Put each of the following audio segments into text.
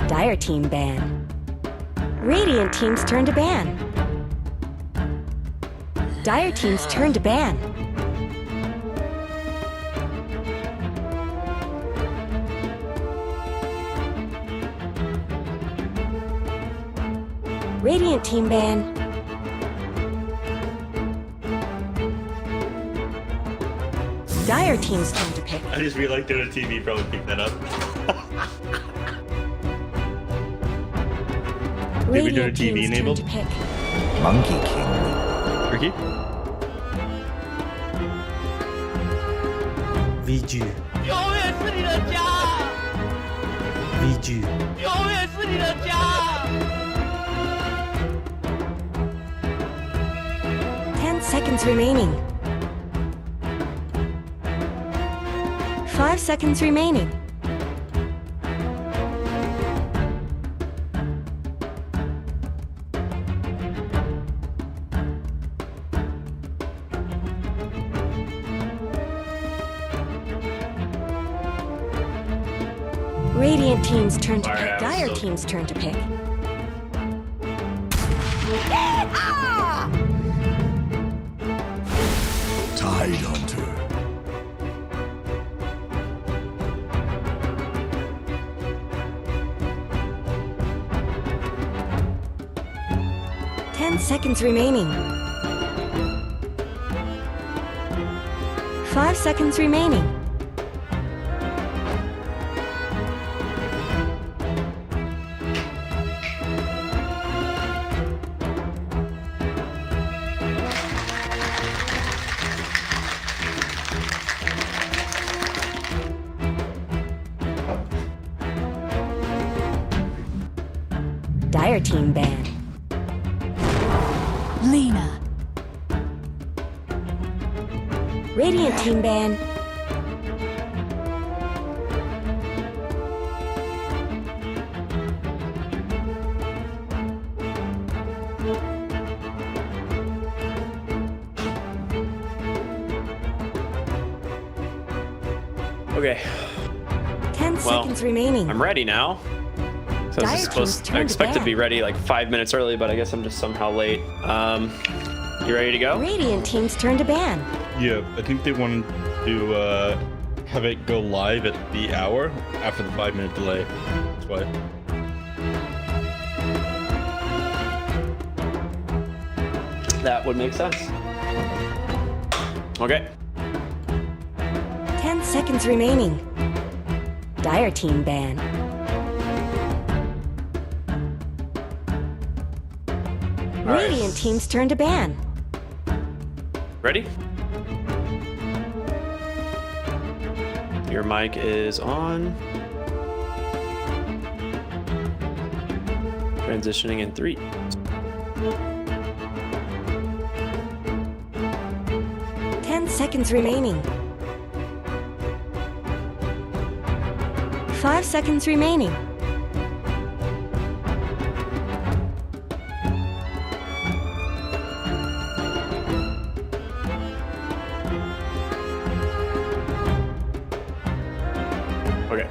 Dire team ban. Radiant team's turn to ban. Dire team's turn to ban. Radiant team ban. Dire team's turn to pick. I just realized doing a TV probably picked that up. Did we do a TV enabled? Monkey King. Ricky? VG. 永远是你的家 VG. 永远是你的家 10 seconds remaining. 5 seconds remaining. Radiant team's turn to pick. Dire team's turn to pick. Tide Hunter. Seconds remaining. 5 seconds remaining. Dire team ban. Lena. Radiant team ban. Okay. 10 seconds remaining. I'm ready now. So I was supposed to, I expected to be ready like 5 minutes early, but I guess I'm just somehow late. You ready to go? Radiant team's turn to ban. Yeah, I think they wanted to have it go live at the hour after the 5-minute delay. That's why. That would make sense. Okay. 10 seconds remaining. Dire team ban. Radiant team's turn to ban. Ready? Your mic is on. Transitioning in 3. Seconds remaining. 5 seconds remaining. Okay.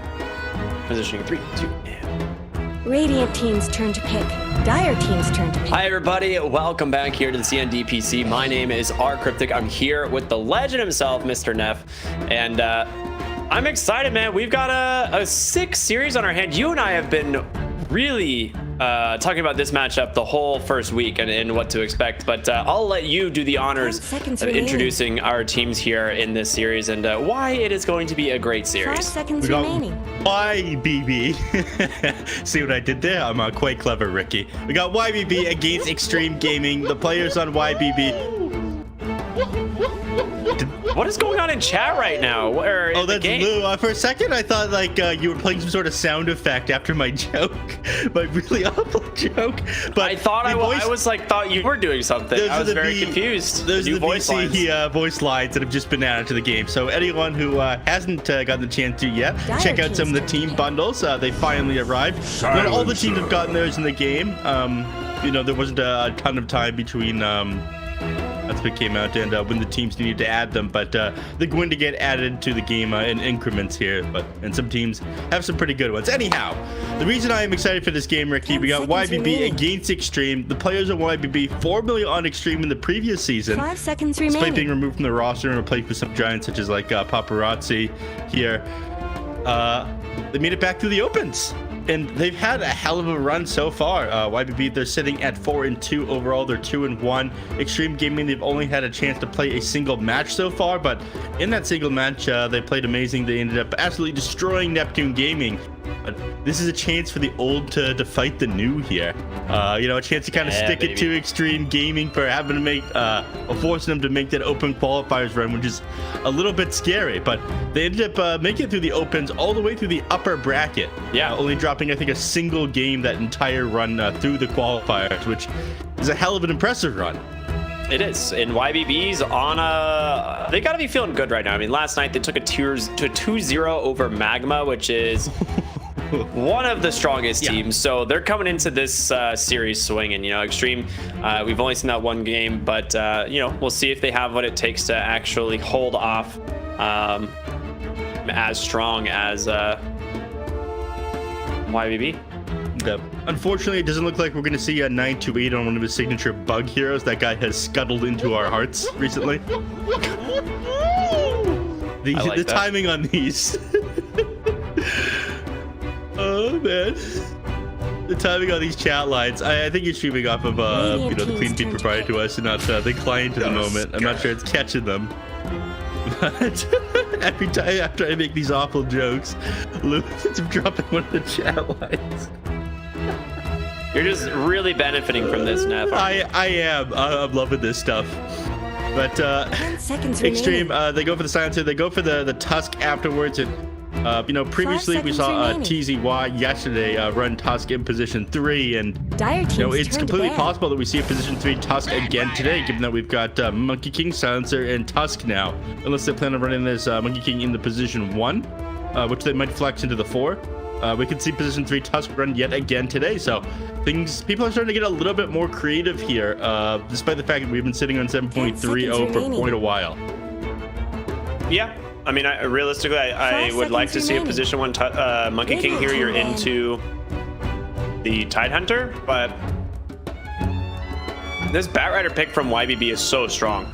Positioning 3, 2, and... Radiant team's turn to pick. Dire team's turn to pick. Hi everybody, welcome back here to the DPC. My name is R Cryptic. I'm here with the legend himself, Mr. Neff, and I'm excited, man. We've got a sick series on our hand. You and I have been really talking about this matchup the whole first week and what to expect, but I'll let you do the honors of introducing our teams here in this series and why it is going to be a great series. 5 seconds remaining. YBB. See what I did there? I'm quite clever, Ricky. We got YBB against Xtreme Gaming. The players on YBB. What is going on in chat right now? Oh, that's Lou. For a second, I thought like you were playing some sort of sound effect after my joke, my really awful joke. But I thought thought you were doing something. I was very confused. Those are the VC voice lines that have just been added to the game. So anyone who hasn't gotten the chance to yet, check out some of the team bundles. They finally arrived. Not all the teams have gotten theirs in the game. You know, there wasn't a ton of time between. announcement came out and when the teams needed to add them, but they're going to get added to the game in increments here. And some teams have some pretty good ones. Anyhow, the reason I am excited for this game, Ricky, we got YBB against Xtreme. The players of YBB 4 million on Xtreme in the previous season. 5 seconds Despite remaining. being removed from the roster and replaced with some giants such as like Paparazzi here, they made it back to the opens. And they've had a hell of a run so far. YBB, they're sitting at 4-2 overall. They're 2-1. Xtreme Gaming, they've only had a chance to play a single match so far, but in that single match, they played amazing. They ended up absolutely destroying Neptune Gaming. But this is a chance for the old to fight the new here. A chance to kind of stick it to Xtreme Gaming for having to make, or forcing them to make that open qualifiers run, which is a little bit scary. But they ended up making it through the opens all the way through the upper bracket. Yeah, only dropping, I think, a single game that entire run through the qualifiers, which is a hell of an impressive run. It is, and YBB's on a... They got to be feeling good right now. I mean, last night they took a 2-0 over Magma, which is one of the strongest teams. So they're coming into this series swinging. Xtreme, we've only seen that one game, but we'll see if they have what it takes to actually hold off as strong as YBB. Yep. Unfortunately, it doesn't look like we're going to see a 928 on one of his signature bug heroes. That guy has scuttled into our hearts recently. The timing on these. Oh, man. The timing on these chat lines. I think you're streaming off of the clean feed provided to us and not the client at the moment. I'm not sure it's catching them. But every time after I make these awful jokes, Lou ends up dropping one of the chat lines. You're just really benefiting from this, Neff. I am. I'm loving this stuff. But 10 seconds remaining. Xtreme, they go for the silencer. They go for the Tusk afterwards. And previously we saw TZY yesterday run Tusk in position 3, and Dire teams it's completely possible that we see a position 3 Tusk again today, given that we've got Monkey King, silencer, and Tusk now. Unless they plan on running this Monkey King in the position 1, which they might flex into the 4. We could see position 3 Tusk run yet again today. So people are starting to get a little bit more creative here, despite the fact that we've been sitting on 7.30 for quite a while. Yeah. I mean, realistically, I would like to see a position 1 Monkey King here. You're into the Tidehunter, but this Batrider pick from YBB is so strong.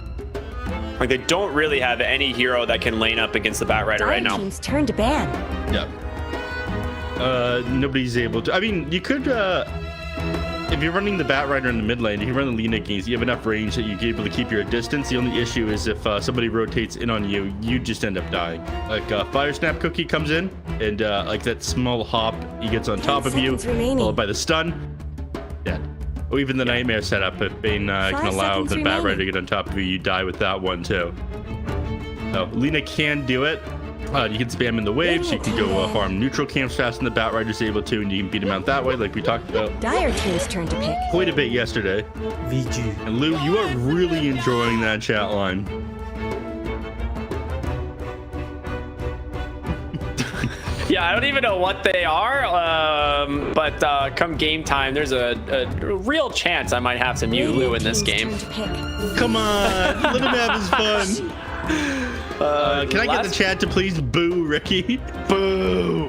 Like, they don't really have any hero that can lane up against the Batrider right now. Team's turn to ban. Yeah. Nobody's able to. I mean, you could, if you're running the Batrider in the mid lane, you can run the Lena Kings. You have enough range that you're able to keep your distance. The only issue is if somebody rotates in on you, you just end up dying. Like Fire Snap Cookie comes in, and like that small hop, he gets on top of you, followed by the stun, dead. Or even the Nightmare setup, if Bane can allow the Batrider to get on top of you, you die with that one too. So Lena can do it. You can spam in the waves, you can go farm neutral camps fast in the Batrider's able to, and you can beat him out that way, like we talked about. Dire team's turn to pick. Quite a bit yesterday. VG. And Lou, you are really enjoying that chat line. Yeah, I don't even know what they are, but come game time, there's a real chance I might have to mute Lou in this game. Come on, let him have his fun. Can I get the chat to please boo Ricky? Boo!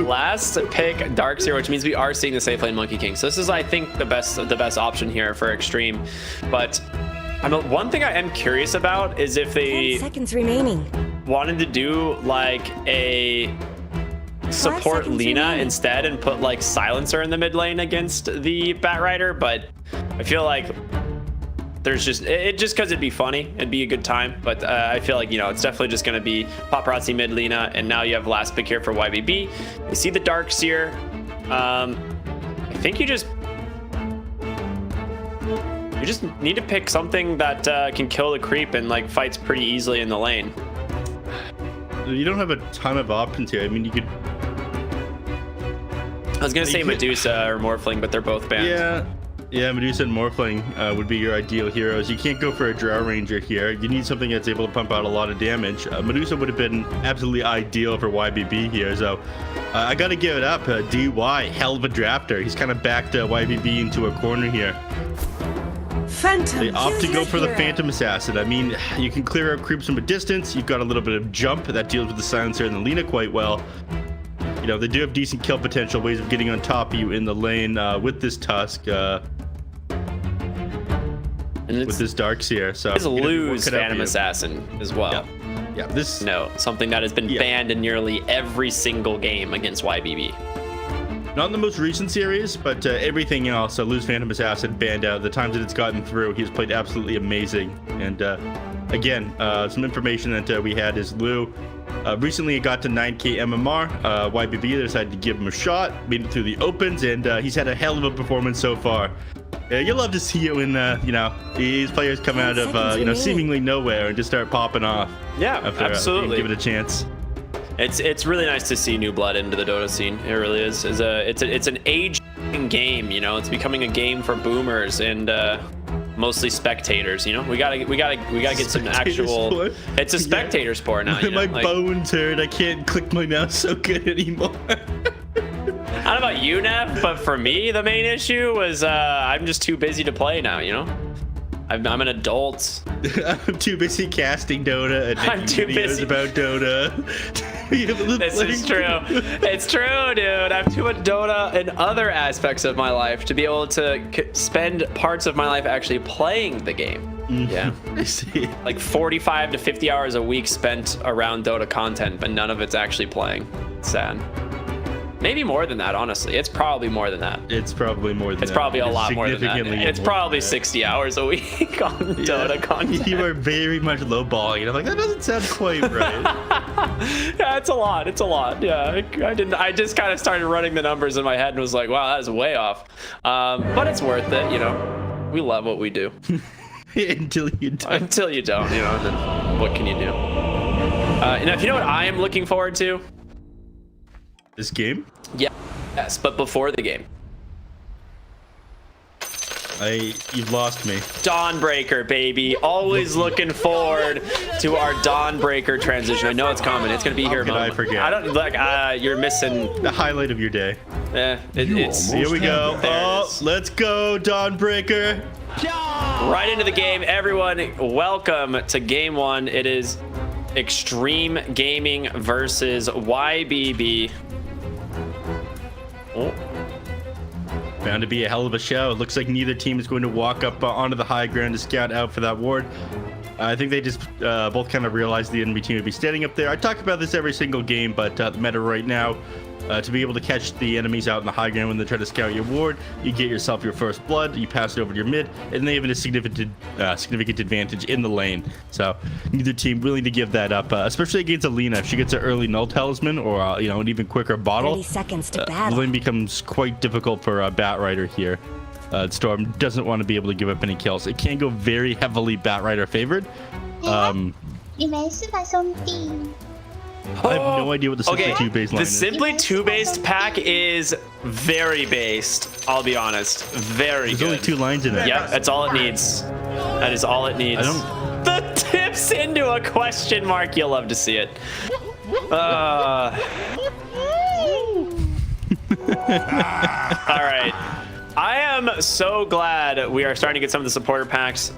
Last pick Darkseer, which means we are seeing the safe lane Monkey King. So this is, I think, the best option here for Xtreme. But one thing I am curious about is if they 10 seconds remaining. wanted to do like a support Lena instead and put like Silencer in the mid lane against the Batrider, but I feel like there's just because it'd be funny, it'd be a good time, but I feel like, it's definitely just going to be Paparazzi mid Lena, and now you have last pick here for YBB. You see the Darkseer. I think you just need to pick something that can kill the creep and like fights pretty easily in the lane. You don't have a ton of options here. I mean, you could. I was gonna say Medusa or Morphling, but they're both banned. Yeah, Medusa and Morphling would be your ideal heroes. You can't go for a Drow Ranger here. You need something that's able to pump out a lot of damage. Medusa would have been absolutely ideal for YBB here, so I gotta give it up. DY, hell of a drafter. He's kind of backed YBB into a corner here. Phantom. They opt to choose go your for the hero. Phantom Assassin. I mean, you can clear out creeps from a distance. You've got a little bit of jump that deals with the silencer and the Lena quite well. You know, they do have decent kill potential, ways of getting on top of you in the lane with this Tusk, And with this Darkseer. So it's you're gonna be more lose cut out for Phantom you. Assassin as well. Yeah, this. No, something that has been Yeah. banned in nearly every single game against YBB. Not in the most recent series, but everything else. Lose Phantom Assassin banned out. The times that it's gotten through, he's played absolutely amazing. And again, some information that we had is Lou. Recently, it got to 9K MMR. YBB decided to give him a shot, made it through the opens, and he's had a hell of a performance so far. You'll love to see it when these players come out of seemingly nowhere and just start popping off. Yeah, After, absolutely. give it a chance. It's really nice to see new blood into the Dota scene. It really is. It's an aging game. You know, it's becoming a game for boomers and mostly spectators. You know, we gotta get some actual. Sport? It's a spectator sport now. You know? My Like, bones hurt. I can't click my mouse so good anymore. I don't know about you, Nev, but for me, the main issue was I'm just too busy to play now. You know, I'm an adult. I'm too busy casting Dota and I'm making too videos busy. about Dota. This is true. It's true, dude. I have too much Dota and other aspects of my life to be able to spend parts of my life actually playing the game. Yeah. I see. Like 45 to 50 hours a week spent around Dota content, but none of it's actually playing. It's sad. Maybe more than that, honestly. It's probably more than that. It's probably more than It's that. probably a lot more than that. Significantly It's more probably than that. 60 hours a week on Dota content. You are very much lowballing. I'm like, that doesn't sound quite right. Yeah, it's a lot. It's a lot. Yeah, I just kind of started running the numbers in my head and was like, wow, that is way off. But it's worth it, you know. We love what we do. Until you don't. Until you don't, you know, and then what can you do? If you know what I am looking forward to? This game? Yeah, yes, but before the game. You've lost me. Dawnbreaker, baby. Always looking forward to our Dawnbreaker transition. I know it's coming. It's gonna be here. could I forget? I don't like. You're missing. The highlight of your day. It's Here we go. There it Oh, is. let's go, Dawnbreaker. Right into the game, everyone. Welcome to game one. It is Xtreme Gaming versus YBB. Oh. Bound to be a hell of a show. It looks like neither team is going to walk up onto the high ground to scout out for that ward. I think they just both kind of realized the enemy team would be standing up there. I talk about this every single game, but the meta right now, to be able to catch the enemies out in the high ground when they try to scout your ward, you get yourself your first blood, you pass it over to your mid, and they have a significant advantage in the lane. So neither team willing to give that up, especially against Alina. If she gets an early null talisman or an even quicker bottle, 30 seconds to the battle. lane becomes quite difficult for Batrider here. Storm doesn't want to be able to give up any kills. It can go very heavily Batrider favored. I 你没事吧，兄弟？ have no idea what the Simply Okay, 2 baseline the is. Simply 2 based pack is very based. I'll be honest, very There's good. only 2 lines in it. Yep, that's all it needs. That is all it needs. I don't- The tips into a question mark. You'll love to see it. All right. I am so glad we are starting to get some of the supporter packs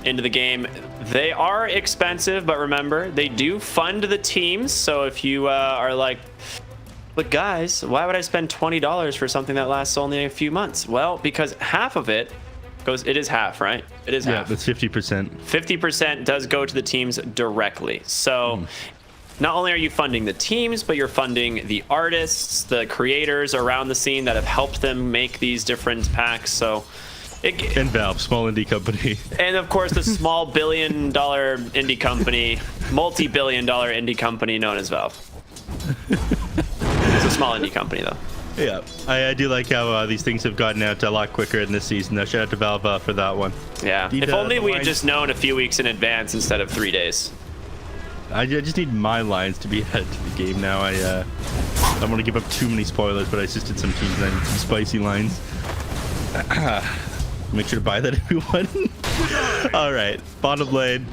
into the game. They are expensive, but remember, they do fund the teams. So if you are like, but guys, why would I spend $20 for something that lasts only a few months? Well, because half of it goes, it is half, right? It is Yeah, half. that's 50%. 50% does go to the teams directly. So not only are you funding the teams, but you're funding the artists, the creators around the scene that have helped them make these different packs. So And Valve, small indie company. and of course the small billion-dollar indie company, multi-billion-dollar indie company known as Valve. It's a small indie company though. Yeah, I do like how these things have gotten out a lot quicker in this season. Shout out to Valve for that one. Yeah. Need, If only we had lines- just known a few weeks in advance instead of 3 days. I just need my lines to be ahead to the game now. I don't want to give up too many spoilers, but I assisted some teams and I need some spicy lines. Make sure to buy that, everyone. All right, bottom lane.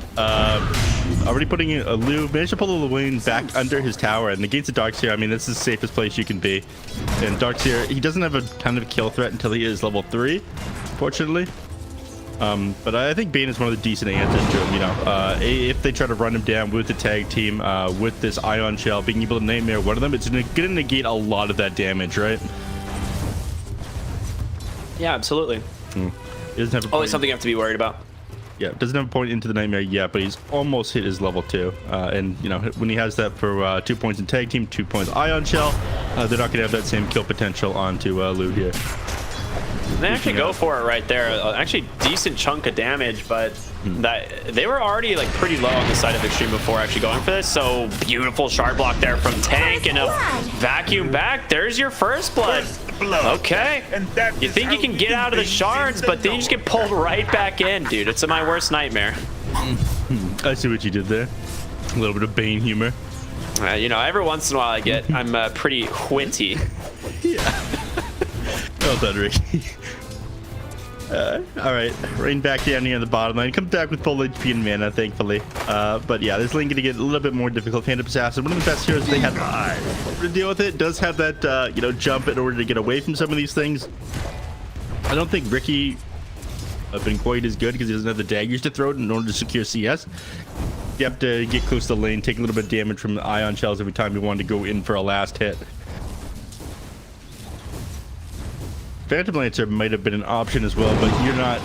Already putting in a Lou. Managed to pull the Lewin back under his tower, and against the Darkseer, I mean, this is the safest place you can be. And Darkseer, he doesn't have a ton of kill threat until he is level 3, fortunately. But I think Bane is one of the decent answers to him. You know, if they try to run him down with the tag team, with this Ion Shell, being able to Nightmare one of them, it's going to negate a lot of that damage, right? Yeah, absolutely. He doesn't have Always something you have to be worried about. Yeah, doesn't have a point into the Nightmare yet, but he's almost hit his level 2. And, you know, when he has that for 2 points in Tag Team, 2 points Ion Shell, they're not going to have that same kill potential onto Lou here. They actually go for it right there. Actually, decent chunk of damage, but that they were already like pretty low on the side of Xtreme before actually going for this. So beautiful shard block there from Tank and a vacuum back. There's your first blood. Okay. You think you can get out of the shards, but then you just get pulled right back in, dude. It's my worst nightmare. I see what you did there. A little bit of Bane humor. You know, every once in a while I'm pretty witty. Yeah. Well done, Ricky. All right, rain back down here on the bottom lane. Comes back with full HP and mana, thankfully. But yeah, this lane gonna get a little bit more difficult. Phantom Assassin, one of the best heroes they have to deal with it. Does have that you know, jump in order to get away from some of these things. I don't think Ricky have been quite as good because he doesn't have the daggers to throw it in order to secure CS. You have to get close to the lane, take a little bit of damage from the Ion Shells every time you want to go in for a last hit. Phantom Lancer might have been an option as well, but you're not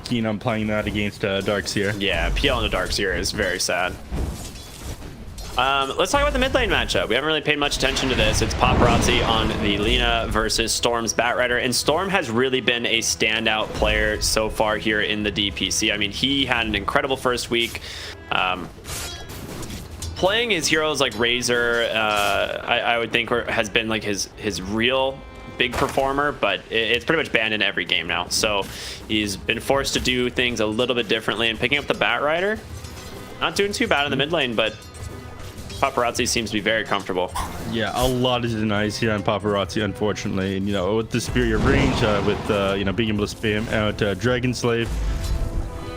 keen on playing that against Darkseer. Yeah, PL into Darkseer is very sad. Let's talk about the mid lane matchup. We haven't really paid much attention to this. It's Paparazzi on the Lina versus Storm's Batrider, and Storm has really been a standout player so far here in the DPC. I mean, he had an incredible first week. Playing his heroes like Razor, I would think has been like his real big performer, but it's pretty much banned in every game now. So he's been forced to do things a little bit differently, and picking up the Batrider, not doing too bad in the mid lane, but Paparazzi seems to be very comfortable. Yeah, a lot of denies here on Paparazzi, unfortunately. And, you know, with the superior range, with, you know, being able to spam out Dragon Slave,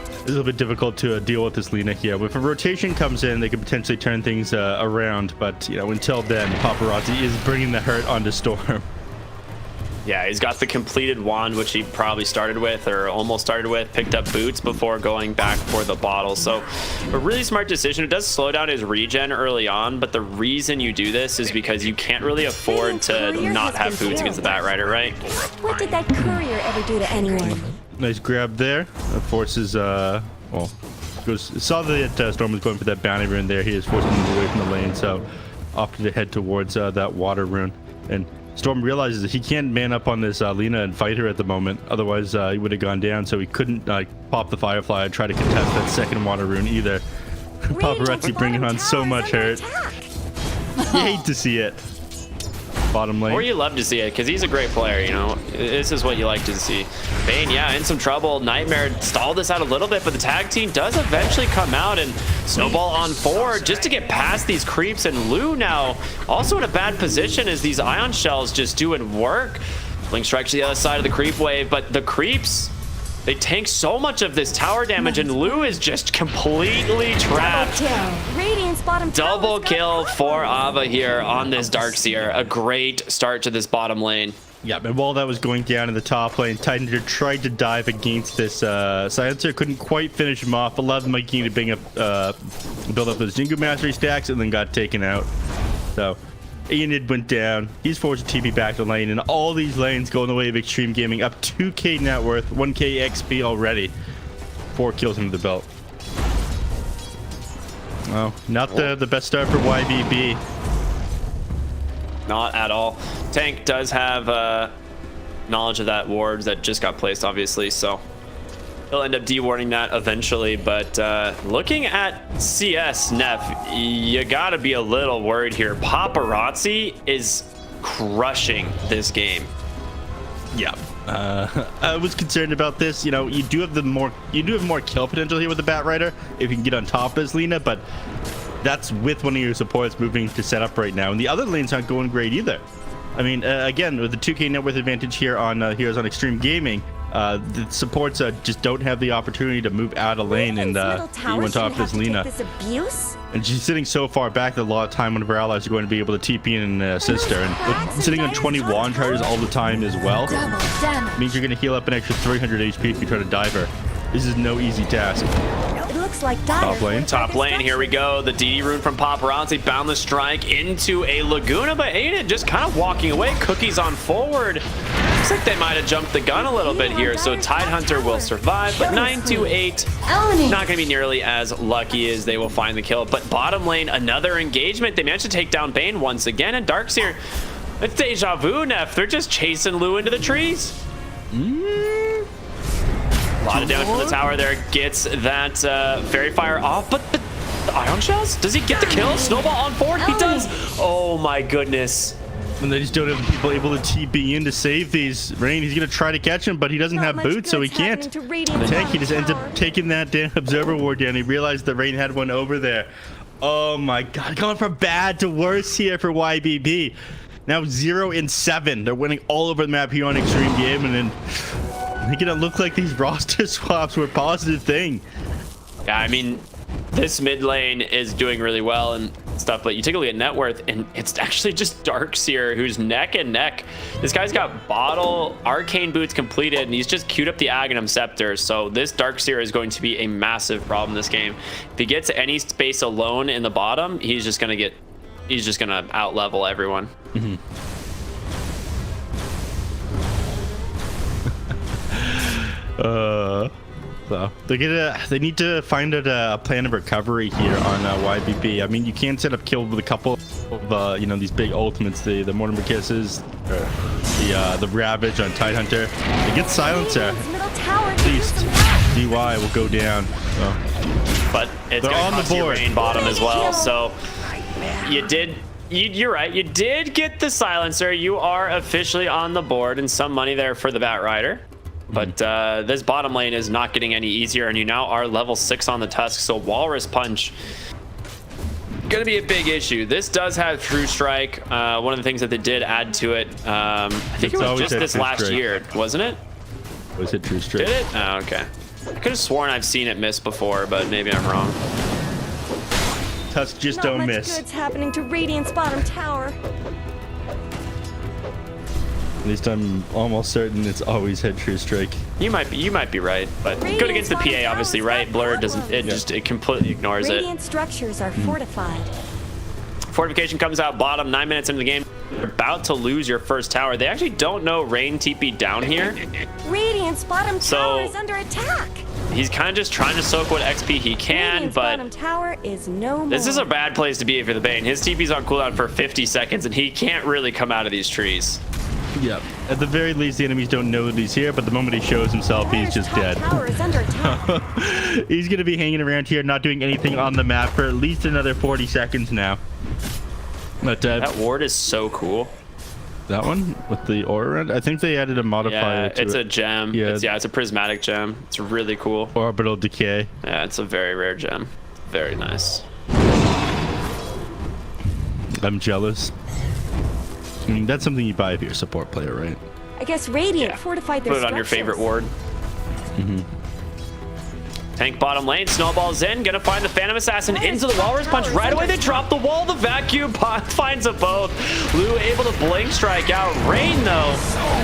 it's a little bit difficult to deal with this Lina here. If a rotation comes in, they could potentially turn things around. But, you know, until then, Paparazzi is bringing the hurt onto Storm. Yeah, he's got the completed wand, which he probably started with or almost started with, picked up boots before going back for the bottle. So a really smart decision. It does slow down his regen early on, but the reason you do this is because you can't really afford to not have boots against the Batrider, right? What did that courier ever do to anyone? Nice grab there. Forces, well, saw that Storm was going for that bounty rune there. He is forcing him away from the lane, so opted to head towards that water rune. And Storm realizes that he can't man up on this Lina and fight her at the moment. Otherwise, he would have gone down, so he couldn't pop the Firefly and try to contest that second water rune either. Paparazzi bringing on so much hurt. You hate to see it. Bottom lane. Or you love to see it, because he's a great player, you know. This is what you like to see. Bane, yeah, in some trouble. Nightmare stalled this out a little bit, but the tag team does eventually come out and snowball on forward just to get past these creeps. And Lou now also in a bad position as these Ion Shells just doing work. Blink Strike to the other side of the creep wave, but the creeps, they tank so much of this tower damage, and Lou is just completely trapped. Double kill for Ava here on this Darkseer. A great start to this bottom lane. Yeah, and while that was going down in the top lane, Titanizer tried to dive against this Silencer, couldn't quite finish him off, allowed the Mikey to build up those Jingu Mastery stacks, and then got taken out. So Aenid went down. He's forced to TP back to lane, and all these lanes go in the way of Xtreme Gaming. Up 2k net worth, 1k XP already. 4 kills into the belt. Oh, not the best start for YBB. Not at all. Tank does have knowledge of that ward that just got placed, obviously, so he'll end up dewarding that eventually. But looking at CS, Neff, you gotta be a little worried here. Paparazzi is crushing this game. Yeah. I was concerned about this. You know, you do have more kill potential here with the Batrider if you can get on top of this Lina, but that's with one of your supports moving to set up right now, and the other lanes aren't going great either. I mean, again, with the 2k net worth advantage here on heroes on Xtreme Gaming, the supports just don't have the opportunity to move out of lane and you on top of this Lina. And she's sitting so far back that a lot of time one of her allies are going to be able to TP in and assist her. And sitting on 20 wand charges all the time as well means you're going to heal up an extra 300 HP if you try to dive her. This is no easy task. It looks like Top lane. Top lane, here we go. The DD rune from Paparazzi, boundless strike into a Laguna, but Aiden just kind of walking away. Cookies on forward. Looks like they might have jumped the gun a little bit here, so Tidehunter will survive, but 9-8. Not going to be nearly as lucky as they will find the kill. But bottom lane, another engagement. They managed to take down Bane once again, and Darkseer, it's deja vu, Neff. They're just chasing Lou into the trees. A lot of damage from the tower there. Gets that Fairy Fire off, but the Ion Shells? Does he get the kill? Snowball on forward? He does. Oh my goodness. And they just don't have people able to TP in to save these. Rain, he's going to try to catch him, but he doesn't have boots, so he can't. Tank, he just ends up taking that damn Observer Ward down. He realized that Rain had one over there. Oh my god, going from bad to worse here for YBB. Now 0-7. They're winning all over the map here on Xtreme Gaming, and making it look like these roster swaps were a positive thing. Yeah, I mean, this mid lane is doing really well and stuff, but you take a look at net worth, and it's actually just Darkseer who's neck and neck. This guy's got Bottle, Arcane Boots completed, and he's just queued up the Aghanim Scepter. So this Darkseer is going to be a massive problem this game. If he gets any space alone in the bottom, he's just gonna out level everyone. So they need to find a plan of recovery here on YBB. I mean, you can set up kill with a couple of these big ultimates, the Mortimer Kisses, the Ravage on Tidehunter. They get Silencer. At least DY will go down. So. But it's going to cost you Rain bottom as well. So you're right. You did get the Silencer. You are officially on the board, and some money there for the Bat Rider. But this bottom lane is not getting any easier, and you now are level 6 on the Tusk, so Walrus Punch gonna be a big issue. This does have True Strike. One of the things that they did add to it, I think it was just this last year, wasn't it? Was it True Strike? Did it? Oh, okay. I could have sworn I've seen it miss before, but maybe I'm wrong. Tusk just don't miss. Not much good's happening to Radiant's bottom tower. At least I'm almost certain it's always had True Strike. You might be right, but good against the PA, obviously, right? Blur doesn't. It completely ignores it. Radiant structures are fortified. Fortification comes out bottom, 9 minutes into the game. You're about to lose your first tower. They actually don't know Rain TP down here. Radiant's bottom tower is under attack. He's kind of just trying to soak what XP he can, Radiant's but bottom tower is no more. this is a bad place to be for the Bane. His TP's on cooldown for 50 seconds, and he can't really come out of these trees. Yep. At the very least, the enemies don't know that he's here, but the moment he shows himself, he's just dead. Tower is under attack. He's going to be hanging around here, not doing anything on the map for at least another 40 seconds now. But that ward is so cool. That one with the aura, I think they added a modifier to it. It's a gem. Yeah, it's a prismatic gem. It's really cool. Orbital decay. Yeah, it's a very rare gem. Very nice. I'm jealous. I mean, that's something you buy if you're a support player, right? I guess Radiant fortified their Put it on your favorite ward. Tank bottom lane, snowballs in, gonna find the Phantom Assassin into the Walrus Punch. Right away, they drop the wall, the vacuum pot finds them both. Lou able to blink strike out. Rain, though,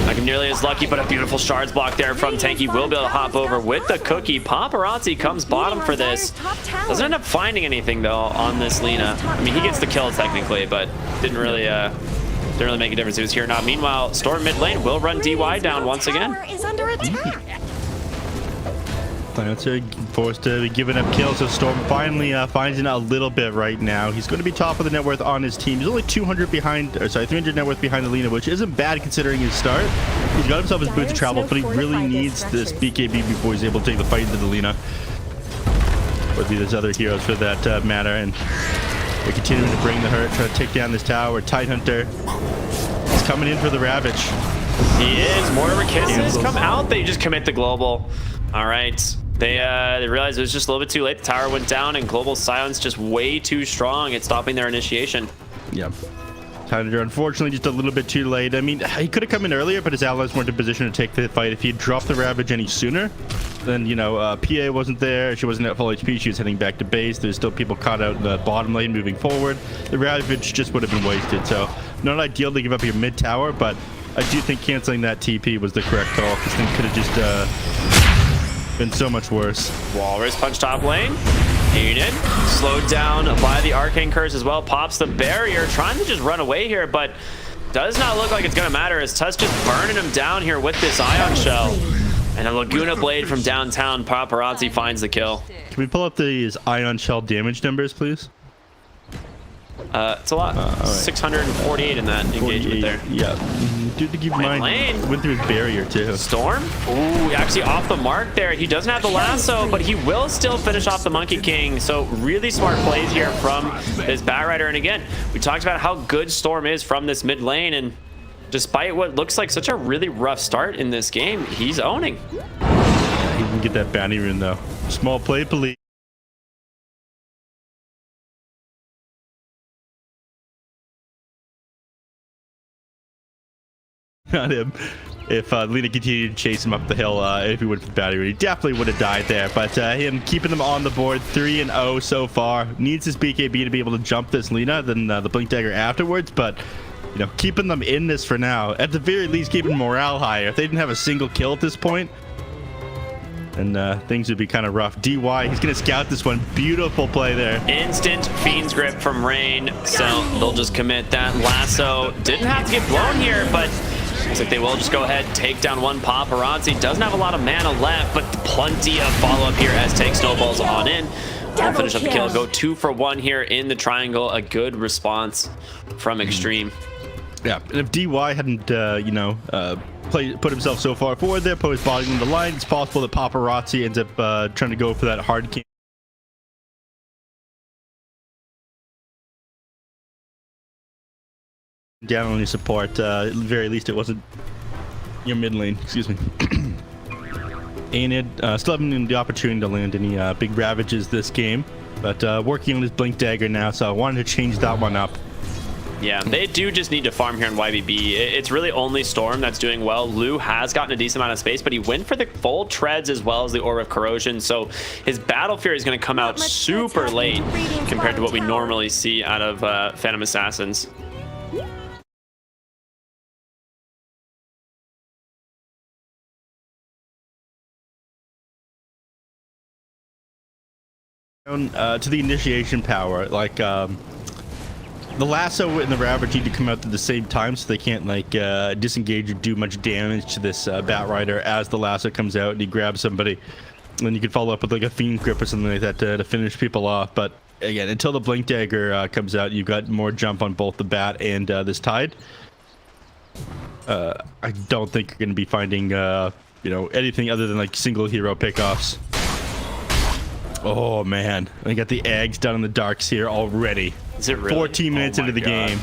not nearly as lucky, but a beautiful shards block there from Tanky. Will be able to hop over with the cookie. Paparazzi comes bottom for this. Doesn't end up finding anything, though, on this Lina. I mean, he gets the kill, technically, but didn't really make a difference. He was here now. Meanwhile, Storm mid lane will run DY down once again. Is under attack. Silencer forced to be giving up kills, so Storm finally finds it a little bit right now. He's going to be top of the net worth on his team. He's only 200 behind, or sorry, 300 net worth behind the Lina, which isn't bad considering his start. He's got himself his boots of travel, but he really needs this BKB before he's able to take the fight into the Lina. Or be those other heroes for that matter, and they're continuing to bring the hurt, try to take down this tower. Tidehunter is coming in for the Ravage. He is. Mortimer Kisses come out. They just commit the global. All right. They realized it was just a little bit too late. The tower went down, and Global Silence just way too strong at stopping their initiation. Yep. Tidehunter, unfortunately, just a little bit too late. I mean, he could have come in earlier, but his allies weren't in position to take the fight. If he had dropped the Ravage any sooner, then, you know, PA wasn't there. She wasn't at full HP. She was heading back to base. There's still people caught out in the bottom lane moving forward. The Ravage just would have been wasted. So, not ideal to give up your mid tower, but I do think canceling that TP was the correct call. This thing could have just been so much worse. Walrus punch top lane. Enid slowed down by the Arcane Curse as well. Pops the barrier, trying to just run away here, but does not look like it's going to matter as Tusk just burning him down here with this Ion Shell. And a Laguna Blade from downtown. Paparazzi finds the kill. Can we pull up these Ion Shell damage numbers, please? It's a lot. Right. 648 in that engagement there. Yeah. Dude, to keep in mind, lane. went through his barrier too. Storm? Ooh, actually off the mark there. He doesn't have the lasso, but he will still finish off the Monkey King. So really smart plays here from this Batrider. And again, we talked about how good Storm is from this mid lane. And despite what looks like such a really rough start in this game, he's owning. He can get that bounty rune though. Small play, police. On him. If Lena continued to chase him up the hill, if he went for the battery, he definitely would have died there. But him keeping them on the board, 3-0 so far. Needs his BKB to be able to jump this Lena, then the Blink Dagger afterwards. But you know, keeping them in this for now. At the very least, keeping morale higher. If they didn't have a single kill at this point, and things would be kind of rough. DY, he's gonna scout this one. Beautiful play there. Instant Fiend's Grip from Rain, so they'll just commit that lasso. Didn't have to get blown here, but looks like they will just go ahead, take down one Paparazzi. Doesn't have a lot of mana left, but plenty of follow-up here as Take Snowballs on in. We'll finish up the kill. Go 2 for 1 here in the triangle. A good response from Xtreme. Yeah, and if DY hadn't, you know, put himself so far forward there, put his body in the line, it's possible that Paparazzi ends up trying to go for that hard game. Down on your support. At the very least, it wasn't your mid lane. Excuse me. Enid still having the opportunity to land any big ravages this game, but working on his Blink Dagger now, so I wanted to change that one up. Yeah, they do just need to farm here in YBB. It's really only Storm that's doing well. Lou has gotten a decent amount of space, but he went for the full treads as well as the Aura of Corrosion, so his Battle Fury is going to come out super late compared to what we normally see out of Phantom Assassins. To the initiation power, like the lasso and the Ravage need to come out at the same time so they can't like disengage or do much damage to this Batrider as the lasso comes out and he grabs somebody. And then you can follow up with like a Fiend Grip or something like that to finish people off. But again, until the Blink Dagger comes out, you've got more jump on both the Bat and this Tide. I don't think you're going to be finding you know, anything other than like single hero pickoffs. Oh man, I got the eggs down in the darks here already. Is it really? 14 minutes into the game.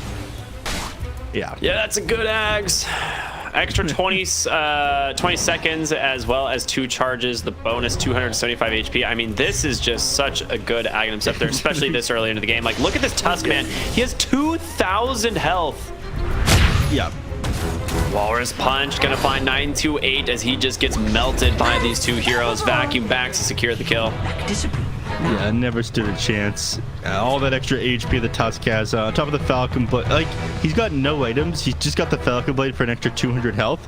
Yeah. Yeah, that's a good Ags. Extra 20 seconds as well as 2 charges, the bonus 275 HP. I mean, this is just such a good Aghanim Scepter, especially this early into the game. Like, look at this Tusk, man. He has 2,000 health. Yeah. Walrus Punch gonna find 928 as he just gets melted by these 2 heroes. Vacuum back to secure the kill. Yeah, never stood a chance. All that extra HP the Tusk has on top of the Falcon Blade. Like, he's got no items. He's just got the Falcon Blade for an extra 200 health.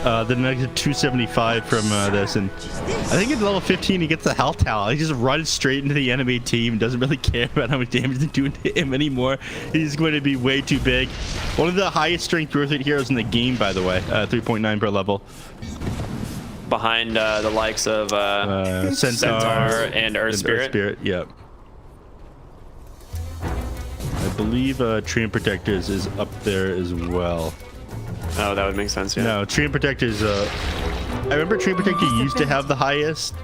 Then an extra 275 from this. And I think at level 15, he gets the health towel. He just runs straight into the enemy team. Doesn't really care about how much damage they're doing to him anymore. He's going to be way too big. One of the highest strength growth rate heroes in the game, by the way. 3.9 per level. Behind the likes of Centaur and Earth Spirit. Yeah. I believe Treant Protectors is up there as well. Oh, that would make sense, yeah. No, Treant Protectors, I remember Treant Protector used to have the highest,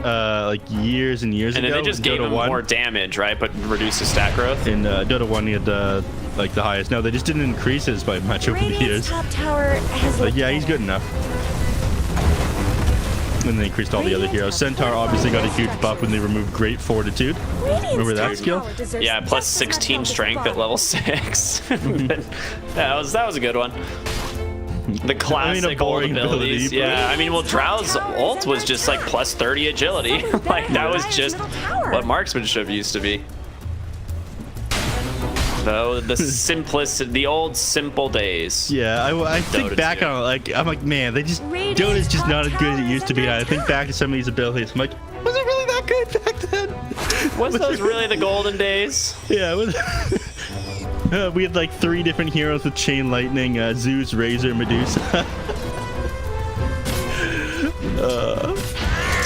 like years and years ago. And then they just gave him more damage, right? But reduced his stat growth. In Dota 1, he had like the highest. No, they just didn't increase his by much over the years. Top tower has But yeah, he's good enough. And they increased all the other heroes. Centaur obviously got a huge buff when they removed Great Fortitude. Remember that skill? Yeah, plus 16 strength at level 6. that was a good one. The classic old abilities. Yeah, I mean, well, Drow's ult was just like plus 30 agility. Like, that was just what marksmanship used to be. Though the simplicity, the old simple days. Yeah, I think Dota back 2. on it, like, I'm like, man, Dota's just not as good as it used to be. And I think back to some of these abilities. I'm like, was it really that good back then? Was those really the golden days? Yeah, it was. We had like 3 different heroes with Chain Lightning, Zeus, Razor, Medusa.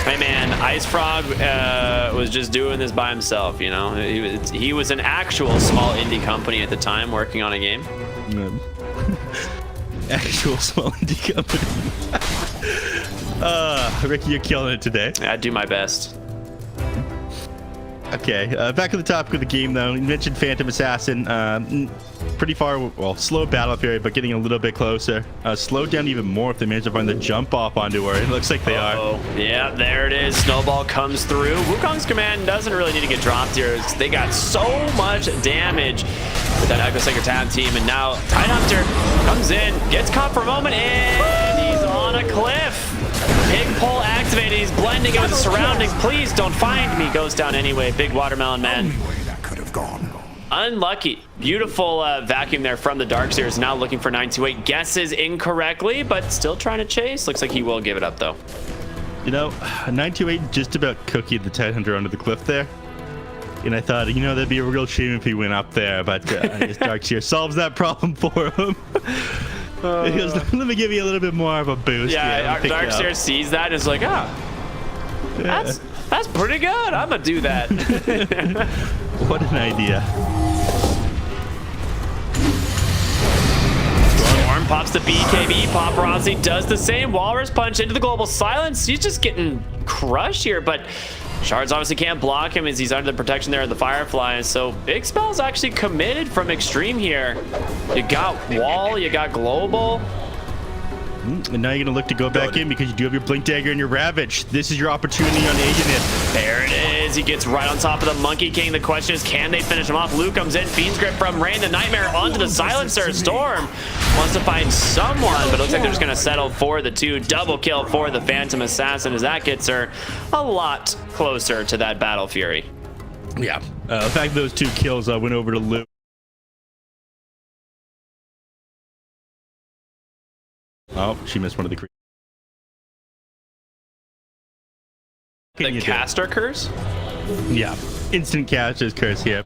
Hey man, Ice Frog was just doing this by himself, you know? He was an actual small indie company at the time working on a game. Actual small indie company. Ricky, you're killing it today. I do my best. Okay, back to the topic of the game though. You mentioned Phantom Assassin. Pretty far, well, slow battle period, but getting a little bit closer. Slowed down even more if they manage to find the jump off onto her. It looks like they are. Yeah, there it is. Snowball comes through. Wukong's command doesn't really need to get dropped here. They got so much damage with that Echo Sacred Tab team, and now Tidehunter comes in, gets caught for a moment, and he's on a cliff. Big pole activated. He's blending in with the surroundings. Please don't find me. Goes down anyway. Big watermelon man. Only way that could have gone. Unlucky. Beautiful vacuum there from the Darkseers. Now looking for 928. Guesses incorrectly, but still trying to chase. Looks like he will give it up though. You know, 928 just about cookied the Tidehunter onto the cliff there. And I thought, you know, that'd be a real shame if he went up there, but his Darkseer solves that problem for him. He goes, let me give you a little bit more of a boost. Yeah, Darkseer sees that and is like, that's pretty good. I'm gonna do that. What an idea. Storm pops the BKB. Paparazzi does the same. Walrus punch into the global silence. He's just getting crushed here, but Shards obviously can't block him as he's under the protection there of the Fireflies. So Big Spell's actually committed from Xtreme here. You got Wall, you got Global. And now you're going to look to go back in because you do have your Blink Dagger and your Ravage. This is your opportunity on Aegonid. There it is. He gets right on top of the Monkey King. The question is, can they finish him off? Luke comes in. Fiend's Grip from Rain. The Nightmare onto the Silencer. Storm wants to find someone, but it looks like they're just going to settle for the 2. Double kill for the Phantom Assassin as that gets her a lot closer to that Battle Fury. Yeah. The fact that those 2 kills went over to Luke. Oh, she missed one of the creeps. The caster curse? Yeah. Instant caster's curse here.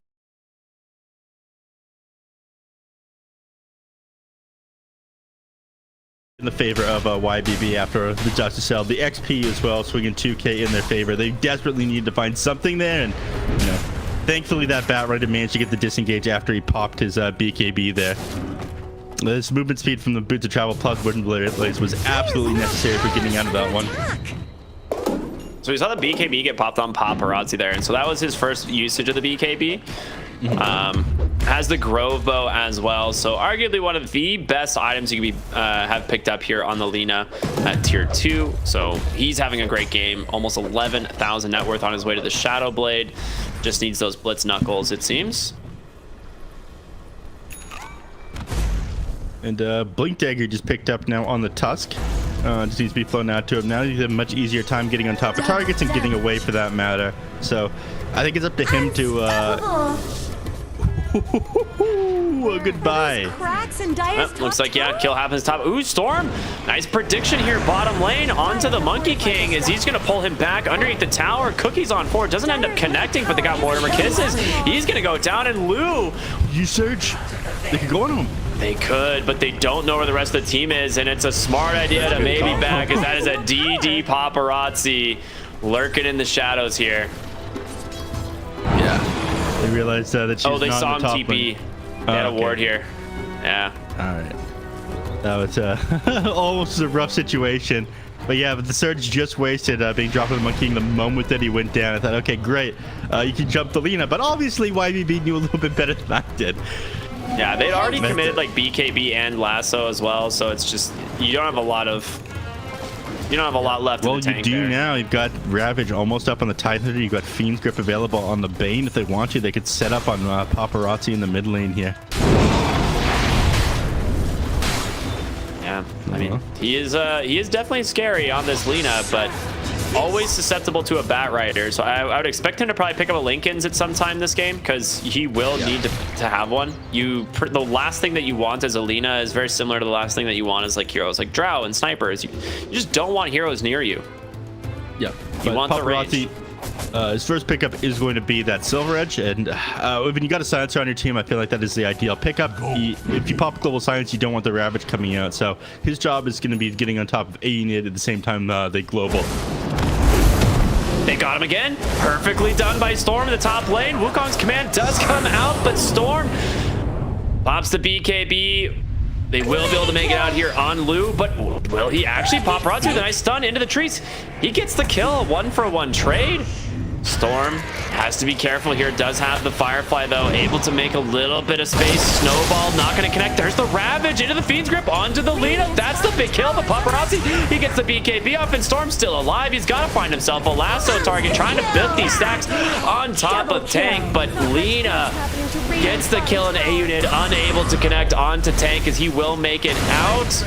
In the favor of YBB after the Justice Cell. The XP as well, swinging 2K in their favor. They desperately need to find something there, and you know, thankfully that Batrider managed to get the disengage after he popped his BKB there. This movement speed from the Boots of Travel plus Wooden Blades was absolutely necessary for getting out of that one. So we saw the BKB get popped on Paparazzi there, and so that was his first usage of the BKB. Has the Grove Bow as well, so arguably one of the best items you could have picked up here on the Lina at tier 2. So he's having a great game, almost 11,000 net worth on his way to the Shadow Blade. Just needs those Blitz Knuckles, it seems. And Blink Dagger just picked up now on the Tusk. Just needs to be flown out to him. Now he's a much easier time getting on top of targets and getting away for that matter. So I think it's up to him to goodbye. Looks like, yeah, kill happens top. Ooh, Storm. Nice prediction here. Bottom lane onto the Monkey King as he's going to pull him back underneath the tower. Cookie's on forward. Doesn't end up connecting, but they got Mortimer Kisses. He's going to go down, and Lou. You search. They could go on him. They could, but they don't know where the rest of the team is, and it's a smart idea to maybe back, as that is a DD Paparazzi lurking in the shadows here. Yeah. They realized that she's they not saw in the him top TP. lane. They had a ward here. Yeah. All right. That was almost a rough situation. But yeah, but the surge just wasted being dropped with the Monkey King the moment that he went down. I thought, okay, great. You can jump the Lina. But obviously, YBB knew a little bit better than I did. Yeah, they'd already committed like BKB and Lasso as well, so it's just you don't have a lot left in the tank. Well, you do now. You've got Ravage almost up on the Tidehunter. You've got Fiend's Grip available on the Bane. If they want to, they could set up on Paparazzi in the mid lane here. Yeah, I mean, he is definitely scary on this Lina, but always susceptible to a Bat Rider, so I would expect him to probably pick up a Lincoln's at some time this game, because he will need to have one. The last thing that you want as Alina is very similar to the last thing that you want as like heroes like Drow and snipers. You just don't want heroes near you. Yeah, you want the range. His first pickup is going to be that Silver Edge, and when you got a silencer on your team, I feel like that is the ideal pickup. If you pop Global Silence, you don't want the Ravage coming out, so his job is going to be getting on top of a unit at the same time they global. They got him again. Perfectly done by Storm in the top lane. Wukong's command does come out, but Storm pops the BKB. They will be able to make it out here on Lu, but will he actually? Paparazzi with a nice stun into the trees. He gets the kill, 1-for-1 trade. Storm has to be careful here. Does have the Firefly though, able to make a little bit of space. Snowball not going to connect. There's the Ravage into the Fiend's Grip onto the Lina. That's the big kill. But Paparazzi, he gets the BKB off, and Storm's still alive. He's got to find himself a lasso target, trying to build these stacks on top of Tank. But Lina gets the kill in A unit, unable to connect onto Tank as he will make it out.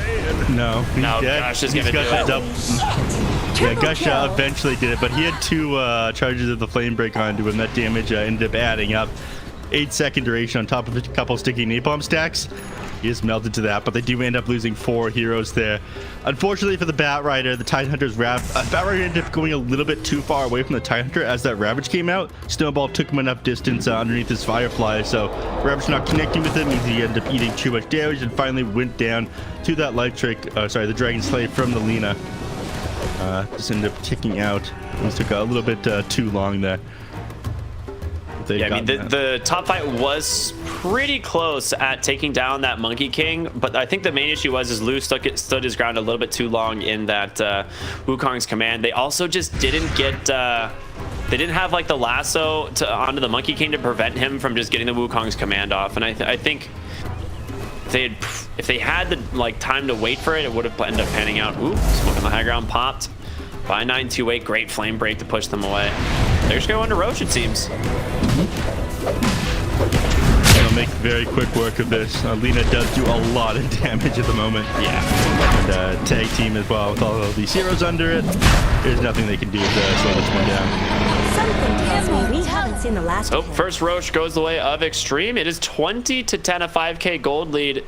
No, Gush is going to do it. Yeah, Gush eventually did it, but he had 2 charges of the Flame Break onto him. That damage ended up adding up. 8-second duration on top of a couple sticky napalm stacks. He is melted to that, but they do end up losing 4 heroes there. Unfortunately for the Bat Rider, the Tidehunter's Bat Rider ended up going a little bit too far away from the Tidehunter as that Ravage came out. Snowball took him enough distance underneath his Firefly, so Ravage not connecting with him means he ended up eating too much damage and finally went down to that Life Trick, the Dragon Slave from the Lina. Just ended up kicking out. It took a little bit too long there. Yeah, I mean, the top fight was pretty close at taking down that Monkey King, but I think the main issue was Lu stood his ground a little bit too long in that Wukong's command. They also just didn't get... they didn't have like the lasso onto the Monkey King to prevent him from just getting the Wukong's command off, and I think if they had the time to wait for it, it would have ended up panning out. Ooh, smoke on the high ground popped by 928. Great flame break to push them away. They're just going to Roach, it seems. They'll make very quick work of this. Lina does do a lot of damage at the moment. Yeah. And tag team as well with all of these heroes under it. There's nothing they can do to slow this one down. Something tells me we haven't seen the last of him. First Roach goes the way of Xtreme. It is 20-10, a 5k gold lead.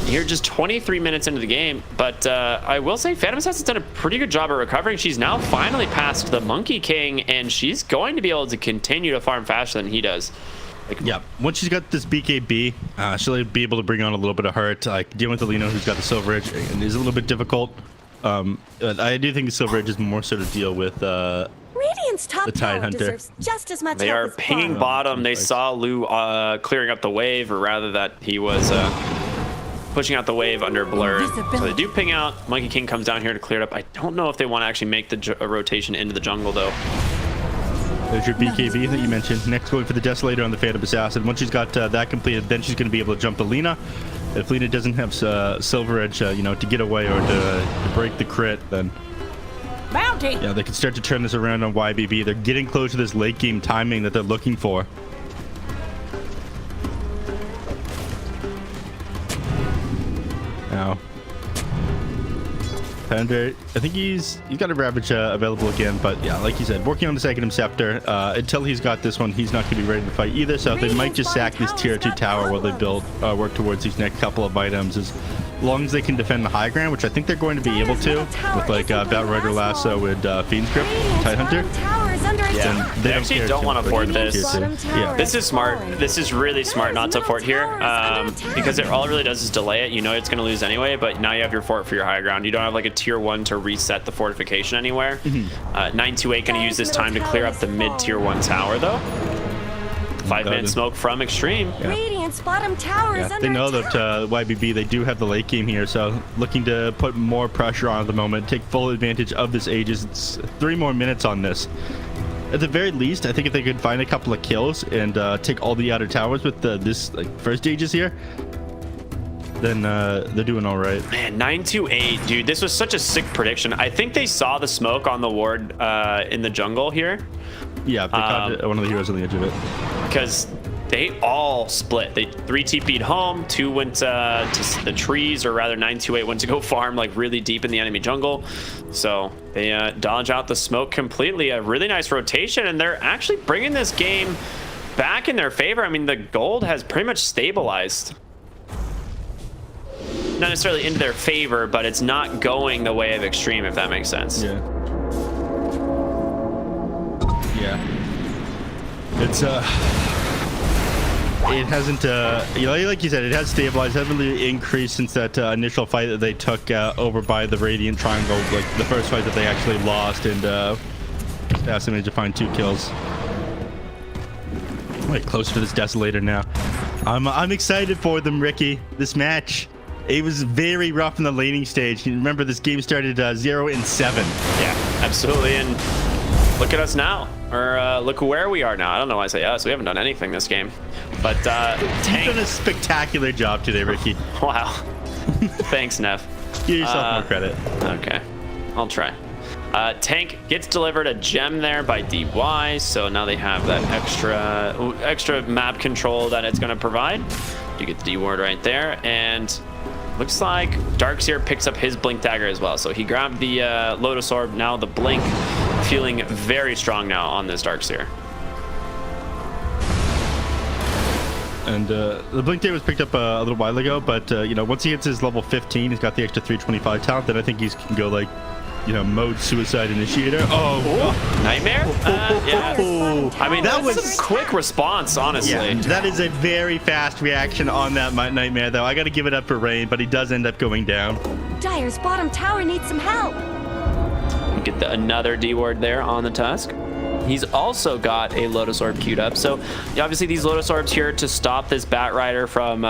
Here just 23 minutes into the game, but I will say Phantom Assassin's done a pretty good job of recovering. She's now finally past the Monkey King, and she's going to be able to continue to farm faster than he does. Yeah, once she's got this BKB, she'll be able to bring on a little bit of hurt. Dealing with Alina, who's got the Silver Edge, is a little bit difficult. But I do think the Silver Edge is more so to deal with Radiant's top the Tidehunter. deserves just as much They help are as pinging bottom. They saw Lu clearing up the wave, or rather that he was pushing out the wave under Blur. So they do ping out. Monkey King comes down here to clear it up. I don't know if they want to actually make the rotation into the jungle, though. There's your BKB that you mentioned. Next, going for the Desolator on the Phantom Assassin. Once she's got that completed, then she's going to be able to jump the Lina. If Lina doesn't have Silver Edge, to get away or to break the crit, then Bounty. yeah, they can start to turn this around on YBB. They're getting close to this late game timing that they're looking for. Now, Thunder, I think he's got a Ravage available again, but yeah, like you said, working on the second Scepter. Until he's got this one, he's not going to be ready to fight either, so they might just sack this tier 2 tower while they work towards these next couple of items. As long as they can defend the high ground, which I think they're going to be able to, with like Bat Rider Lasso and Fiend's Grip, Tidehunter. Yeah, they actually don't want to fort this. Yeah. This is smart. This is really smart not to fort here, because all it really does is delay it. You know it's going to lose anyway, but now you have your fort for your high ground. You don't have like a tier 1 to reset the fortification anywhere. 928 going to use this time to clear up the mid tier 1 tower though. 5-man smoke from Xtreme. Yeah. Radiant's bottom tower is under They know attack. that YBB, they do have the late game here, so looking to put more pressure on at the moment, take full advantage of this Aegis. It's 3 more minutes on this. At the very least, I think if they could find a couple of kills and take all the outer towers with this first Aegis here, then they're doing all right. Man, 928, dude, this was such a sick prediction. I think they saw the smoke on the ward in the jungle here. Yeah, they caught one of the heroes on the edge of it. Because they all split. They 3 TP'd home, 2 went to the trees, or rather 928 went to go farm like really deep in the enemy jungle. So they dodge out the smoke completely. A really nice rotation, and they're actually bringing this game back in their favor. I mean, the gold has pretty much stabilized. Not necessarily into their favor, but it's not going the way of Xtreme, if that makes sense. Yeah. It's it hasn't you know, like you said, it has stabilized, heavily increased since that initial fight that they took over by the Radiant Triangle, like the first fight that they actually lost, and Assassin managed to find 2 kills. Right, closer to this Desolator now. I'm excited for them, Ricky. This match, it was very rough in the laning stage. You remember this game started 0-7. Yeah, absolutely. And look at us now, or look where we are now. I don't know why I say us. We haven't done anything this game, but Tank You've done a spectacular job today, Ricky. Wow. Thanks, Neff. Give yourself more credit. Okay, I'll try. Tank gets delivered a gem there by DY, so now they have that extra map control that it's going to provide. You get the D ward right there, and looks like Darkseer picks up his Blink Dagger as well. So he grabbed the Lotus Orb. Now the Blink, feeling very strong now on this Darkseer. And the Blink Dagger was picked up a little while ago, but you know, once he hits his level 15, he's got the extra 325 talent. Then I think he can go like, you know, mode Suicide Initiator. Oh, Nightmare? Yeah. I mean, that was a quick response, honestly. Yeah, that is a very fast reaction on that Nightmare, though. I got to give it up for Rain, but he does end up going down. Dire's bottom tower needs some help. We get another D ward there on the Tusk. He's also got a Lotus Orb queued up. So obviously these Lotus Orbs here to stop this Bat Rider from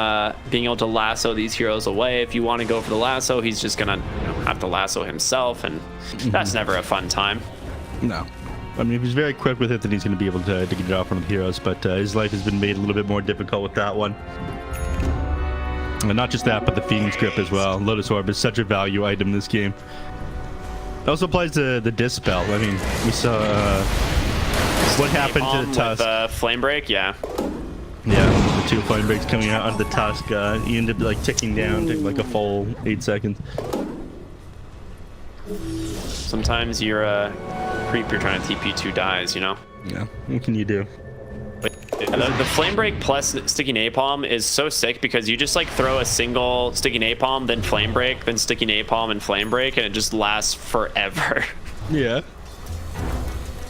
being able to lasso these heroes away. If you want to go for the lasso, he's just gonna have to lasso himself, and that's never a fun time. No. I mean, if he's very quick with it, then he's going to be able to get it off one of the heroes, but his life has been made a little bit more difficult with that one. And not just that, but the Phoenix Grip as well. Lotus Orb is such a value item in this game. It also applies to the Dispel. I mean, we saw what happened to the Tusk. With, Flame Break, yeah. Yeah, the 2 Flame Breaks coming out on the Tusk. He ended up like ticking down, took like a full 8 seconds. Sometimes your creep you're trying to TP to dies, you know? Yeah, what can you do? The Flame Break plus Sticky Napalm is so sick because you just like throw a single Sticky Napalm, then Flame Break, then Sticky Napalm and Flame Break, and it just lasts forever. Yeah.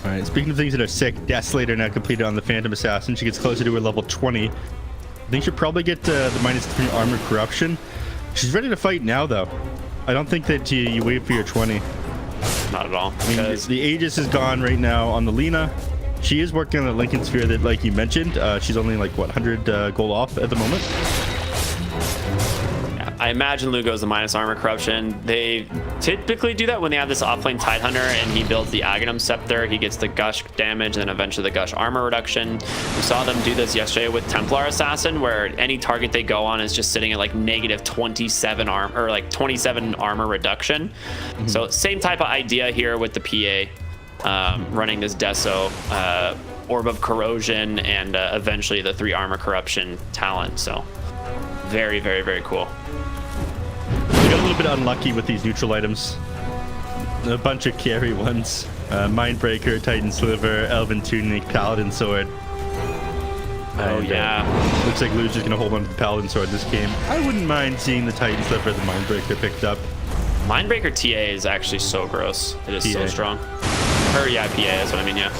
All right, speaking of things that are sick, Desolator now completed on the Phantom Assassin. She gets closer to her level 20. I think she'll probably get the -3 armor corruption. She's ready to fight now, though. I don't think that you wait for your 20. Not at all. I mean, the Aegis is gone right now on the Lina. She is working on the Lincoln Sphere that, like you mentioned, she's only like, what, 100 gold off at the moment? Yeah, I imagine Lu goes the minus armor corruption. They typically do that when they have this offlane Tidehunter and he builds the Aghanim Scepter. He gets the Gush damage and eventually the Gush armor reduction. We saw them do this yesterday with Templar Assassin, where any target they go on is just sitting at like -27 armor, or like 27 armor reduction. So same type of idea here with the PA. Running this Deso, Orb of Corrosion, and eventually the 3 armor corruption talent. So very, very, very cool. We got a little bit unlucky with these neutral items. A bunch of carry ones. Mindbreaker, Titan Sliver, Elven Tunic, Paladin Sword. Oh, yeah. Looks like Lu's just going to hold on to the Paladin Sword this game. I wouldn't mind seeing the Titan Sliver or the Mindbreaker picked up. Mindbreaker TA is actually so gross. It is so strong. Or yeah, PA, that's what I mean, yeah.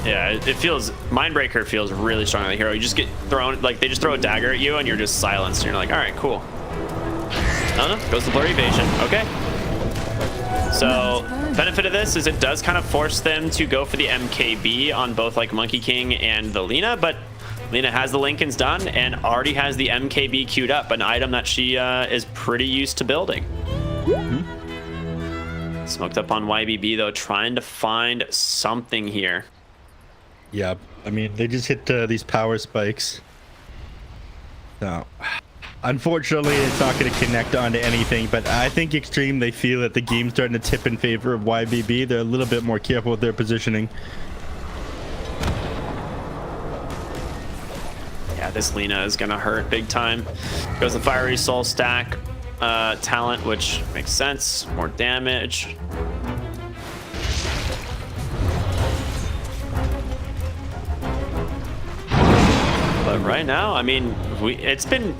Yeah, it feels, Mindbreaker feels really strong on the hero. You just get thrown, like they just throw a dagger at you and you're just silenced. And you're like, all right, cool. No, goes to Blurry Evasion, okay. So benefit of this is it does kind of force them to go for the MKB on both like Monkey King and the Lina, but Lina has the Lincolns done and already has the MKB queued up, an item that she is pretty used to building. Smoked up on YBB though, trying to find something here. Yeah, I mean, they just hit these power spikes. So, unfortunately, it's not going to connect onto anything, but I think Xtreme, they feel that the game's starting to tip in favor of YBB. They're a little bit more careful with their positioning. this Lena is gonna hurt big time. Goes the Fiery Soul stack talent, which makes sense. More damage. But right now, I mean, it's been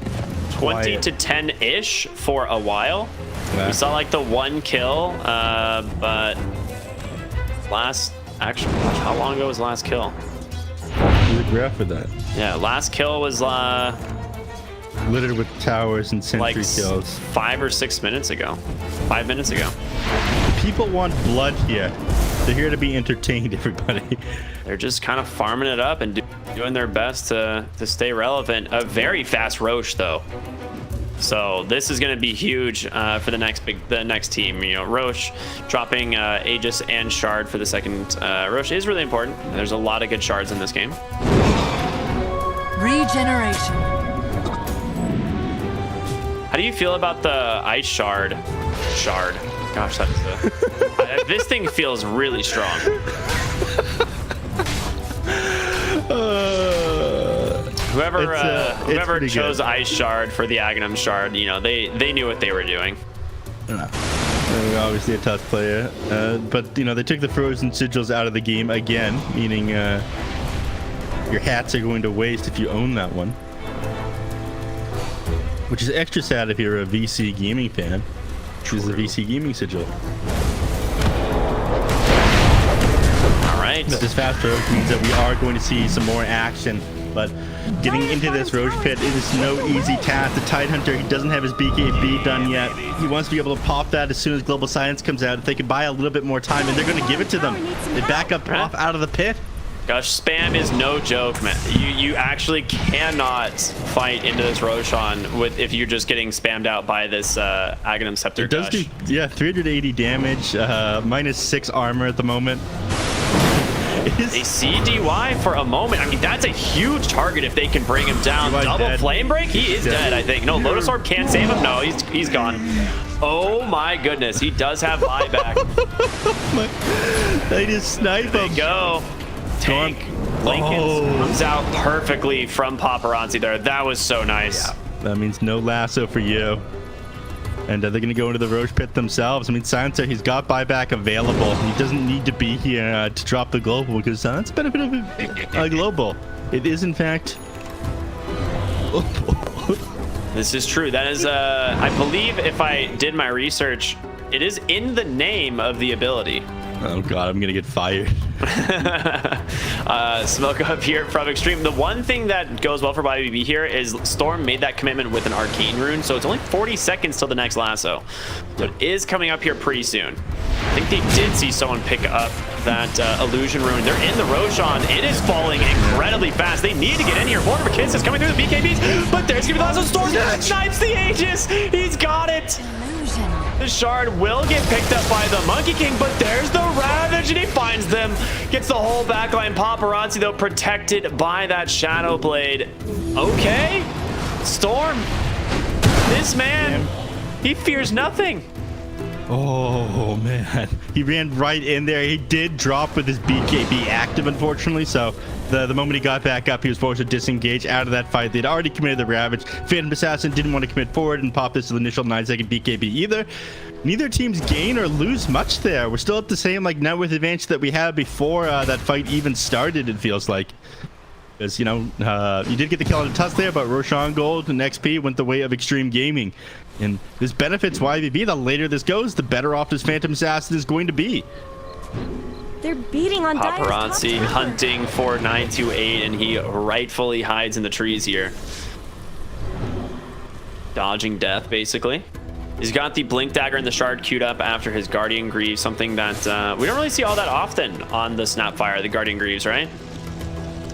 20 to 10-ish for a while. Yeah. We saw like the 1 kill, but actually, how long ago was the last kill? There's a graph for that. Yeah, last kill was Littered with towers and sentry like kills. 5 or 6 minutes ago. 5 minutes ago. People want blood here. They're here to be entertained, everybody. They're just kind of farming it up and doing their best to stay relevant. A very fast Roche though. So this is going to be huge for the next team. You know, Roche dropping Aegis and Shard for the second. Roche is really important. There's a lot of good shards in this game. Regeneration. How do you feel about the Ice Shard? Gosh, that is this thing feels really strong. Whoever chose good. Ice Shard for the Aghanim Shard, you know, they knew what they were doing. They're obviously a tough player, but you know, they took the frozen sigils out of the game again, meaning your hats are going to waste if you own that one. Which is extra sad if you're a VC gaming fan. Choose the VC gaming sigil. All right. This fast road means that we are going to see some more action, but getting into this Roche pit, it is no easy task. The Tidehunter, he doesn't have his BKB done yet. He wants to be able to pop that as soon as Global Science comes out. If they can buy a little bit more time, and they're going to give it to them. They back up off out of the pit. Gosh, spam is no joke, man. You actually cannot fight into this Roshan if you're just getting spammed out by this Aghanim Scepter. It does do, yeah, 380 damage, -6 armor at the moment. They see DY for a moment. I mean, that's a huge target if they can bring him down. DY's Double dead. flame break? He is dead, I think. No, Lotus Orb can't save him. No, he's gone. Oh my goodness, he does have buyback. They just snipe him. There you go. Tank Lincoln comes out perfectly from Paparazzi there. That was so nice. Yeah. That means no lasso for you. And they're going to go into the Roche pit themselves. I mean, Silencer, he's got buyback available. He doesn't need to be here to drop the global, because that's a benefit of a global. It is, in fact... This is true. That is, I believe if I did my research, it is in the name of the ability. Oh god, I'm gonna get fired. Smoke up here from Xtreme. The one thing that goes well for YBB here is Storm made that commitment with an Arcane Rune, so it's only 40 seconds till the next lasso. So it is coming up here pretty soon. I think they did see someone pick up that Illusion Rune. They're in the Roshan. It is falling incredibly fast. They need to get in here. Border Kiss is coming through the BKBs, but there's gonna be the lasso. Storm snipes the Aegis. He's got it. The Shard will get picked up by the Monkey King, but there's the Ravage, and he finds them. Gets the whole backline. Paparazzi, though, protected by that Shadow Blade. Okay. Storm. This man, he fears nothing. Oh, man. He ran right in there. He did drop with his BKB active, unfortunately, so the moment he got back up, he was forced to disengage out of that fight. They'd already committed the Ravage. Phantom Assassin didn't want to commit forward and pop this initial 9-second BKB either. Neither team's gain or lose much there. We're still at the same net worth advantage that we had before that fight even started, it feels like. Because, you know, you did get the kill on the Tusk there, but Roshan Gold and XP went the way of Xtreme Gaming. And this benefits YBB. The later this goes, the better off this Phantom Assassin is going to be. They're beating on Paparazzi hunting for 928, and he rightfully hides in the trees here. Dodging death, basically. He's got the Blink Dagger and the Shard queued up after his Guardian Greaves, something that we don't really see all that often on the Snapfire, the Guardian Greaves, right?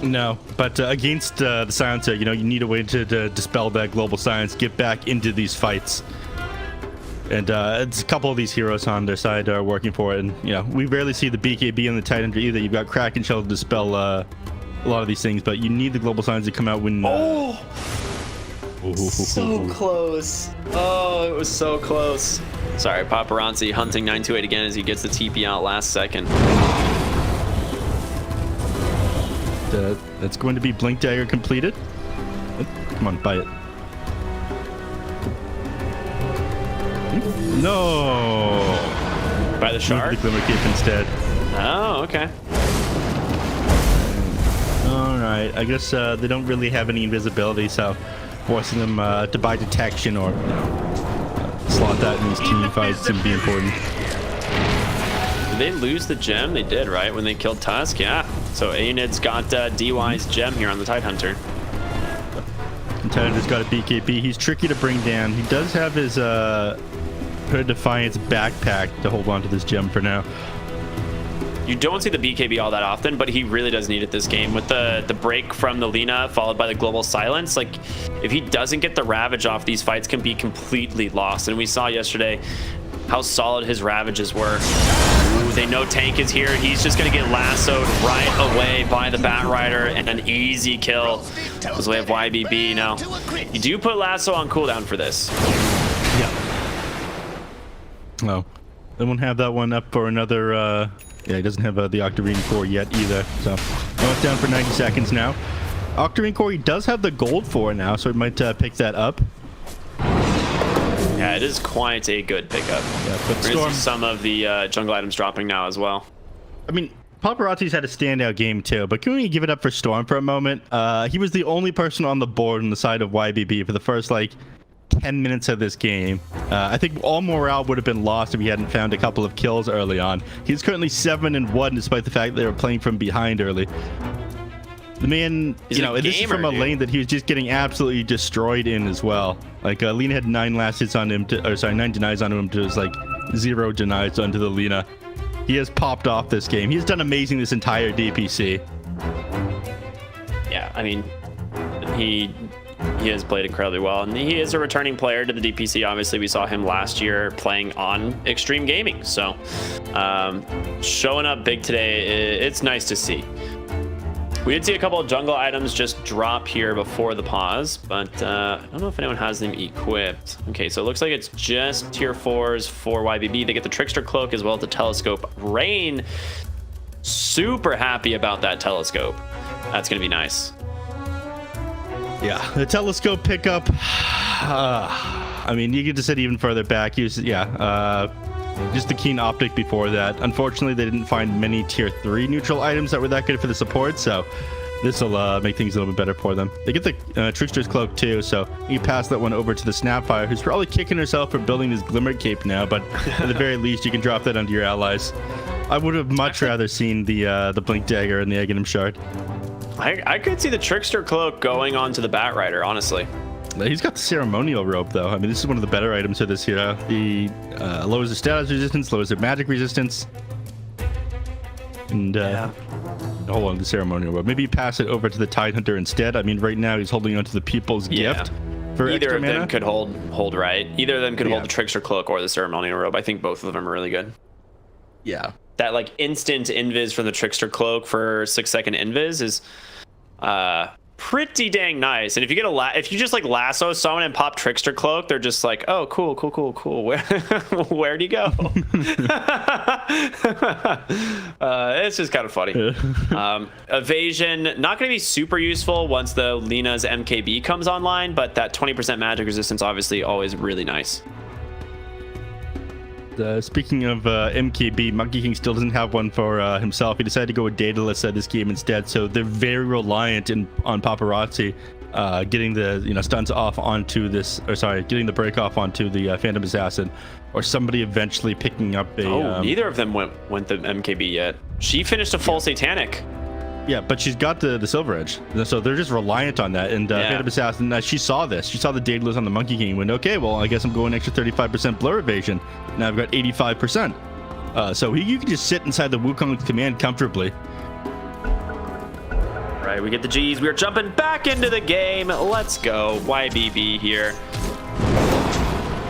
No, but against the Silencer, you know, you need a way to dispel that Global Science, get back into these fights. And it's a couple of these heroes on their side are working for it. And, you know, we rarely see the BKB and the Titan either. You've got Kraken Shell to dispel a lot of these things, but you need the Global Science to come out when... So close. Oh, it was so close. Sorry, Paparazzi hunting 928 again as he gets the TP out last second. That's going to be Blink Dagger completed. Come on, buy it. No. By the Shard? shard? The Glimmer Cape instead. Oh, okay. All right. I guess they don't really have any invisibility, so forcing them to buy detection or slot that in these team fights would be important. Did they lose the gem? They did, right? When they killed Tusk? Yeah. So Aenid's got DY's gem here on the Tidehunter. Tidehunter's got a BKB. He's tricky to bring down. He does have his Hood Defiance backpack to hold on to this gem for now. You don't see the BKB all that often, but he really does need it this game. With the break from the Lina followed by the global silence, like if he doesn't get the Ravage off, these fights can be completely lost. And we saw yesterday how solid his Ravages were. Ooh, they know Tank is here. He's just going to get lassoed right away by the Bat Rider and an easy kill. Because we have YBB now. You do put lasso on cooldown for this. Yeah. Oh, they won't have that one up for another... Yeah, he doesn't have the Octarine Core yet either. So, now it's down for 90 seconds now. Octarine Core, he does have the gold for now, so he might pick that up. Yeah, it is quite a good pickup. Yeah, but We're gonna see some of the jungle items dropping now as well. I mean, Paparazzi's had a standout game too, but can we give it up for Storm for a moment? He was the only person on the board on the side of YBB for the first, like, 10 minutes of this game. I think all morale would have been lost if he hadn't found a couple of kills early on. He's currently 7-1 despite the fact that they were playing from behind early. The man, He's you know, a this is gamer, from a dude. lane that he was just getting absolutely destroyed in as well. Like, Lina had 9 last hits on him, or sorry, 9 denies on him to his, like, 0 denies onto the Lina. He has popped off this game. He's done amazing this entire DPC. Yeah, I mean, he has played incredibly well, and he is a returning player to the DPC. Obviously, we saw him last year playing on Xtreme Gaming, so showing up big today, it's nice to see. We did see a couple of jungle items just drop here before the pause, but I don't know if anyone has them equipped. Okay, so it looks like it's just tier 4s for YBB. They get the Trickster Cloak as well as the Telescope. Rain, super happy about that Telescope. That's going to be nice. Yeah, the Telescope pickup. I mean, you get to sit even further back. He was, just the keen optic before that. Unfortunately, they didn't find many tier 3 neutral items that were that good for the support, so this will make things a little bit better for them. They get the Trickster's Cloak too, so you pass that one over to the Snapfire, who's probably kicking herself for building this Glimmer Cape now, but at the very least, you can drop that onto your allies. I would have much rather seen the Blink Dagger and the Aghanim Shard. I could see the Trickster Cloak going on to the Bat Rider, honestly. He's got the Ceremonial Robe, though. I mean, this is one of the better items of this hero. The lowers the status resistance, lowers the magic resistance. And hold on to the Ceremonial Robe. Maybe you pass it over to the Tidehunter instead. I mean, right now he's holding onto the People's Gift. For either of mana. them could hold right. Either of them could hold the Trickster Cloak or the Ceremonial Robe. I think both of them are really good. Yeah. That like instant invis from the Trickster Cloak for 6-second invis is pretty dang nice. And if you get if you just like lasso someone and pop Trickster Cloak, they're just like, oh, cool. Where'd he go? It's just kind of funny. Evasion, not going to be super useful once the Lina's MKB comes online, but that 20% magic resistance obviously always really nice. Speaking of MKB, Monkey King still doesn't have one for himself. He decided to go with Daedalus this game instead, so they're very reliant on Paparazzi getting the stunts off onto this, or sorry, getting the break off onto the Phantom Assassin, or somebody eventually picking up a. Neither of them went the MKB yet. She finished a full Satanic. Yeah, but she's got the Silver Edge, so they're just reliant on that. And Phantom Assassin, she saw this. She saw the Daedalus on the Monkey King and went, okay, well, I guess I'm going extra 35% blur evasion. Now I've got 85%. So you can just sit inside the Wukong's command comfortably. Right, we get the G's. We're jumping back into the game. Let's go. YBB here.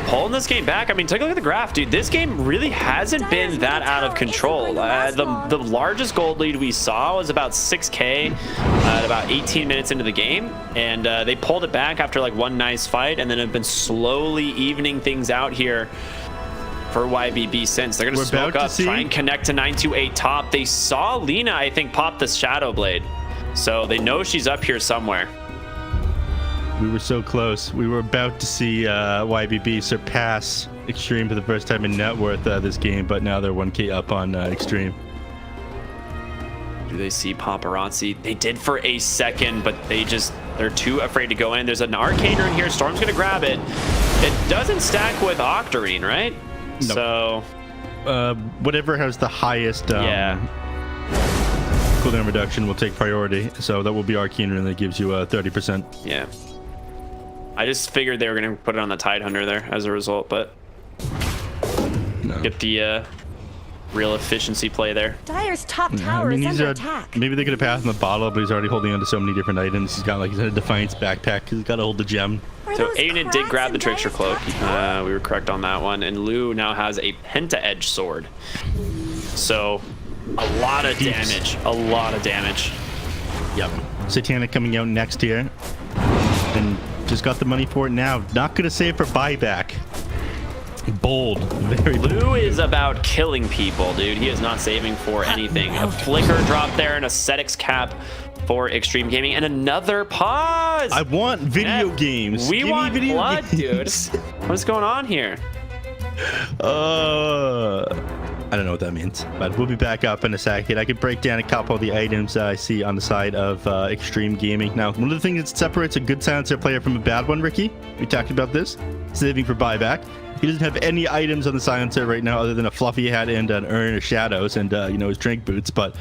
Pulling this game back. I mean, take a look at the graph, dude. This game really hasn't been that out of control. The largest gold lead we saw was about 6K at about 18 minutes into the game, and they pulled it back after like one nice fight, and then have been slowly evening things out here for YBB since. They're gonna smoke up, try and connect to 928 top. They saw Lina, I think, pop the Shadow Blade, so they know she's up here somewhere. We were so close. We were about to see YBB surpass Xtreme for the first time in net worth this game, but now they're 1K up on Xtreme. Do they see paparazzi? They did for a second, but they're too afraid to go in. There's an arcane rune here. Storm's gonna grab it. It doesn't stack with Octarine, right? Nope. So whatever has the highest cooldown reduction will take priority. So that will be arcane rune that gives you 30%. Yeah. I just figured they were gonna put it on the Tidehunter there as a result, but No. get the real efficiency play there. Dyer's top tower is under attack. Maybe they could have passed him the bottle, but he's already holding on to so many different items. He's got he's in a Defiance backpack. He's got to hold the gem. So Aiden did grab the Trickster Cloak. We were correct on that one. And Lou now has a Penta-Edge sword. So a lot of damage. A lot of damage. Yep. Satanic coming out next here. And just got the money for it now. Not going to save for buyback. Bold. Very bold. Lou is about killing people, dude. He is not saving for anything. A flicker drop there, an ascetics cap for Xtreme Gaming, and another pause. I want video games. We Give want me video blood, games. dude. What's going on here? I don't know what that means, but we'll be back up in a second. I could break down a couple of the items I see on the side of Xtreme Gaming. Now, one of the things that separates a good silencer player from a bad one, Ricky, we talked about this, saving for buyback. He doesn't have any items on the silencer right now other than a fluffy hat and an urn of shadows and, his drink boots, but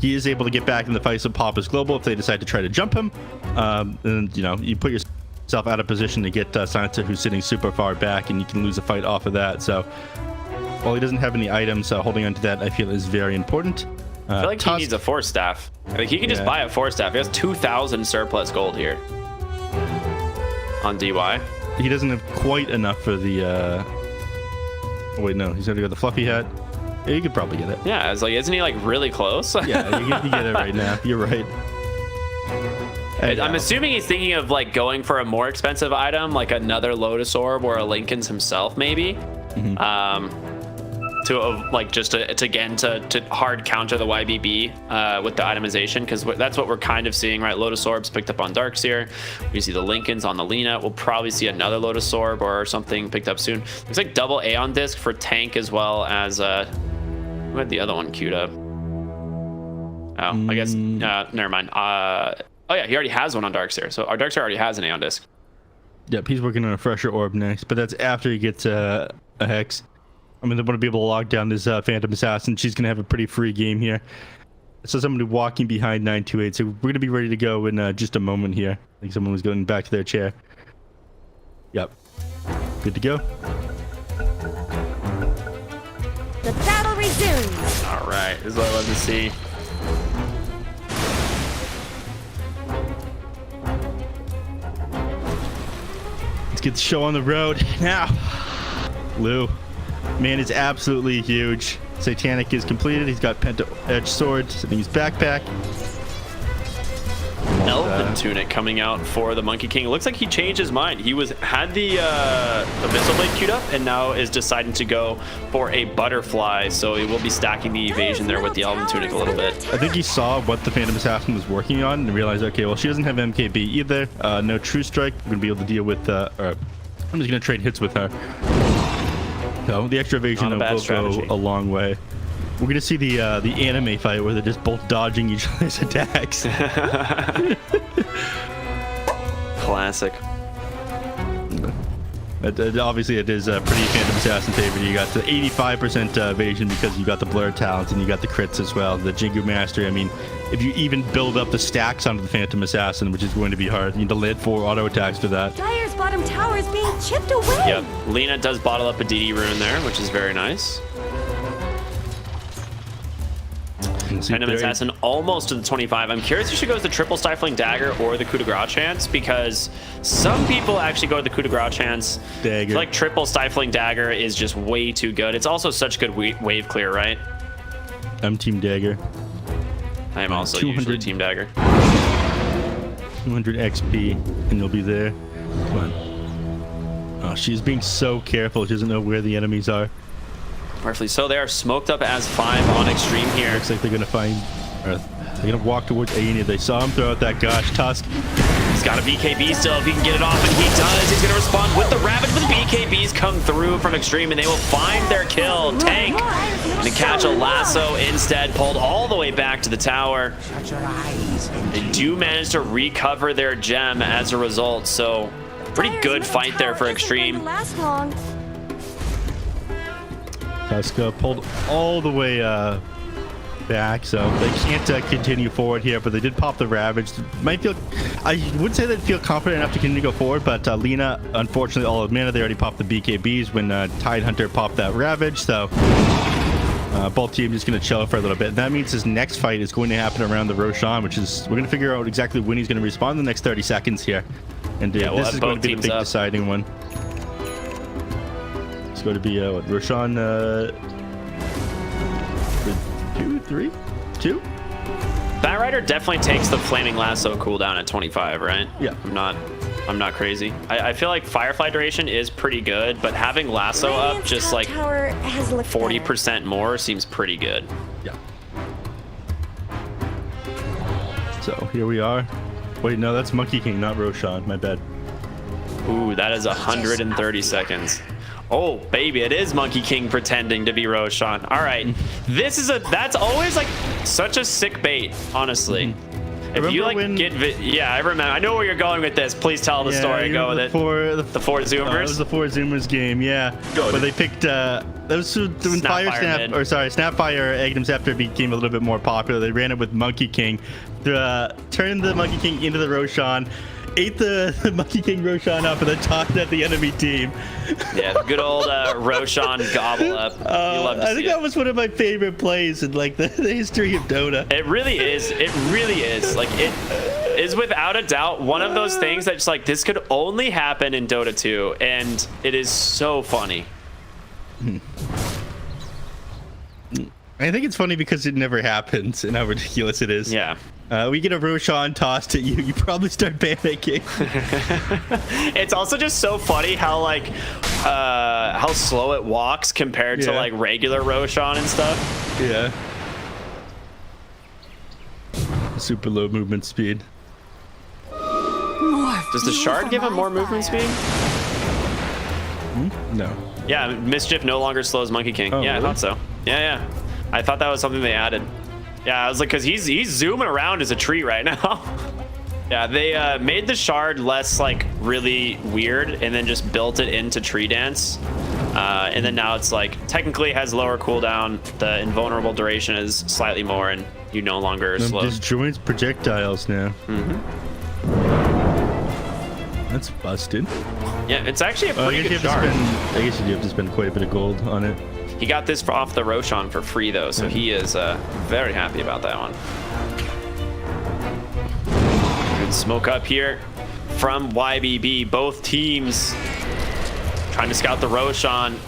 he is able to get back in the fight with Papa's Global if they decide to try to jump him. And, you put yourself out of position to get silencer who's sitting super far back, and you can lose a fight off of that. So while he doesn't have any items, holding on to that I feel is very important. I feel like he needs a Force Staff. Like he can just buy a Force Staff. He has 2,000 surplus gold here on DY. He doesn't have quite enough for the oh wait, no, he's already got the fluffy hat. Yeah, you could probably get it. Yeah, it's like, isn't he like really close? Yeah, you get it right now. You're right. I'm assuming he's thinking of like going for a more expensive item, like another Lotus Orb or a Lincoln's himself, maybe. To hard counter the YBB with the itemization, because that's what we're kind of seeing, right? Lotus Orbs picked up on Darkseer. We see the Lincolns on the Lena. We'll probably see another Lotus Orb or something picked up soon. Looks like double Aeon Disc for tank, as well as who had the other one queued up? Oh, I guess never mind. Oh yeah, he already has one on Darkseer. So our Darkseer already has an Aeon Disc. Yep, he's working on a fresher orb next, but that's after he gets a Hex. I mean, they want to be able to lock down this Phantom Assassin. She's going to have a pretty free game here. So somebody walking behind 928. So we're going to be ready to go in just a moment here. I think someone was going back to their chair. Yep. Good to go. The battle resumes. All right, this is what I love to see. Let's get the show on the road now. Lou. Man is absolutely huge. Satanic is completed. He's got Penta-Edge sword sitting in his backpack. Elven Tunic coming out for the Monkey King. It looks like he changed his mind. He had the Abyssal Blade queued up and now is deciding to go for a Butterfly. So he will be stacking the evasion there with the Elven Tunic a little bit. I think he saw what the Phantom Assassin was working on and realized, okay, well, she doesn't have MKB either. No True Strike. We're going to be able to deal with, I'm just going to trade hits with her. So the extra evasion will go a long way. We're gonna see the anime fight where they're just both dodging each other's attacks. Classic. Obviously, it is a pretty Phantom Assassin favorite. You got the 85% evasion because you got the blur talent and you got the crits as well. The Jingu Mastery. I mean, if you even build up the stacks onto the Phantom Assassin, which is going to be hard, you need to land 4 auto attacks for that. Dyer's bottom tower is being chipped away. Yep, Lena does bottle up a DD rune there, which is very nice. Phantom Assassin almost to the 25. I'm curious if she goes the triple Stifling Dagger or the coup de grace chance, because some people actually go to the coup de grace chance. Dagger. I feel like triple Stifling Dagger is just way too good. It's also such good wave clear, right? I'm Team Dagger. I am also usually Team Dagger. 200 XP, and you'll be there. Come on. Oh, she's being so careful. She doesn't know where the enemies are. Perfectly so. They are smoked up as 5 on Xtreme here. Looks like they're gonna find. They're gonna walk towards A. They saw him throw out that Gush. Tusk. He's got a BKB still if he can get it off, and he does. He's going to respond with the Ravage, but the BKBs come through from Xtreme, and they will find their kill. Tank going to catch a lasso instead, pulled all the way back to the tower. They do manage to recover their gem as a result, so pretty good fight there for Xtreme. Tusk pulled all the way back, so they can't continue forward here, but they did pop the Ravage. Might feel, I would say they'd feel confident enough to continue to go forward, but Lena, unfortunately, all of mana, they already popped the BKBs when Tide Hunter popped that Ravage, so both teams just going to chill for a little bit. And that means his next fight is going to happen around the Roshan, which is, we're going to figure out exactly when he's going to respawn in the next 30 seconds here. And yeah, this is going to be the big deciding one. It's going to be what, Roshan 2? Batrider definitely takes the Flaming Lasso cooldown at 25, right? Yeah. I'm not crazy. I feel like Firefly duration is pretty good, but having Lasso up just like 40% more seems pretty good. Yeah. So here we are. Wait, no, that's Monkey King, not Roshan. My bad. Ooh, that is 130 seconds. Oh, baby, it is Monkey King pretending to be Roshan. All right. That's always like such a sick bait, honestly. If you like yeah, I remember. I know where you're going with this. Please tell the story. Go with it. The four Zoomers. It was the four Zoomers game, yeah. But they picked that was when Snapfire Aghanim Scepter became a little bit more popular. They ran it with Monkey King, turned the Monkey King into the Roshan, ate the Monkey King Roshan up, and then tossed at the enemy team. Yeah, good old Roshan gobble up. I think that was one of my favorite plays in like the history of Dota. It really is. It really is. Like, it is without a doubt one of those things that just like this could only happen in Dota 2, and it is so funny. I think it's funny because it never happens and how ridiculous it is. Yeah. We get a Roshan tossed at you, you probably start panicking. It's also just so funny how like how slow it walks compared to like regular Roshan and stuff. Yeah. Super low movement speed. Does the shard give him more movement speed? No. Yeah, Mischief no longer slows Monkey King. Oh, yeah, really? I thought so. Yeah. I thought that was something they added. Yeah, I was like, because he's zooming around as a tree right now. Yeah, they made the shard less like really weird and then just built it into tree dance. And then now it's like technically has lower cooldown. The invulnerable duration is slightly more, and you no longer slow. Just joins projectiles now. That's busted. Yeah, it's actually a pretty good shard. I guess you do have to spend quite a bit of gold on it. He got this off the Roshan for free though, so he is very happy about that one. Good smoke up here from YBB. Both teams trying to scout the Roshan.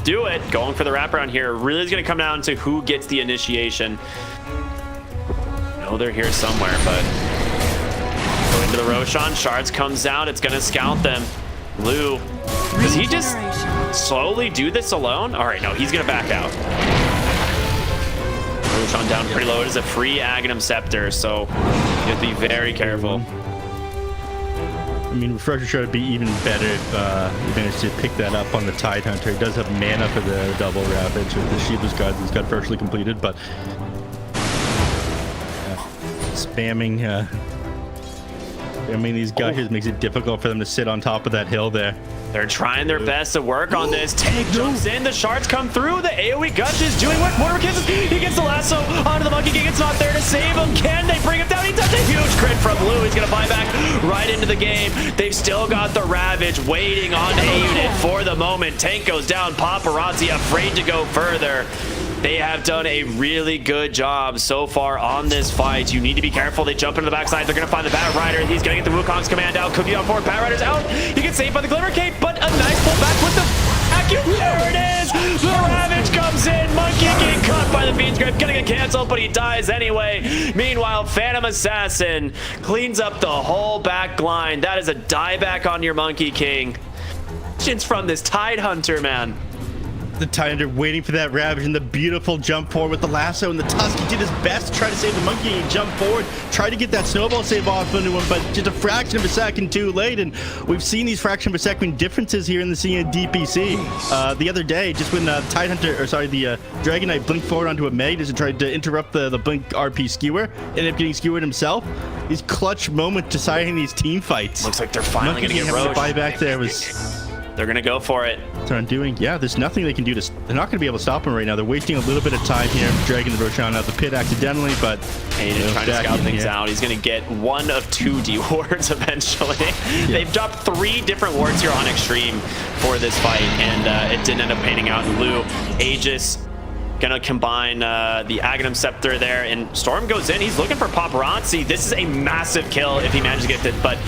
Do it. Going for the wraparound here. Really is going to come down to who gets the initiation. I know they're here somewhere, but going to the Roshan. Shards comes out. It's going to scout them. Lou, does he just slowly do this alone? All right, no, he's going to back out. Roshan down pretty low. It is a free Aghanim Scepter, so you have to be very careful. I mean, Refresher Shard would be even better if he managed to pick that up on the Tide Hunter. He does have mana for the double Ravage with the Shiva's Guard that's got partially completed, but spamming these gushes makes it difficult for them to sit on top of that hill there. They're trying their best to work on this. Tank jumps in, the shards come through, the AoE gushes doing work. Mortimer kisses, he gets the lasso onto the Monkey King. It's not there to save him. Can they bring him down? He does a huge crit from Lou. He's gonna buy back right into the game. They've still got the Ravage waiting on A unit for the moment. Tank goes down, Paparazzi afraid to go further. They have done a really good job so far on this fight. You need to be careful. They jump into the backside. They're going to find the Batrider. He's going to get the Wukong's command out. Cookie on forward. Batrider's out. He gets saved by the Glimmer Cape, but a nice pull back with the Accu. There it is. The Ravage comes in. Monkey getting caught by the Fiend's Grip. Going to get canceled, but he dies anyway. Meanwhile, Phantom Assassin cleans up the whole back line. That is a dieback on your Monkey King. It's from this Tide Hunter, man. The Titan waiting for that Ravage and the beautiful jump forward with the lasso, and the Tusk. He did his best to try to save the Monkey. He jumped forward, tried to get that snowball save off into him, but just a fraction of a second too late. And we've seen these fraction of a second differences here in the DPC. The other day, just when the Dragon Knight blinked forward onto a Magnus and tried to interrupt the Blink RP skewer, ended up getting skewered himself. These clutch moments deciding these team fights. Looks like they're finally going to get Roche. Roche. The buyback there was... They're going to go for it. They're undoing. Yeah, there's nothing they can do to... They're not going to be able to stop him right now. They're wasting a little bit of time here, dragging the Roshan out of the pit accidentally, but... Aiden trying to scout things out. He's going to get 1 of 2 D wards eventually. Yeah. They've dropped 3 different wards here on Xtreme for this fight, and it didn't end up panning out. Lu, Aegis, gonna combine the Aghanim Scepter there, and Storm goes in. He's looking for Paparazzi. This is a massive kill if he manages to get it, but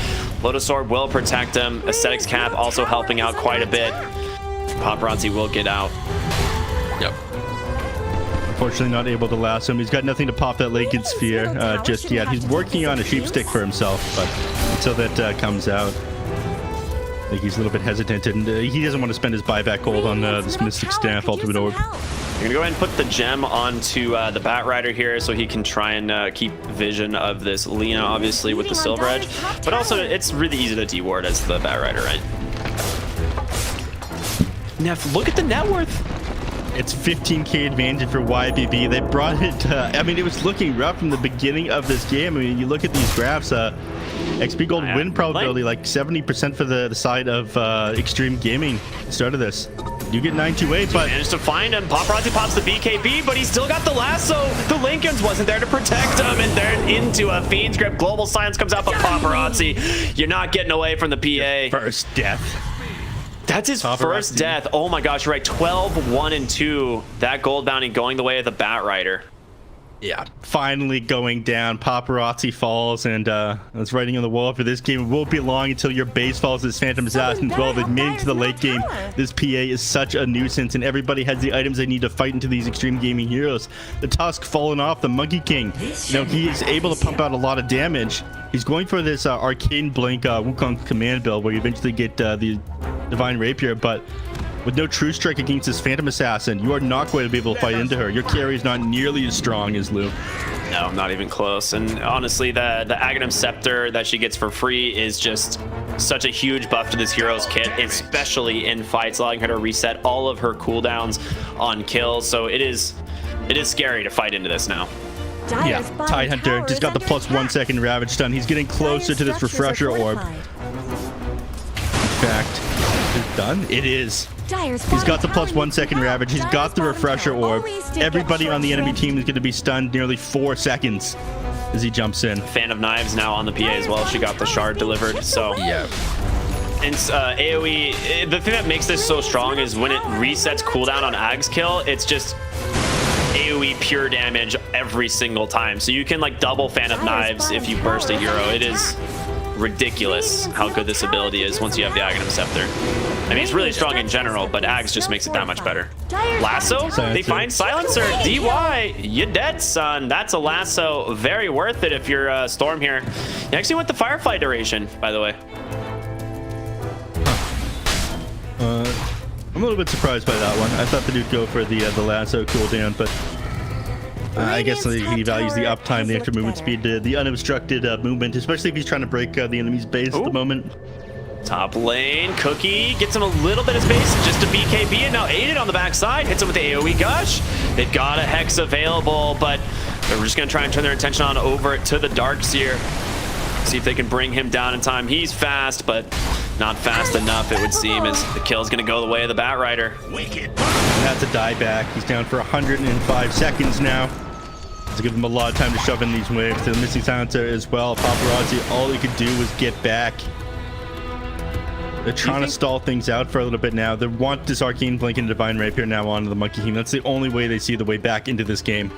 Lotus Orb will protect him. Aesthetics Cap also helping out quite a bit. Paparazzi will get out. Yep. Unfortunately not able to lasso him. He's got nothing to pop that Lakeid Sphere just yet. He's working on a sheep stick for himself, but until that comes out, I think he's a little bit hesitant, and he doesn't want to spend his buyback gold on this Mystic Staff Ultimate Orb. You're gonna go ahead and put the gem onto the Bat Rider here so he can try and keep vision of this Lina, obviously, with the Silver Edge. But also, it's really easy to deward as the Bat Rider, right? Neff, look at the net worth. It's 15k advantage for YBB. They brought it, I mean, it was looking rough from the beginning of this game. I mean, you look at these graphs, XP Gold win probability like 70% for the side of Xtreme Gaming at the start of this. You get 928, but... managed to find him. Paparazzi pops the BKB, but he's still got the lasso. The Lincolns wasn't there to protect him, and they're into a Fiend's Grip. Global Silence comes out, but Paparazzi, you're not getting away from the PA. First death. That's his first death. Oh my gosh, you're right. 12, 1, and 2. That gold bounty going the way of the Bat Rider. Yeah, finally going down. Paparazzi falls, and that's writing on the wall for this game. It won't be long until your base falls as Phantom Assassin as well. They've made it to the late game. This PA is such a nuisance, and everybody has the items they need to fight into these Xtreme Gaming heroes. The Tusk falling off, the Monkey King. You know, he is able to pump out a lot of damage. He's going for this Arcane Blink Wukong command build where you eventually get the Divine Rapier, but with no True Strike against this Phantom Assassin, you are not going to be able to fight into her. Your carry is not nearly as strong as Lu. No, not even close. And honestly, the Aghanim Scepter that she gets for free is just such a huge buff to this hero's kit, especially in fights, allowing her to reset all of her cooldowns on kills. So it is scary to fight into this now. Yeah, Tide Hunter just got the +1 second Ravage stun. He's getting closer to this Refresher Orb. In fact, it's done. It is. He's got the +1 second Ravage. He's got the Refresher Orb. Everybody on the enemy team is going to be stunned nearly 4 seconds as he jumps in. Fan of Knives now on the PA as well. She got the shard delivered. So yeah. And AoE, the thing that makes this so strong is when it resets cooldown on Ag's kill, it's just AoE pure damage every single time. So you can like double Fan of Knives if you burst a hero. It is ridiculous how good this ability is once you have the Aghanim Scepter. I mean, it's really strong in general, but Ags just makes it that much better. Lasso? They find Silencer. DY, you dead, son. That's a lasso. Very worth it if you're Storm here. You actually went the Firefly duration, by the way. I'm a little bit surprised by that one. I thought that he'd go for the lasso cooldown, but I guess he values the uptime, the extra movement speed, the unobstructed movement, especially if he's trying to break the enemy's base at the moment. Top lane, Cookie gets him a little bit of space, just a BKB, and now Aided on the backside, hits him with the AoE Gush. They've got a Hex available, but they're just gonna try and turn their attention on over to the Darkseer. See if they can bring him down in time. He's fast, but not fast enough, it would seem, as the kill's gonna go the way of the Bat Rider. And that's a dieback. He's down for 105 seconds now. To give him a lot of time to shove in these waves. The Missing Silencer as well. Paparazzi, all he could do was get back. They're trying to stall things out for a little bit now. They want this Arcane Blink and Divine Rapier now onto the Monkey King. That's the only way they see the way back into this game.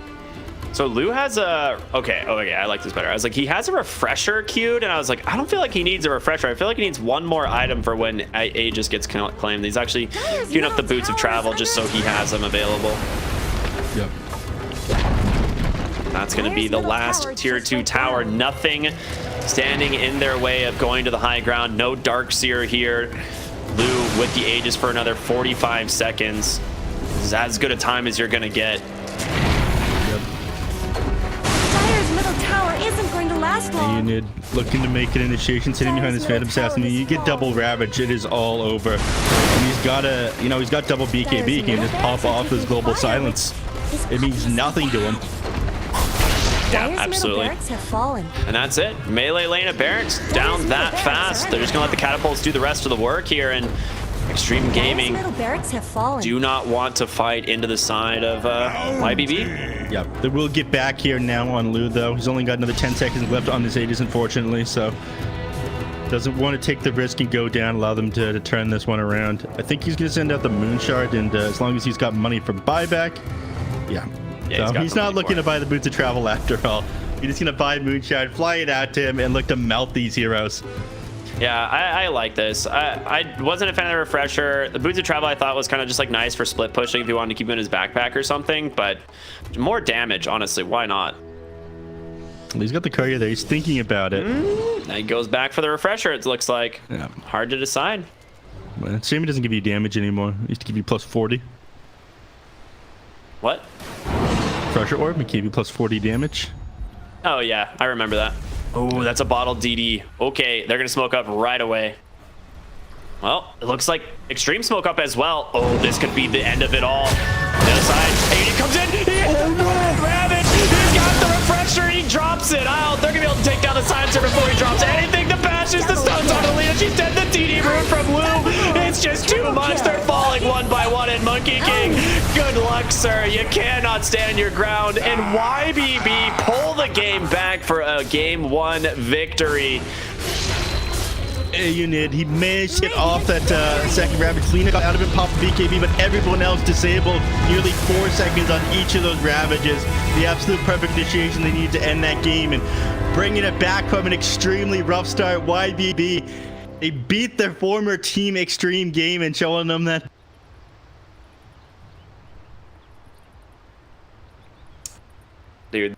So Lu has a... Okay, I like this better. I was like, he has a Refresher queued, and I was like, I don't feel like he needs a Refresher. I feel like he needs one more item for when Aegis gets claimed. He's actually queuing up the Boots of Travel just so he has them available. Yep. That's going to be the last tier 2 tower. Nothing standing in their way of going to the high ground. No Darkseer here. Lu with the Aegis for another 45 seconds. This is as good a time as you're gonna get. Dire's middle tower isn't going to last long. Unit looking to make an initiation, sitting behind his Phantom Assassin. You get double Ravage, it is all over. And he's got a, you know, he's got double BKB. He can just pop off his Global Silence. It means nothing to him. Yeah, Dire's absolutely. middle barracks have fallen. And that's it. Melee lane of barracks down that fast. They're just gonna let the catapults do the rest of the work here, and Xtreme Dire's Gaming middle barracks have fallen. do not want to fight into the side of YBB. Yep, they will get back here now on Lu, though. He's only got another 10 seconds left on his Aegis, unfortunately, so doesn't want to take the risk and go down, allow them to turn this one around. I think he's going to send out the Moon Shard, and as long as he's got money for buyback, yeah. So he's not looking to buy the Boots of Travel after all. He's just going to buy Moon Shard, fly it out to him, and look to melt these heroes. Yeah, I like this. I wasn't a fan of the refresher. The Boots of Travel I thought was kind of just like nice for split pushing if you wanted to keep him in his backpack or something, but more damage, honestly, why not? Well, he's got the courier there. He's thinking about it. Now he goes back for the refresher, it looks like. Yeah. Hard to decide. Well, it's a shame he doesn't give you damage anymore. He used to give you plus 40. What? Refresher Orb, he gave you plus 40 damage. Oh, yeah, I remember that. Oh, that's a bottled DD. Okay, they're going to smoke up right away. Well, it looks like Xtreme smoke up as well. Oh, this could be the end of it all. On the other side, AD comes in. Ravage, he's got the refresher. He drops it out. They're going to be able to take down the silencer before he drops anything. The bashes, the stuns on Alina. She's dead. The DD root from Lu. It's just too much. They're falling one by one. And Monkey King, good luck, sir. You cannot stand your ground. And YBB pull the game back for a game 1 victory. Unit, he managed to hit off that second Ravage. Lena got out of it, popped BKB, but everyone else disabled. Nearly 4 seconds on each of those Ravages. The absolute perfect initiation they needed to end that game, and bringing it back from an extremely rough start. YBB, they beat their former team Xtreme Game and showing them that. Dude.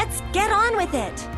Let's get on with it!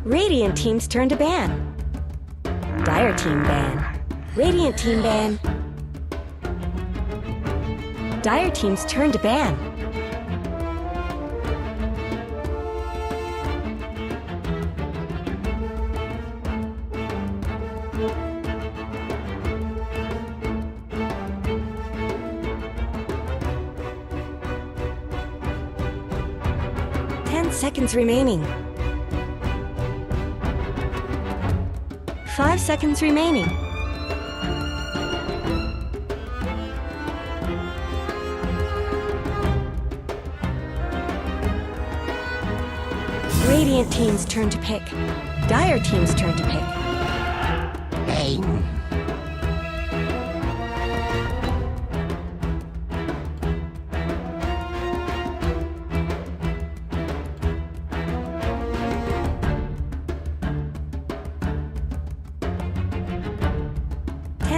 Radiant team's turn to ban. Dire team ban. Radiant team ban. Dire team's turn to ban. Seconds remaining. 5 seconds remaining. Radiant team's turn to pick. Dire team's turn to pick.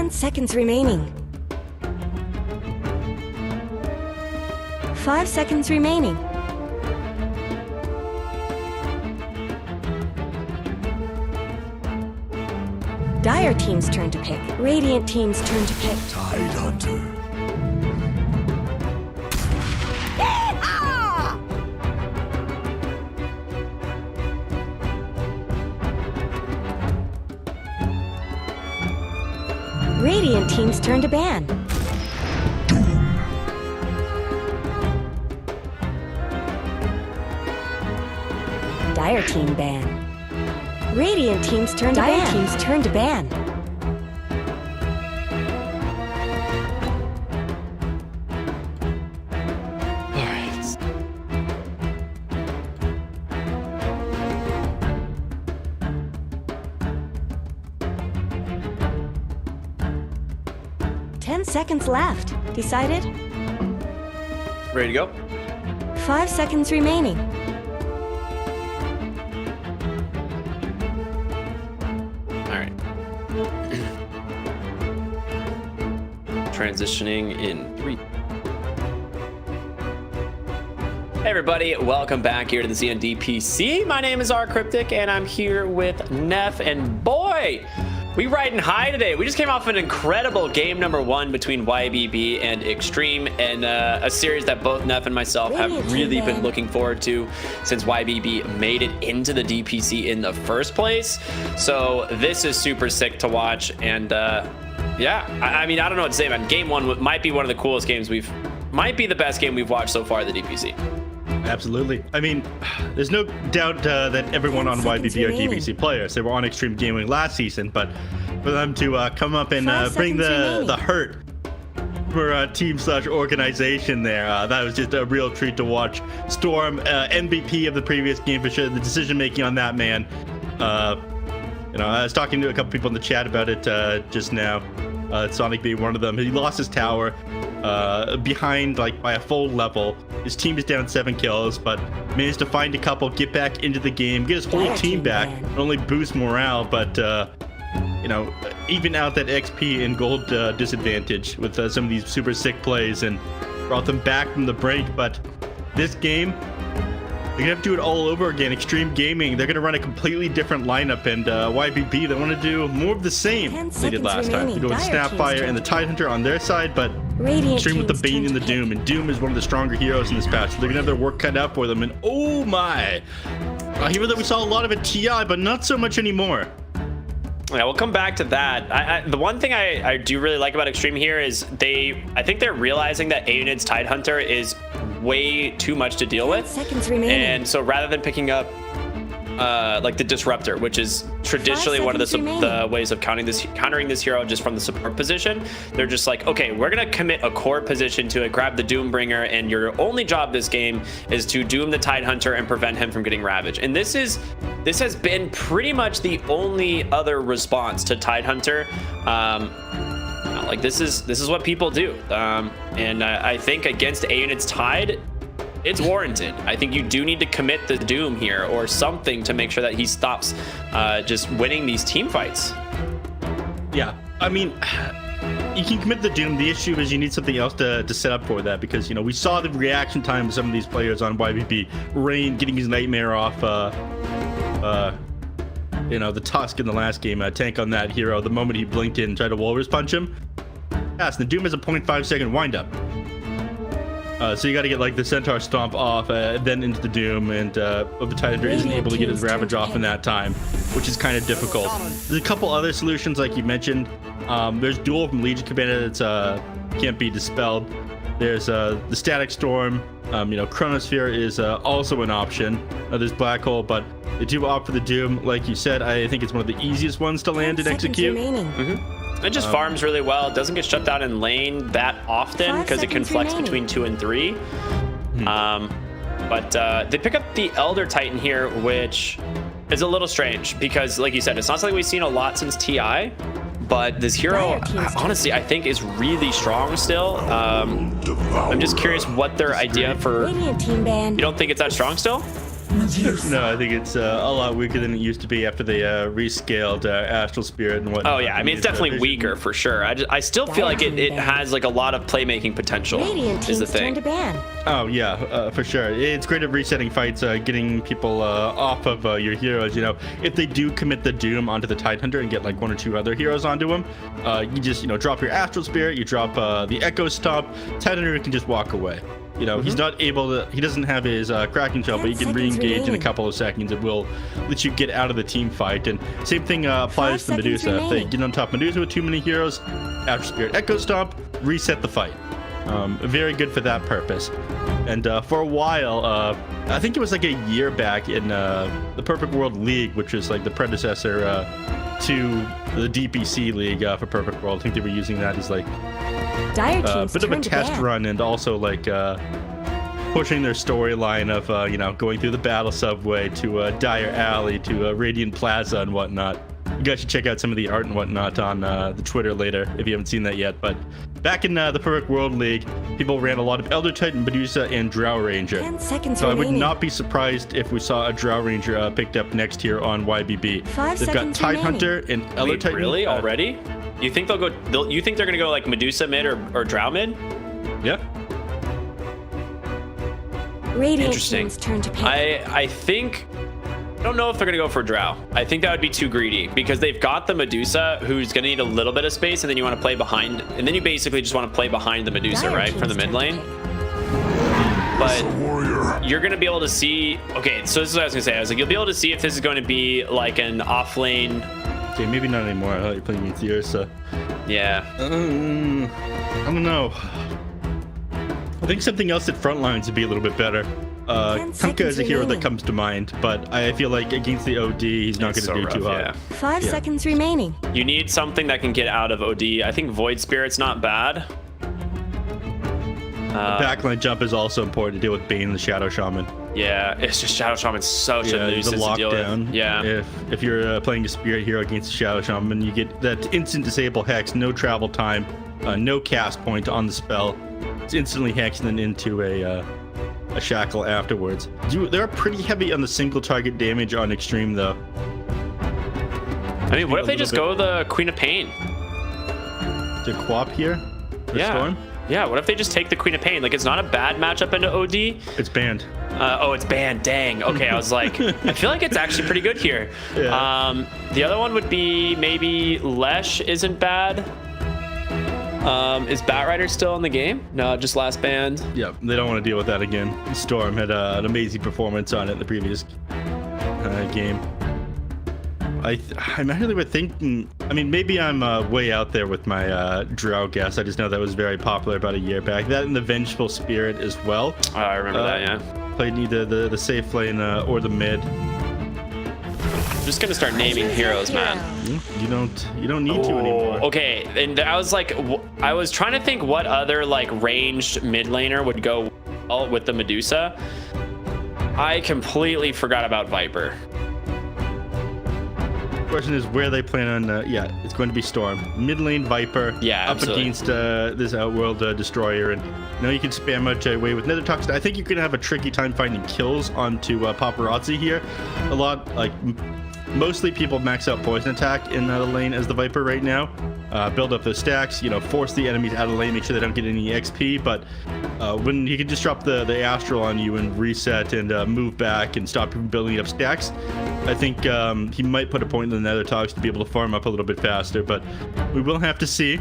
10 seconds remaining. 5 seconds remaining. Dire team's turn to pick. Radiant team's turn to pick. Tidehunter. Radiant team's turn to ban. Dire team ban. Radiant team's turn to ban. Dire team's turn to ban. All right. Ten seconds left. Decided? Ready to go? 5 seconds remaining. All right. Transitioning in 3. Hey everybody, welcome back here to the DPC. My name is RCryptic and I'm here with Neff, and boy, we riding high today. We just came off an incredible game number 1 between YBB and Xtreme, and a series that both Neff and myself have really been looking forward to since YBB made it into the DPC in the first place. So this is super sick to watch, and yeah, I mean, I don't know what to say, man. Game 1 might be one of the coolest games might be the best game we've watched so far at the DPC. Absolutely. I mean, there's no doubt that everyone on YBB are DPC players. They were on Extreme Gaming last season, but for them to come up and bring the hurt for team/organization there, that was just a real treat to watch. Storm, MVP of the previous game for sure. The decision making on that, man. You know, I was talking to a couple people in the chat about it just now. Sonic being one of them. He lost his tower behind like by a full level. His team is down 7 kills, but managed to find a couple, get back into the game, get his whole team back, not only boost morale, but you know, even out that XP and gold disadvantage with some of these super sick plays, and brought them back from the break. But this game, they're gonna have to do it all over again. Extreme Gaming, they're gonna run a completely different lineup, and YBB, they want to do more of the same they did last time. They're going Snapfire and the Tidehunter on their side, but Extreme with the Bane and the Doom, and Doom is one of the stronger heroes in this patch, so they're gonna have their work cut out for them. And oh my, a hero that we saw a lot of at TI, but not so much anymore. Yeah, we'll come back to that. The one thing I do really like about Extreme here is I think they're realizing that A-Unit's Tidehunter is way too much to deal with. Seconds remaining. And so rather than picking up like the Disruptor, which is traditionally one of the ways of countering this hero just from the support position, they're just like, okay, we're gonna commit a core position to it, grab the Doombringer, and your only job this game is to doom the Tidehunter and prevent him from getting Ravage. And this has been pretty much the only other response to Tidehunter. Like this is what people do, and I think against A-Unit's Tide, it's warranted. I think you do need to commit the Doom here or something to make sure that he stops just winning these team fights. Yeah, I mean, you can commit the Doom. The issue is you need something else to set up for that, because, you know, we saw the reaction time of some of these players on YBB. Rain getting his Nightmare off, you know, the Tusk in the last game, tank on that hero the moment he blinked in and tried to Walrus punch him. Yes, the Doom is a 0.5 second windup. So you got to get like the Centaur Stomp off, then into the Doom, and the Tidehunter isn't able to get his Ravage off in that time, which is kind of difficult. There's a couple other solutions, like you mentioned. There's Duel from Legion Commander that's can't be dispelled. There's the Static Storm. You know, Chronosphere is also an option. There's Black Hole, but they do opt for the Doom. Like you said, I think it's one of the easiest ones to land and execute. It just farms really well. It doesn't get shut down in lane that often because it can flex between 2 and 3. But they pick up the Elder Titan here, which is a little strange because, like you said, it's not something we've seen a lot since TI. But this hero, honestly, I think is really strong still. I'm just curious what their idea for... You don't think it's that strong still? No, I think it's a lot weaker than it used to be after they rescaled Astral Spirit and whatnot. Oh yeah, I mean it's definitely weaker for sure. I still feel like it has like a lot of playmaking potential. Radiant Is the teams turn thing. to ban. Oh yeah, for sure. It's great at resetting fights, getting people off of your heroes. You know, if they do commit the Doom onto the Tidehunter and get like 1 or 2 other heroes onto him, you just drop your Astral Spirit, you drop the Echo Stomp. Tidehunter can just walk away. You know, he's not able to. He doesn't have his Kraken Shell, but he can 10 seconds re-engage in a remaining. couple of seconds. It will let you get out of the team fight. And same thing applies to 5 seconds Medusa. If they remaining. get on top of Medusa with too many heroes, Astral Spirit, Echo Stomp, reset the fight. Very good for that purpose. And for a while, I think it was like a year back in the Perfect World League, which was like the predecessor to the DPC League for Perfect World. I think they were using that as like Dire a teams bit of a turn to test ban. run, and also like pushing their storyline of going through the Battle Subway to Dire Alley to Radiant Plaza and whatnot. You guys should check out some of the art and whatnot on the Twitter later if you haven't seen that yet. But back in the Perfect World League, people ran a lot of Elder Titan, Medusa, and Drow Ranger. 10 seconds So I would remaining. not be surprised if we saw a Drow Ranger picked up next here on YBB. 5 They've got seconds Tidehunter and Elder Wait, Titan. really? Already? You think they'll go? You think they're gonna go like Medusa mid or Drow mid? Yeah. Radiant Interesting. teams turn to ban. I don't know if they're gonna go for Drow. I think that would be too greedy because they've got the Medusa who's gonna need a little bit of space, and then you want to play behind, and then you basically just want to play behind the Medusa, Dire right, from the teams mid turn to lane. ban. But you're gonna be able to see. Okay, so this is what I was gonna say. I was like, you'll be able to see if this is going to be like an off lane. Okay, maybe not anymore. I thought you're playing against the Ursa. Yeah. I don't know. I think something else at front lines would be a little bit better. 10 Kunkka seconds is a hero that remaining. comes to mind, but I feel like against the OD, he's not It's going to so do rough, too hot. yeah. 5 Yeah. seconds remaining. You need something that can get out of OD. I think Void Spirit's not bad. Backline jump is also important to deal with Bane and the Shadow Shaman. Yeah, it's just Shadow Shaman's such a Yeah, the nuisance to deal lockdown. with. Yeah. If you're playing a Spirit hero against a Shadow Shaman, you get that instant disable hex, no travel time, no cast point on the spell. It's instantly hexed and then into a shackle afterwards. They're pretty heavy on the single target damage on Xtreme though. I mean, what if a they little just bit- go the Queen of Pain? To Quap here? For Yeah. Storm? Yeah, what if they just take the Queen of Pain? Like, it's not a bad matchup into OD. It's banned. Oh, it's banned. Dang. Okay, I was like, I feel like it's actually pretty good here. Yeah. The other one would be maybe Lesh isn't bad. Is Batrider still in the game? No, just last banned. Yeah, they don't want to deal with that again. Storm had an amazing performance on it in the previous game. I'm actually thinking. I mean, maybe I'm way out there with my Drow guess. I just know that was very popular about a year back. That and the Vengeful Spirit as well. Oh, I remember that, yeah. Played either the safe lane or the mid. I'm just gonna start naming heroes, man. You don't need to anymore. Okay, and I was like, I was trying to think what other like ranged mid laner would go well with the Medusa. I completely forgot about Viper. Question is where they plan on. Yeah, it's going to be Storm, mid lane Viper. Yeah, up absolutely. against this Outworld Destroyer, and you can spam out your way with Nether Toxin. I think you're gonna have a tricky time finding kills onto Paparazzi here. A lot like. Mostly people max out poison attack in the lane as the Viper right now. Build up those stacks, force the enemies out of the lane, make sure they don't get any XP. But when he can just drop the Astral on you and reset and move back and stop you from building up stacks, I think he might put a point in the Nether Tox to be able to farm up a little bit faster. But we will have to see.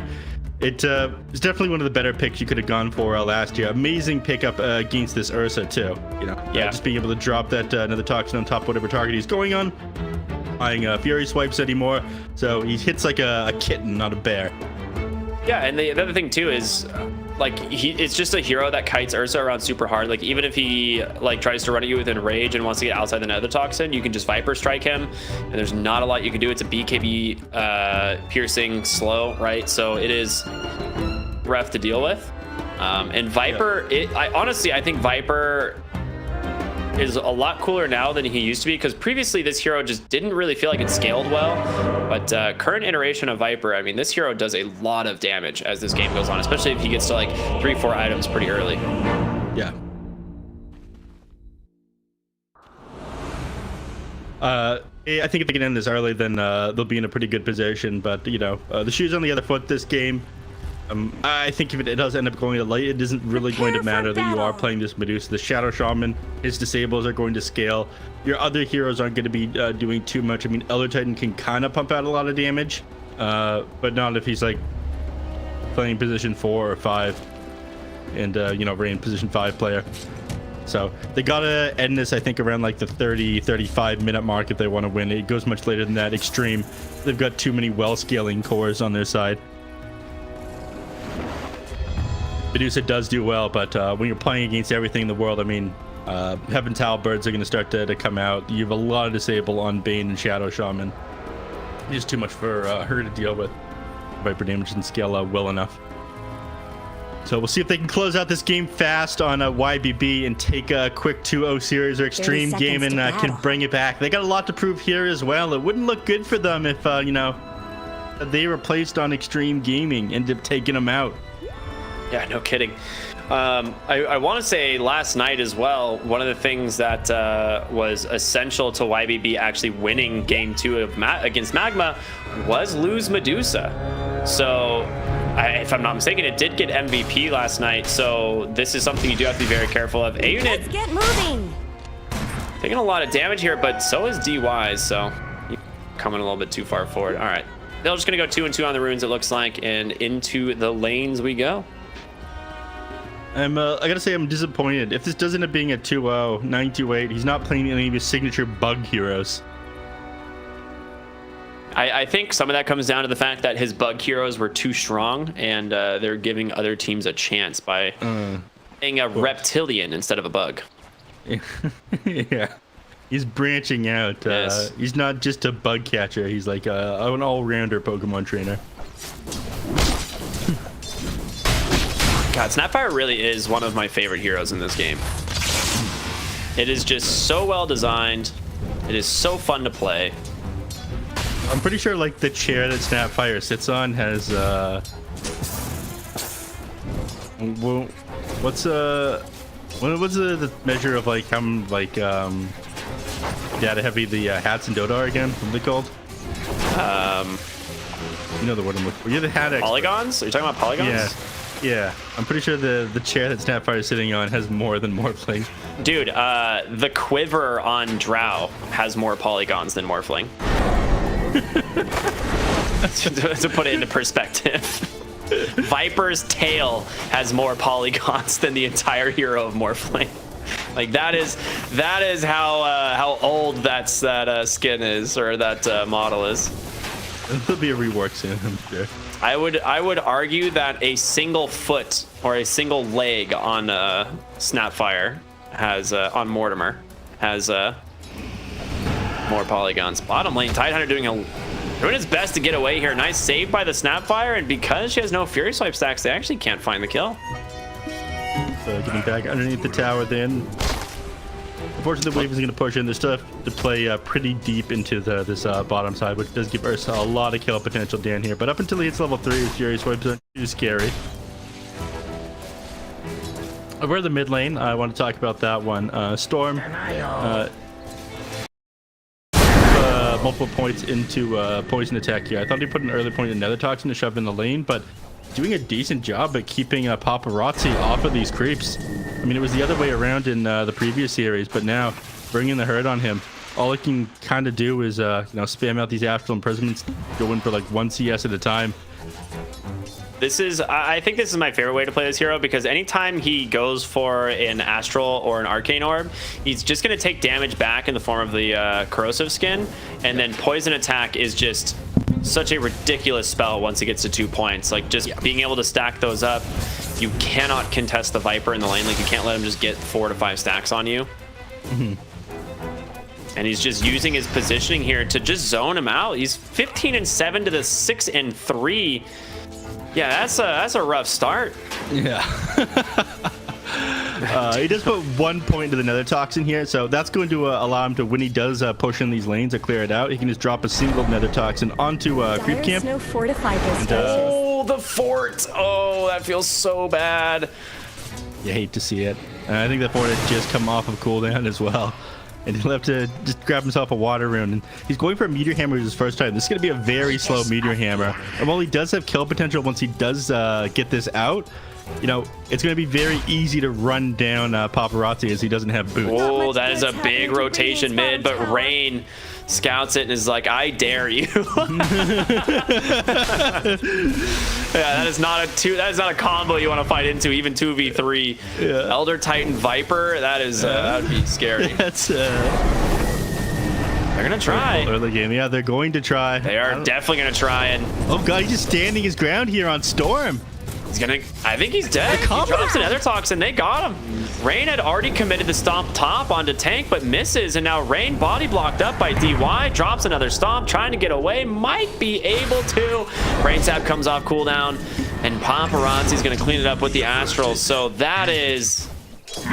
It's definitely one of the better picks you could have gone for last year. Amazing pickup against this Ursa too. Yeah. Just being able to drop that Nether Toxin on top of whatever target he's going on. Buying Fury swipes anymore, so he hits like a kitten, not a bear. Yeah, and the other thing too is like it's just a hero that kites Ursa around super hard. Like even if he like tries to run at you within rage and wants to get outside the Nether Toxin, you can just Viper strike him, and there's not a lot you can do. It's a BKB piercing slow, right? So it is rough to deal with. And Viper, I think Viper is a lot cooler now than he used to be, because previously this hero just didn't really feel like it scaled well. But current iteration of Viper, I mean, this hero does a lot of damage as this game goes on, especially if he gets to like 3-4 items pretty early. Yeah. I think if they can end this early, then they'll be in a pretty good position. But you know, the shoe's on the other foot this game. I think if it does end up going to late, it isn't really going to matter that you are playing this Medusa. The Shadow Shaman, his disables are going to scale. Your other heroes aren't going to be doing too much. I mean, Elder Titan can kind of pump out a lot of damage, but not if he's like playing position 4 or 5 and you know, Rain position 5 player. So they gotta end this, I think, around like the 30-35 minute mark if they want to win. It goes much later than that. Xtreme, they've got too many well scaling cores on their side. Medusa does do well, but when you're playing against everything in the world, I mean, Heaven's Halberds are going to start to come out. You have a lot of disable on Bane and Shadow Shaman. Just too much for her to deal with. Viper damage and scale well enough. So we'll see if they can close out this game fast on YBB and take a quick 2-0 series or Xtreme game and can bring it back. They got a lot to prove here as well. It wouldn't look good for them if, you know, they were placed on Xtreme Gaming, ended up taking them out. Yeah, no kidding. I want to say last night as well, one of the things that was essential to YBB actually winning game 2 of against Magma was lose Medusa. So, if I'm not mistaken, it did get MVP last night. So this is something you do have to be very careful of. A-Unit, Let's get moving. taking a lot of damage here, but so is DY. So coming a little bit too far forward. All right, they're just gonna go 2 and 2 on the runes, it looks like, and into the lanes we go. I gotta say, I'm disappointed. If this does end up being a 2-0, 9-2-8, he's not playing any of his signature bug heroes. I think some of that comes down to the fact that his bug heroes were too strong, and they're giving other teams a chance by playing a reptilian instead of a bug. Yeah, he's branching out. Yes. He's not just a bug catcher. He's like an all-rounder Pokemon trainer. God, Snapfire really is one of my favorite heroes in this game. It is just so well designed. It is so fun to play. I'm pretty sure like the chair that Snapfire sits on has well, what's the measure of like how like data heavy the hats in Dota are again? What are they called? You know the word I'm looking for. You're the hat expert. Polygons? Are you talking about polygons? Yeah. Yeah, I'm pretty sure the chair that Snapfire is sitting on has more than Morphling. Dude, the quiver on Drow has more polygons than Morphling. to put it into perspective. Viper's tail has more polygons than the entire hero of Morphling. Like that is how old that skin is, or that model is. There'll be a rework soon, I'm sure. I would argue that a single foot or a single leg on Snapfire has on Mortimer has more polygons. Bottom lane, Tidehunter doing his best to get away here. Nice save by the Snapfire, and because she has no Fury Swipe stacks, they actually can't find the kill. So getting back underneath the tower then. Unfortunately, the wave is going to push in. They still have to play pretty deep into this bottom side, which does give Ursa a lot of kill potential down here. But up until he hits level 3, his Fury Swipes aren't too scary. Over the mid lane, I want to talk about that one. Storm. Multiple points into poison attack here. I thought he put an early point in Nether Toxin to shove in the lane, but doing a decent job at keeping Paparazzi off of these creeps. I mean, it was the other way around in the previous series, but now bringing the herd on him, all he can kind of do is, you know, spam out these astral imprisonments, go in for like 1 CS at a time. I think this is my favorite way to play this hero, because anytime he goes for an astral or an arcane orb, he's just going to take damage back in the form of the corrosive skin, and then poison attack is just such a ridiculous spell once it gets to 2 points. Like, just being able to stack those up, you cannot contest the Viper in the lane. Like, you can't let him just get 4 to 5 stacks on you. And he's just using his positioning here to just zone him out. He's 15-7 to the 6-3. Yeah, that's a rough start. Yeah. He does put 1 point into the Nether Toxin here, so that's going to allow him to, when he does push in these lanes or clear it out, he can just drop a single Nether Toxin onto Creep Camp. No fortified Oh, the fort! Oh, that feels so bad. You hate to see it. And I think that fort has just come off of cooldown as well. and he'll have to just grab himself a water rune. And he's going for a meteor hammer his first time. This is going to be a very slow meteor hammer. And while he does have kill potential once he does get this out, you know, it's going to be very easy to run down Paparazzi as he doesn't have boots. Oh, that is a big rotation mid, but Rain scouts it and is like, I dare you. Yeah, that is not a combo you want to fight into, even 2v3. Yeah. Elder Titan Viper, that'd be scary. That's They're gonna try. early game. Yeah, they're going to try. They are definitely gonna try, and Oh god, he's just standing his ground here on Storm. I think he's dead. He drops another toxin. They got him. Rain had already committed the stomp top onto Tank, but misses, and now Rain body blocked up by DY, drops another stomp, trying to get away, might be able to. Rain Sap comes off cooldown, and Paparazzi's gonna clean it up with the Astrals, so that is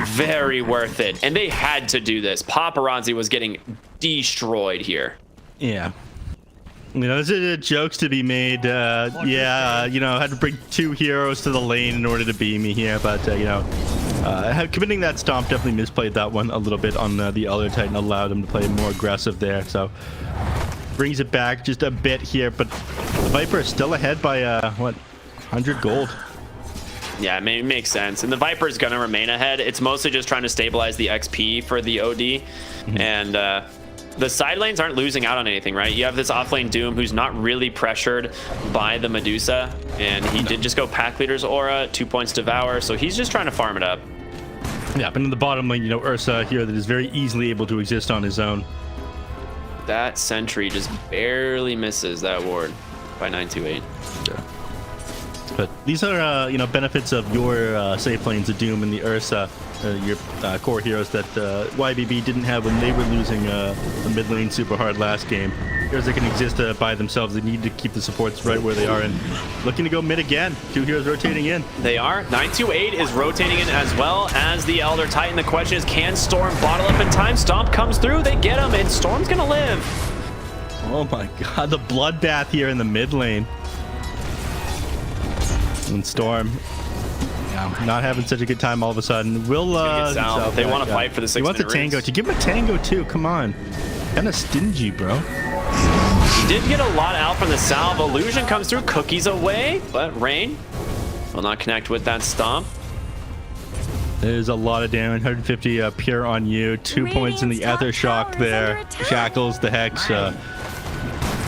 very worth it. And they had to do this. Paparazzi was getting destroyed here. Yeah. You know, there's jokes to be made. Yeah, you know, I had to bring 2 heroes to the lane in order to beat me here, but you know, committing that stomp definitely misplayed that one a little bit on the Elder Titan, allowed him to play more aggressive there. So brings it back just a bit here, but the Viper is still ahead by what, 100 gold. Yeah, I mean, it makes sense. And the Viper is going to remain ahead. It's mostly just trying to stabilize the XP for the OD. And the side lanes aren't losing out on anything, right? You have this offlane Doom who's not really pressured by the Medusa. And he did just go Pack Leader's Aura, 2 points Devour. So he's just trying to farm it up. Yeah, but in the bottom lane, you know, Ursa here that is very easily able to exist on his own. That Sentry just barely misses that ward by 928. Yeah. But these are, you know, benefits of your safe lanes, the Doom and the Ursa, your core heroes that YBB didn't have when they were losing the mid lane super hard last game. Heroes that can exist by themselves. They need to keep the supports right where they are, and looking to go mid again. 2 heroes rotating in. They are. 928 is rotating in as well as the Elder Titan. The question is, can Storm bottle up in time? Stomp comes through. They get him, and Storm's going to live. Oh my god, the bloodbath here in the mid lane. And Storm, yeah, not having such a good time all of a sudden. Will they want to fight for the 6 minute He wants a tango. rings. To give him a tango too. Come on, kind of stingy, bro. He did get a lot out from the salve. Illusion comes through, cookies away, but Rain will not connect with that stomp. There's a lot of damage. 150 pure on you. 2 points in the Ether Shock there. Shackles, the Hex.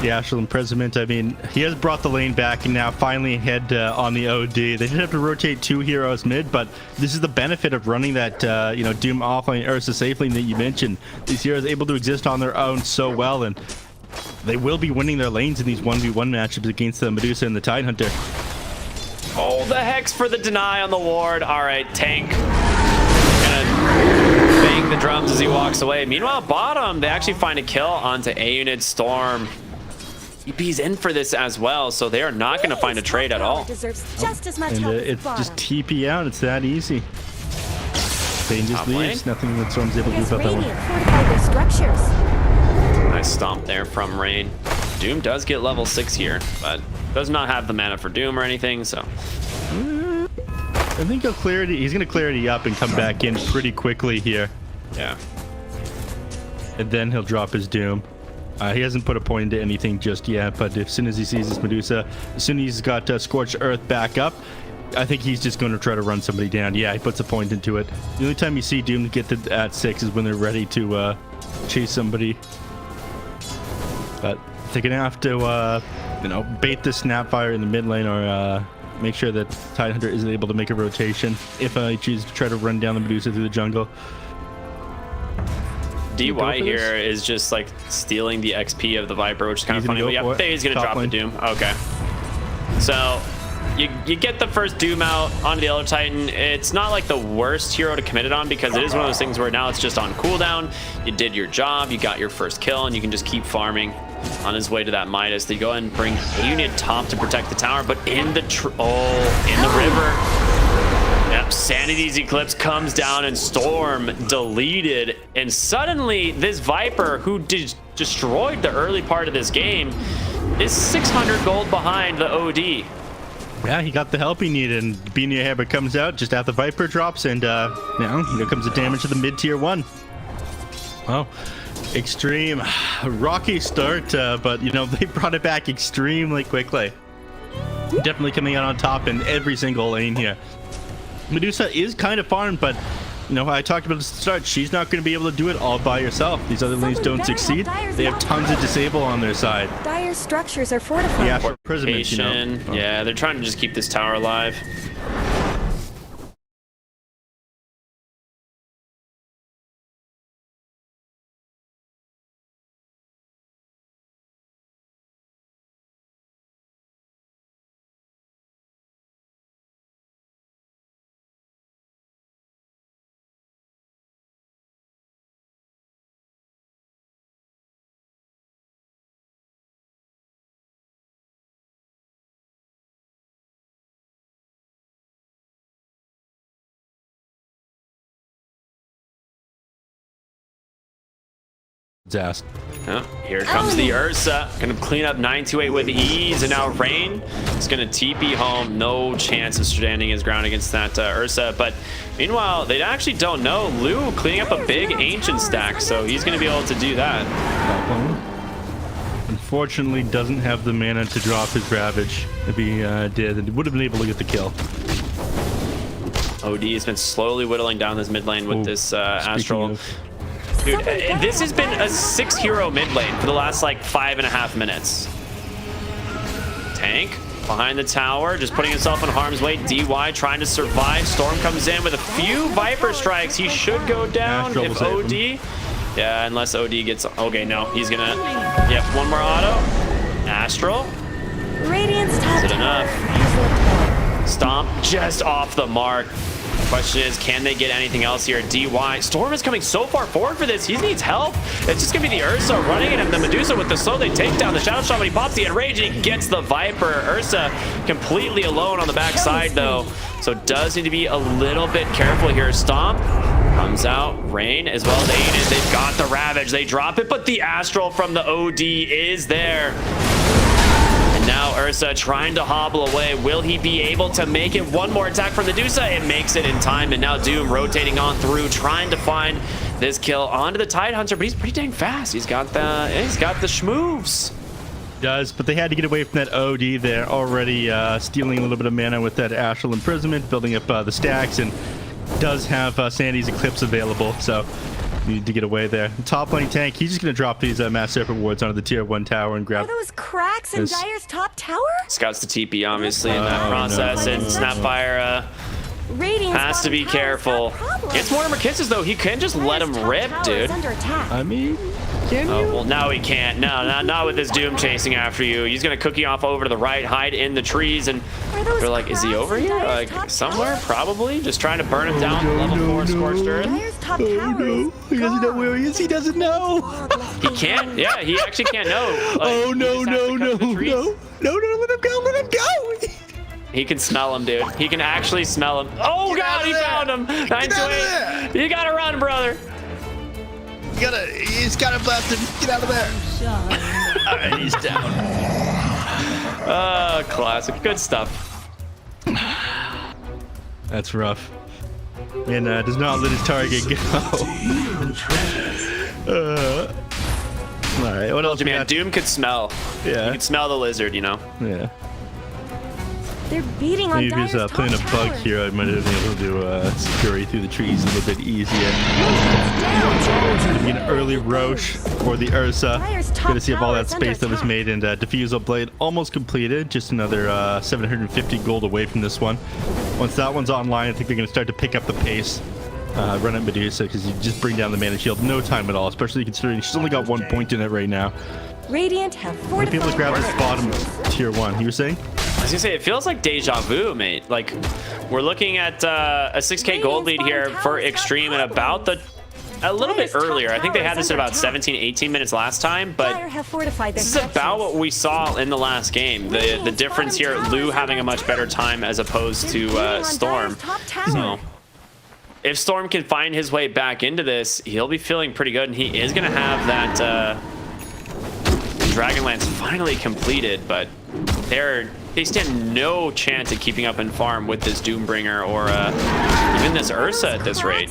The Astral Imprisonment. I mean, he has brought the lane back and now finally ahead on the OD. They did have to rotate 2 heroes mid, but this is the benefit of running that, you know, Doom offlane, Ursa safe lane that you mentioned. These heroes are able to exist on their own so well, and they will be winning their lanes in these 1v1 matchups against the Medusa and the Tidehunter. Oh, the Hex for the deny on the ward. All right, Tank gonna bang the drums as he walks away. Meanwhile, bottom, they actually find a kill onto A-Unit Storm. EP's in for this as well, so they are not going to find a trade at all. Deserves just as much And help as it's bottom. just TP out. It's that easy. Bane just Top leaves. lane. Nothing that Storm's able to do Because about that Radiant one. fortified their structures. Nice stomp there from Rain. Doom does get level 6 here, but does not have the mana for Doom or anything, so. I think he'll clear it. He's going to clear it up and come back in pretty quickly here. Yeah. And then he'll drop his Doom. He hasn't put a point into anything just yet, but as soon as he sees his Medusa, as soon as he's got Scorched Earth back up, I think he's just going to try to run somebody down. Yeah, he puts a point into it. The only time you see Doom get to at 6 is when they're ready to chase somebody. But they're going to have to, you know, bait the Snapfire in the mid lane or make sure that Tidehunter isn't able to make a rotation if I choose to try to run down the Medusa through the jungle. DY here is just like stealing the XP of the Viper, which is kind of funny. But yeah, he's gonna drop the Doom. Okay. So you get the first Doom out onto the Elder Titan. It's not like the worst hero to commit it on because it is one of those things where now it's just on cooldown. You did your job, you got your first kill, and you can just keep farming on his way to that Midas. They go ahead and bring a unit top to protect the tower, but in the in the river. Yep, Sanity's Eclipse comes down and Storm deleted, and suddenly this Viper, who destroyed the early part of this game, is 600 gold behind the OD. Yeah, he got the help he needed, and Beanie Hammer comes out just after Viper drops, and now here comes the damage to the mid-tier 1. Oh, Xtreme, rocky start, but you know they brought it back extremely quickly. Definitely coming out on top in every single lane here. Medusa is kind of farmed, but you know I talked about at the start. She's not going to be able to do it all by herself. These other lanes don't succeed. They have tons of disable on their side. Dire structures are fortified. Yeah, for imprisonment, you know. Yeah, they're trying to just keep this tower alive. Zast. Oh, here comes the Ursa. Gonna clean up 928 with ease, and now Rain is gonna TP home. No chance of standing his ground against that Ursa. But meanwhile, they actually don't know. Lou cleaning up a big ancient stack, so he's gonna be able to do that. Unfortunately, doesn't have the mana to drop his Ravage. If he did, he would have been able to get the kill. OD has been slowly whittling down this mid lane with this Astral. Dude, this has been a 6-hero mid lane for the last like 5.5 minutes. Tank behind the tower, just putting himself in harm's way. DY trying to survive. Storm comes in with a few Viper strikes. He should go down if OD. Yeah, unless OD gets. Okay, no, he's gonna. Yep, one more auto. Astral. Radiant's top Is it enough? Stomp just off the mark. Question is, can they get anything else here? DY. Storm is coming so far forward for this. He needs help. It's just going to be the Ursa running it, and the Medusa with the slow. They take down the Shadow Shaman. He pops the Enrage, and he gets the Viper. Ursa completely alone on the backside, though. So does need to be a little bit careful here. Stomp comes out. Rain as well as Aiden. They've got the Ravage. They drop it, but the Astral from the OD is there. Now Ursa trying to hobble away. Will he be able to make it? One more attack from the Medusa. It makes it in time. And now Doom rotating on through, trying to find this kill onto the Tidehunter. But he's pretty dang fast. He's got the schmoves. Does, but they had to get away from that OD there. Already stealing a little bit of mana with that Astral Imprisonment, building up the stacks, and does have Sandy's Eclipse available. So need to get away there. Top lane tank, he's just going to drop these Mass Serpent Wards onto the tier 1 tower and grab. Are those cracks in Dire's top tower? Scouts the TP, obviously, in that process, and Snapfire has to be careful. It's Mortimer Kisses, though. He can just let him rip, dude. I mean, can you? Well, now he can't. No, not with this Doom chasing after you. He's going to cookie off over to the right, hide in the trees, and they're like, is he over here? Like, somewhere? Probably. Just trying to burn him down. Level 4 Scorched Earth. Oh, no. He doesn't know where he is. He doesn't know. He can't. Yeah, he actually can't know. Like, oh, no. Let him go. Let him go. He can smell him, dude. He can actually smell him. Oh, God, he found him. 928. You got to run, brother. He's got to blast him. Get out of there. All right, he's down. Classic. Good stuff. That's rough. And does not let his target go. All right, what else? Man, Doom could smell. Yeah. You could smell the lizard, you know? Yeah. They're beating on Maybe he's playing a bug here. I might have been able to scurry through the trees a little bit easier. Maybe an early Roche for the Ursa. Good to see if all that space that was made, and Diffusal Blade almost completed. Just another 750 gold away from this one. Once that one's online, I think they're going to start to pick up the pace. Run at Medusa, because you just bring down the mana shield. No time at all, especially considering she's only got 1 point in it right now. Radiant have fortified. Be able to grab this bottom tier 1. You were saying? I was gonna say, it feels like deja vu, mate. Like, we're looking at a 6k gold lead here for Xtreme, and about a little bit earlier. I think they had this at about 17, 18 minutes last time, but this is about what we saw in the last game. The difference here, Lou having a much better time as opposed to Storm. So if Storm can find his way back into this, he'll be feeling pretty good, and he is gonna have that Dragonlance finally completed, but they stand no chance at keeping up in farm with this Doombringer or even this Ursa at this rate.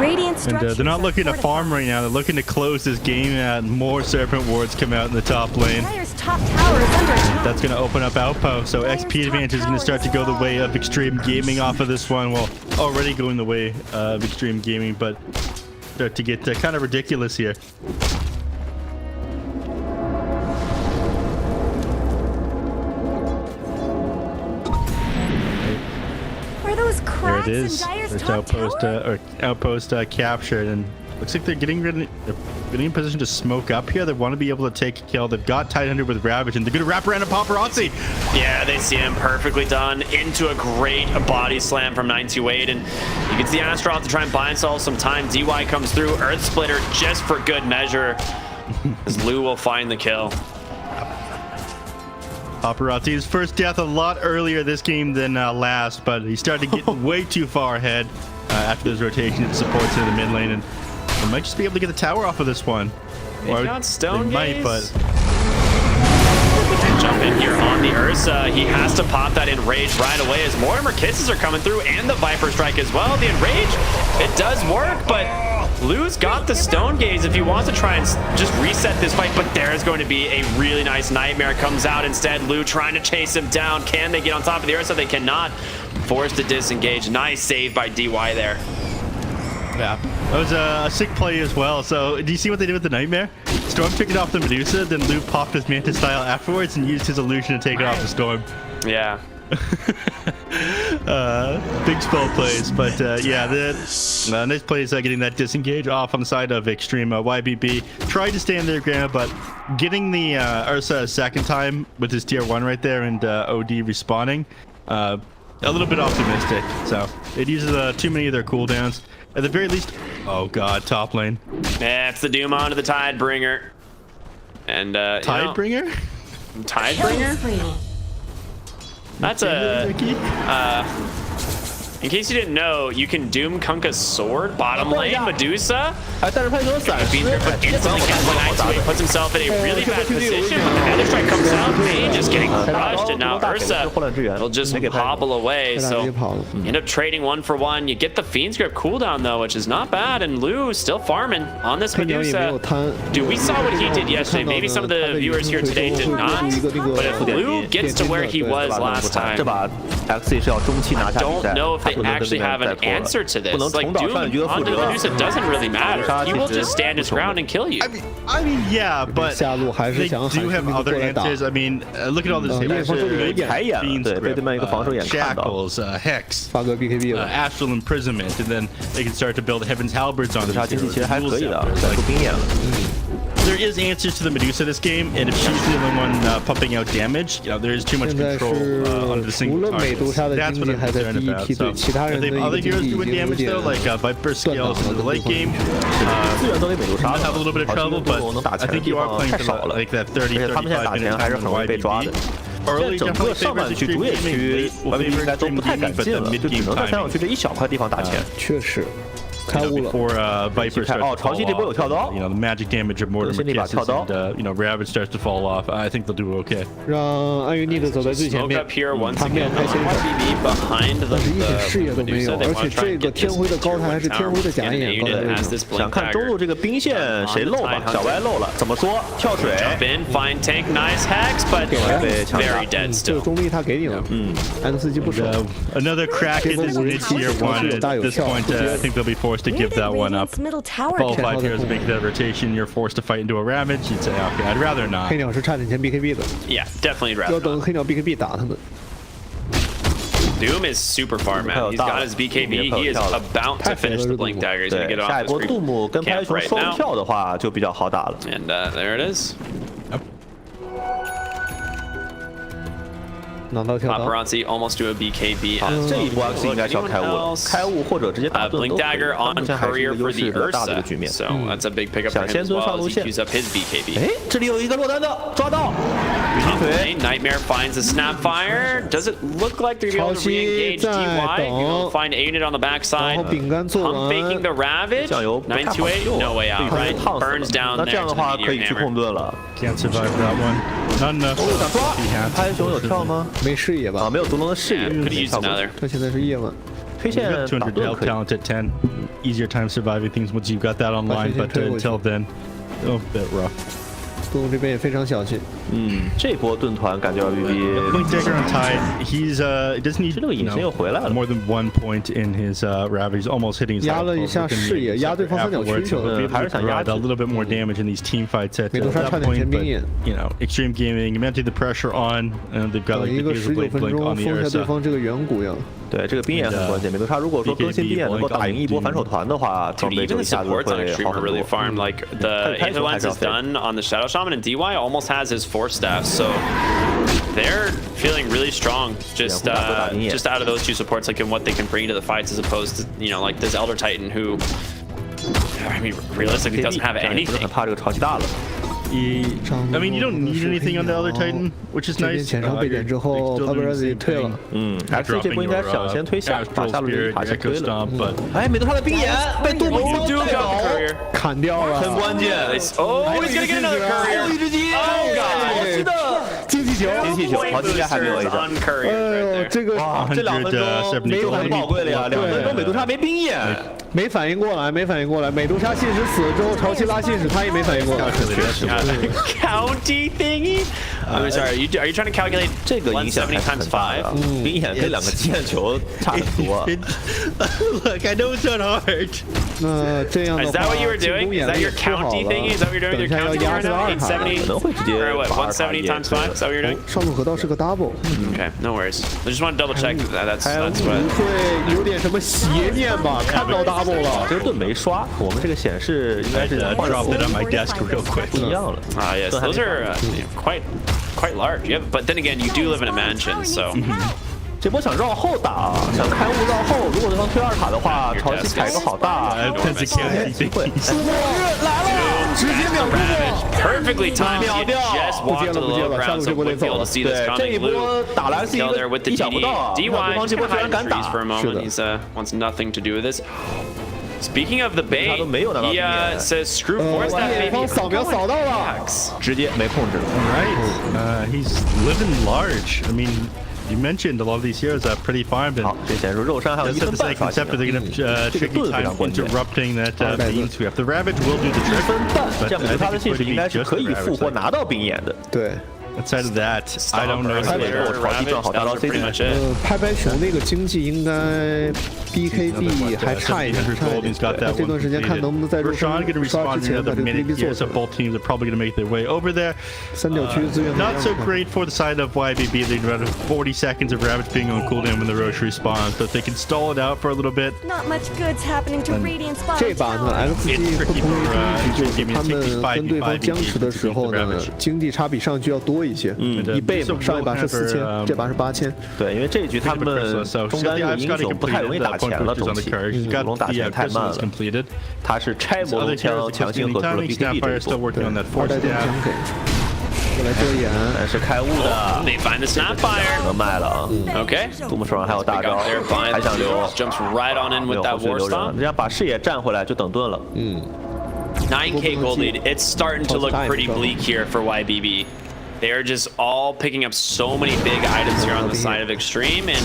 Radiant And structures they're not are looking to farm fortified. right now. They're looking to close this game, and more Serpent Wards come out in the top lane. Dire's top tower is under attack. That's going to open up Outpost. So XP advantage is going to start to go the way of Xtreme Gaming off of this one. Well, already going the way of Xtreme Gaming, but start to get kind of ridiculous here. Are those There cracks it in is. Dire's There's top tower? outpost captured, and looks like they're getting in position to smoke up here. They want to be able to take a kill. They've got Tidehunter with Ravage, and they're going to wrap around a Paparazzi. Yeah, they see him perfectly done into a great body slam from 928, and you can see Astro to try and buy himself some time. DY comes through, Earth Splitter just for good measure, as Lou will find the kill. Paparazzi's first death a lot earlier this game than last, but he started getting way too far ahead after those rotation of supports in the mid lane, and they might just be able to get the tower off of this one. They got Stone They might, Gaze. but And jump in here on the Ursa. He has to pop that Enrage right away as Mortimer Kisses are coming through, and the Viper Strike as well. The Enrage, it does work, but Lou's got the Stone Gaze if he wants to try and just reset this fight, but there's going to be a really nice Nightmare comes out instead. Lou trying to chase him down. Can they get on top of the Ursa? They cannot. Forced to disengage. Nice save by DY there. yeah, that was a sick play as well. So do you see what they did with the Nightmare? Storm took it off the Medusa, then Lou popped his Manta style afterwards and used his illusion to take it off the Storm. Yeah. Big spell plays, but yeah, the nice plays getting that disengage off on the side of Xtreme. YBB tried to stand their ground, but getting the Ursa a second time with his tier 1 right there and OD respawning, a little bit optimistic. So it uses too many of their cooldowns. At the very least, oh god, top lane. That's the Doom onto the Tidebringer. And Tidebringer? Tidebringer? That's a in case you didn't know, you can Doom Kunkka's sword, bottom lane, Medusa. Instantly puts himself in a really bad position, but the Nether Strike comes out, Mage just getting crushed, and now Ursa will just hobble away, so you end up trading 1 for 1. You get the Fiend's Grip cooldown though, which is not bad, and Lou still farming on this Medusa. Dude, we saw what he did yesterday. Maybe some of the viewers here today did not, but if Lou gets to where he was last time, I don't know if they actually have an answer to this. Like, Doom onto Medusa doesn't really matter. He will just stand his ground and kill you. I mean, yeah, but they do have other answers. I mean, look at all this. Shackles, Hex, Astral Imprisonment, and then they can start to build Heaven's Halberds on these heroes. There is answers to the Medusa this game, and if she's the only one pumping out damage, there is too much control on the single target. That's what I'm concerned about. So, if they have other heroes doing damage though, like Viper Scales in the late game, might have a little bit of trouble, but I think you are playing for like that 30-35 minute time on YBB. Early definitely favors Xtreme Gaming, late will favor Xtreme Gaming, but the mid-game timing. Before Viper starts to fall off, the magic damage of Mortimer Kisses and Ravage starts to fall off, I think they'll do okay. Smoke up here once again. YBB behind the Medusa. They want to try and get this tier 1 tower. And Aiden has this blink dagger. Jump in, find tank, nice hacks, but very dead still. Another crack in this mid-tier 1. At this point, I think they'll be forced to give that one up. Middle tower If all 5 heroes make that rotation, you're forced to fight into a Ravage. You'd say, okay, I'd rather not. Yeah, definitely rather not. Doom is super far, man. He's got his BKB. He is about to finish the blink dagger. He's gonna get off this camp right now. And there it is. Paparazzi almost do a BKB as well. Blink dagger on courier for the Ursa. So that's a big pickup for him as well as he queues up his BKB. Nightmare finds a Snapfire. Does it look like they're going to be able to re-engage DY? You'll find Aiden on the backside. Pump faking the Ravage. 928, no way out, right? Burns down there to the meteor hammer. Can't survive that one. Not enough. Yeah, could have used another. 200 health talent at 10. easier time surviving things once you've got that online, but until then, a bit rough. 东这边也非常小心。这波盾团感觉 YBB Point Dagger on Tide, he's doesn't need 这个隐身又回来了。 more than 1 point in his Ravage. He's almost hitting his 压了一下视野，压对方三角区 afterwards. 还是想压 a little bit more damage in these team fights at 美杜莎 that 差点 point, 前 but 兵眼。 you know, Xtreme Gaming, mounting the pressure on, and they've got 等 like 一 the 个 Laser 19 Blade 分 Blink 钟 on the 封下 air. 对方这个远古呀。对，这个兵眼很关键。美杜莎如果说更新兵眼能够打赢一波反手团的话，装 Dude, 备 even 就 the 一下子 supports on 会 Xtreme 好 are 很 really 多。 farmed. Like the influence is done on the Shadow Shaman, and DY almost has his 4 staff, so they're feeling really strong just out of those 2 supports, like in what they can bring to the fights, as opposed to, you know, like this Elder Titan who, I mean, realistically doesn't have 很 anything. 怕这个超级大了。 I mean, you don't need anything on the Elder Titan, which is 这边 nice. 前场被点之后 ，Paparazzi 退了。 X 这波应该想先推下，把下路这一塔先推了。 but 哎，美杜莎的兵眼被杜牧一脚砍掉了，很关键。 Oh, he's gonna get another courier. 一只鸡 Oh god. 是的，竞技球，竞技球，好，应该还没有 A 的。 on courier 哎 right 呦， there. 这个哇，这2分钟没有很宝贵了呀，2分钟美杜莎没兵眼。 没反应过来，没反应过来。美杜莎信使死了之后，潮汐拉信使，他也没反应过来。 County thingy? I'm sorry. Are you trying to calculate 这个影响 170 还是 times 很大的。 5? 兵眼跟2个击剑球差很多。 Look, I know it's not hard. 那这样的 Is 话， that what you were 进 doing? 攻 Is 演 that 的 your 也不好 county 了。 thingy? Is that what you're doing 等 with 一 your 下要 county 压 right 这个 now? 二塔， 870? 可能会直接 Or what? 把二塔 170 也 times 推 5? 了 Is that what you're doing? 上路河道是个 double， Okay, no worries. I just want to double check that. That's 还不 what. 会有点什么邪念吧？看到 double 了。这个盾没刷，我们这个显示应该是 Drop it on my desk real quick. 不一样了。 Yes, those are quite large. Yeah, but then again, you do live in a mansion, so 这波想绕后打，想开雾绕后。如果对方推2塔的话，潮汐踩个好大。 Depends on county things. 直接秒中过。 perfectly timed. He 秒掉。 just walked to the low ground, so wouldn't be able to see this 对，这一 coming. 波 Lou 打了 X kill there with the 意想不 DD. 到。 DY 对方 just 这波 gonna 居 hide 然 in 敢 trees 打 for a。moment. He's wants nothing to do with this. Speaking of the bait, 他都没有拿到 he 兵眼。 says screw force that 对 baby. 方扫描扫到了。 直接没控制。 Right. He's living large. I mean, you mentioned a lot of these heroes are pretty farmed. And 好，这显示肉山还有 does 一 have 分 the 半 second 刷新 concept, but 了 they're going to 这个 tricky 盾非 time 常关键。 interrupting that beam sweep. The Ravage will do the 1 分 trick, 半， but 这样美 I 杜莎 think 的 it's 信 going 使 to 应 be 该是 just 可 the 以复 Ravage 活 side. 拿到兵眼的。对， Outside of that, I don't know. Stomp Later, or 炒地 Ravage, 好大刀 that was pretty much it. 拍拍熊那个经济应该 BKB 还差一点，差一点。 He's got that 这段时间看能不能在肉 Rashawn 山 going to 刷 respond 之 in 前把 another 这个 minute BKB here, 做 so 出来。 both teams are probably going to make their way over there. 三角区资源 Not so great for the side of YBB. They'd rather 40 seconds of Ravage being on cooldown when the Roche respawns, but they can stall it out for a little bit. Not much good's happening to Radiant's 这 bottom 把呢 tower. ，XG 不同于第一局，就是他们跟对方僵持的时候呢，经济差比上局要多一些，1倍嘛，上一把是4000，这把是8000。对，因为这一局他们中单用英雄不太容易打钱了，中期古龙打钱太慢了。他是拆魔龙枪强行合出了 BKB 这一波，二代盾奖给，过来遮掩。但是开雾的 They find the snapfire. 不能卖了啊。 Okay. 杜牧手上还有大招， Got there, Vine 还想留， jumps right on in 没 with 有 that 后续 war 留人， stomp. 这样把视野占回来就等盾了。 9K gold lead. It's starting to look pretty bleak here for YBB. They're just all picking up so many big items here on the side of Xtreme, and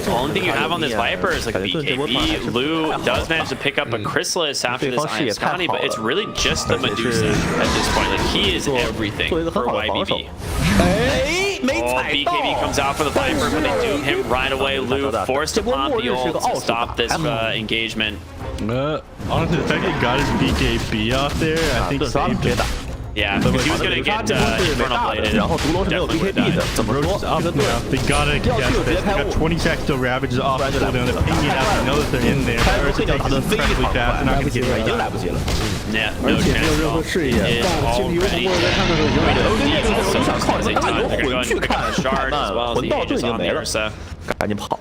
the only thing you have on this Viper is like BKB. Lou does manage to pick up a Chrysalis after this Scotty, but it's really just the Medusa at this point. Like, he is everything for YBB. Oh, BKB comes out for the Viper, but they doom him right away. Lou forced to pop the ult to stop this engagement. Honestly, the fact that he got his BKB off there, I think saved him. Yeah, because he was going to get Infernal Bladed. 然后毒龙是没有 BKB 的，怎么说？ Up now. They gotta get this. They got 20 seconds till Ravage is off the cooldown. They're pinging out. They know that they're in there. Versatile is incredibly fast. They're not gonna get 已 right 经来 now. 不及了。 Yeah, 而 no 且没有 chance 任 at 何 all. 视野， It is 但竞技有 already 通过人看到的时候， OD also has a time. They're going to pick up the shard as well as 魂 the 道盾 Aegis 已经 on 没 the 了 Ursa. 赶紧跑。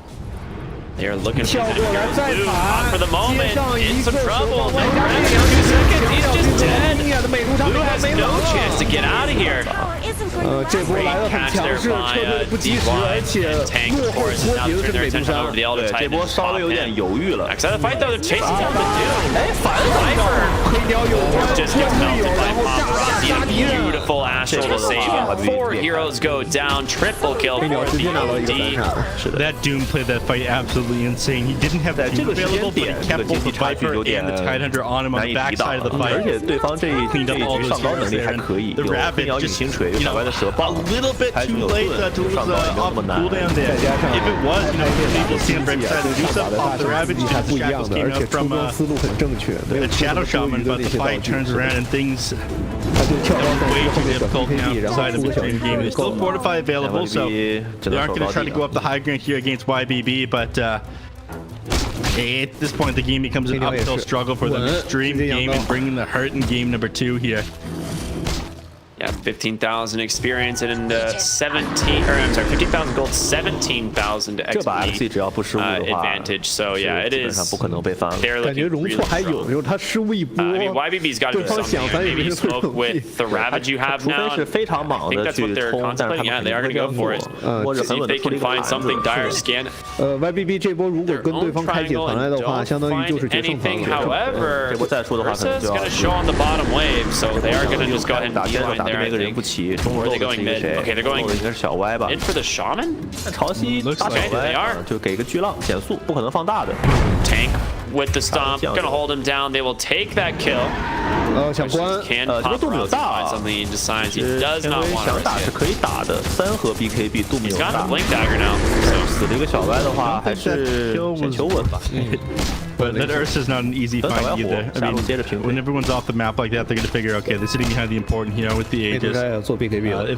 They are looking for 跳过来再 Lou 砍 on for the moment. 接上 In 一 some 个 trouble. 外 No 加 Ravage, 2 2 seconds. He's just 经 dead. 验的美杜莎 Lou has 没 no 了。 chance to get out of here. Tower isn't going to 这 last 波来 very 的很 Catch 强 there 势，撤 by 退不及时，而 DY 且 and Tank, 落 of 后 course, 脱 now 节的 turn 是 their 美杜 attention 莎 over to。the Elder 对，这 Titan. 波稍微有点犹豫了。 Next side of the fight though, they're chasing down the Doom. 哎，反了怎么着？ 黑鸟有关， Just 穿 gets 队友， melted by 然后下 Paparazzi. 杀 A 敌人。 beautiful Astral to save him. 4 heroes go down. Triple kill 黑鸟 for 直接拿到一个 DOD. 3杀。 That Doom played that fight absolutely absolutely insane. He didn't have the Duke available, but he kept both the Viper and the Tidehunter on him on the backside of the fight. 而且对方这一局上高能力还可以，有飞鸟引擎锤，有小白的蛇棒， a little bit too late to lose off cooldown there. If it was, able to see him right beside the Medusa, off the Ravage, the shadows came out from the Shadow Shaman, but the fight turns around and things way too difficult now inside of the Xtreme game. There's still Fortify available, so they aren't going to try to go up the high ground here against YBB, but at this point the game becomes an uphill struggle for them. Xtreme game and bringing the hurt in game number 2 here. Yeah, 15,000 experience and 15,000 gold, 17,000 XP advantage. So yeah, it is. They're looking really strong. I mean, YBB's got to do something. Maybe smoke with the Ravage you have now. I think that's what they're contemplating. Yeah, they are going to go for it. See if they can find something. Dire scan. YBB 这波如果跟对方开解团来的话，相当于就是决胜盘。 However, Ursa's going to show on the bottom wave, so they are going to just go ahead and beeline there. 那个人不齐，中 Where are they going mid? Okay, they're going 应该是小歪吧。 in for the Shaman? 潮汐打小歪，就给个巨浪减速，不可能放大的。 Tank with the stomp, gonna hold him down. They will take that kill. 想关，这个杜米有大， something he decides he does not want 想打是可以打的，3盒 BKB 杜米有大。 He's got the blink dagger now. 死了一个小歪的话，还是先求稳吧。 But that Ursa's not an easy fight either. I mean, when everyone's off the map like that, they're going to figure, okay, they're sitting behind the important hero with the Aegis.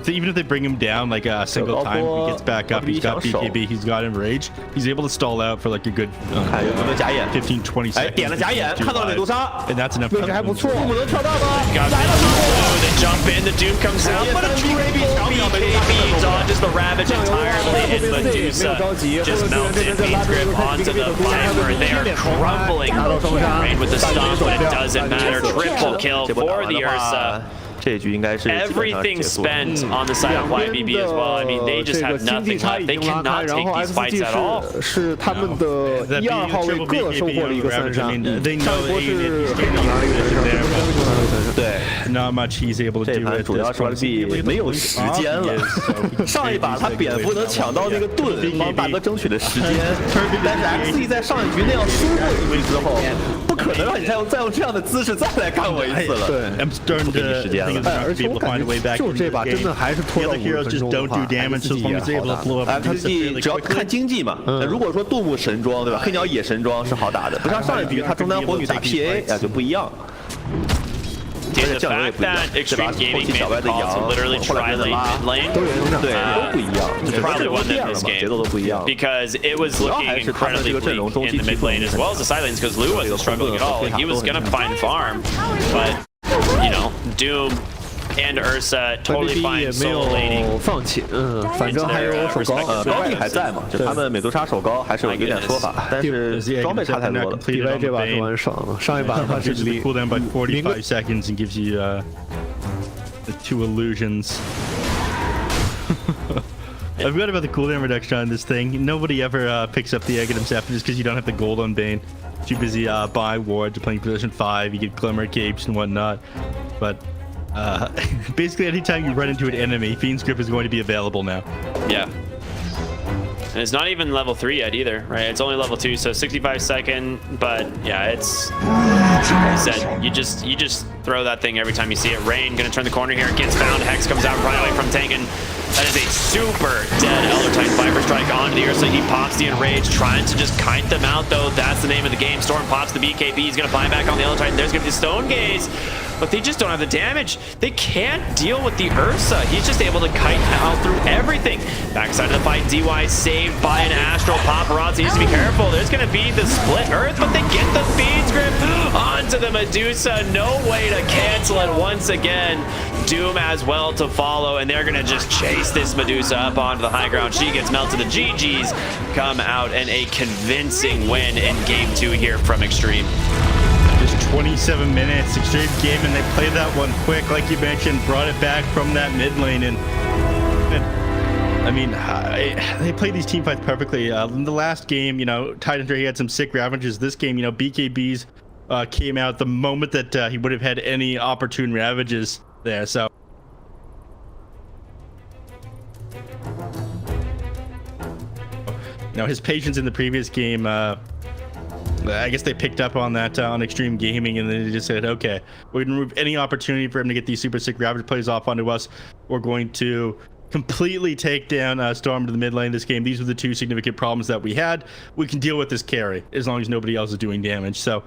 Even if they bring him down like a single time, he gets back up, he's got BKB, he's got Enrage. He's able to stall out for like a good 15-20 seconds. 点了假眼，看到了美杜莎， And that's enough. 还不错。杜姆能跳到吗？ They jump in, the Doom comes out, but a BKB dodges the Ravage entirely, and Medusa just melted. Beats grip onto the Viper. They are crumbling. Rain with the stomp, but it doesn't matter. Triple kill for the Ursa. 这局应该是 Everything spent on the side of YBB as well. I mean, they just have nothing left. They cannot take these fights at all. 是他们的1、2号位各收获了一个3杀。 They know对 not much he's able to do. 这主要是 YBB 没有时间了。上一把他蝙蝠能抢到那个盾，帮大哥争取的时间。但是 XE 在上一局那样输过一回之后，不可能让你再用这样的姿势再来干我一次了。对 ，I'm starting to think they're able to find a way back. 就这把真的还是拖到5分钟的话 ，XE 只要看经济嘛。如果说杜牧神装对吧，黑鸟也神装是好打的，不像上一局他中单火女打 PA 就不一样。 The fact that Xtreme Gaming made the call to literally try lane mid lane, probably won them this game because it was looking incredibly bleak in the mid lane as well as the side lanes because Lou wasn't struggling at all. He was gonna find farm, but you know, Doom and Ursa totally fine solo laning. 放弃，反正还有手高，高地还在嘛，就他们美杜莎手高还是有一点说法，但是装备差太多了。DY 这把是玩爽了，上一把他是 cooldown by 45 seconds and gives you the 2 illusions. I forgot about the cooldown reduction on this thing. Nobody ever picks up the Aghanim Scepter just because you don't have the gold on Bane. Too busy buying wards, playing position 5, you get Glimmer Capes and whatnot. But basically anytime you run into an enemy, Fiend's Grip is going to be available now. Yeah. And it's not even level 3 yet either, right? It's only level 2, so 65 second, but yeah, it's like I said, you just throw that thing every time you see it. Rain gonna turn the corner here, gets found, Hex comes out right away from Tankin. That is a super dead Elder Titan Viper Strike onto the Ursa. He pops the Enrage, trying to just kite them out though. That's the name of the game. Storm pops the BKB, he's gonna buy back on the Elder Titan. There's gonna be the Stone Gaze. But they just don't have the damage. They can't deal with the Ursa. He's just able to kite out through everything. Backside of the fight, DY saved by an Astral. Paparazzi needs to be careful. There's going to be the split Earth, but they get the Fiend's Grip onto the Medusa. No way to cancel it once again. Doom as well to follow, and they're going to just chase this Medusa up onto the high ground. She gets melted. The GGs come out in a convincing win in Game 2 here from Xtreme. Just 27 minutes, Xtreme game, and they played that one quick, like you mentioned, brought it back from that mid lane, and I mean, they played these team fights perfectly. In the last game, you know, Tidehunter, he had some sick ravages. This game, you know, BKBs came out the moment that he would have had any opportune ravages there, so. Now his patience in the previous game, I guess they picked up on that on Xtreme Gaming, and then they just said, okay, we're gonna remove any opportunity for him to get these super sick ravage plays off onto us. We're going to completely take down Storm to the mid lane this game. These were the two significant problems that we had. We can deal with this carry as long as nobody else is doing damage. So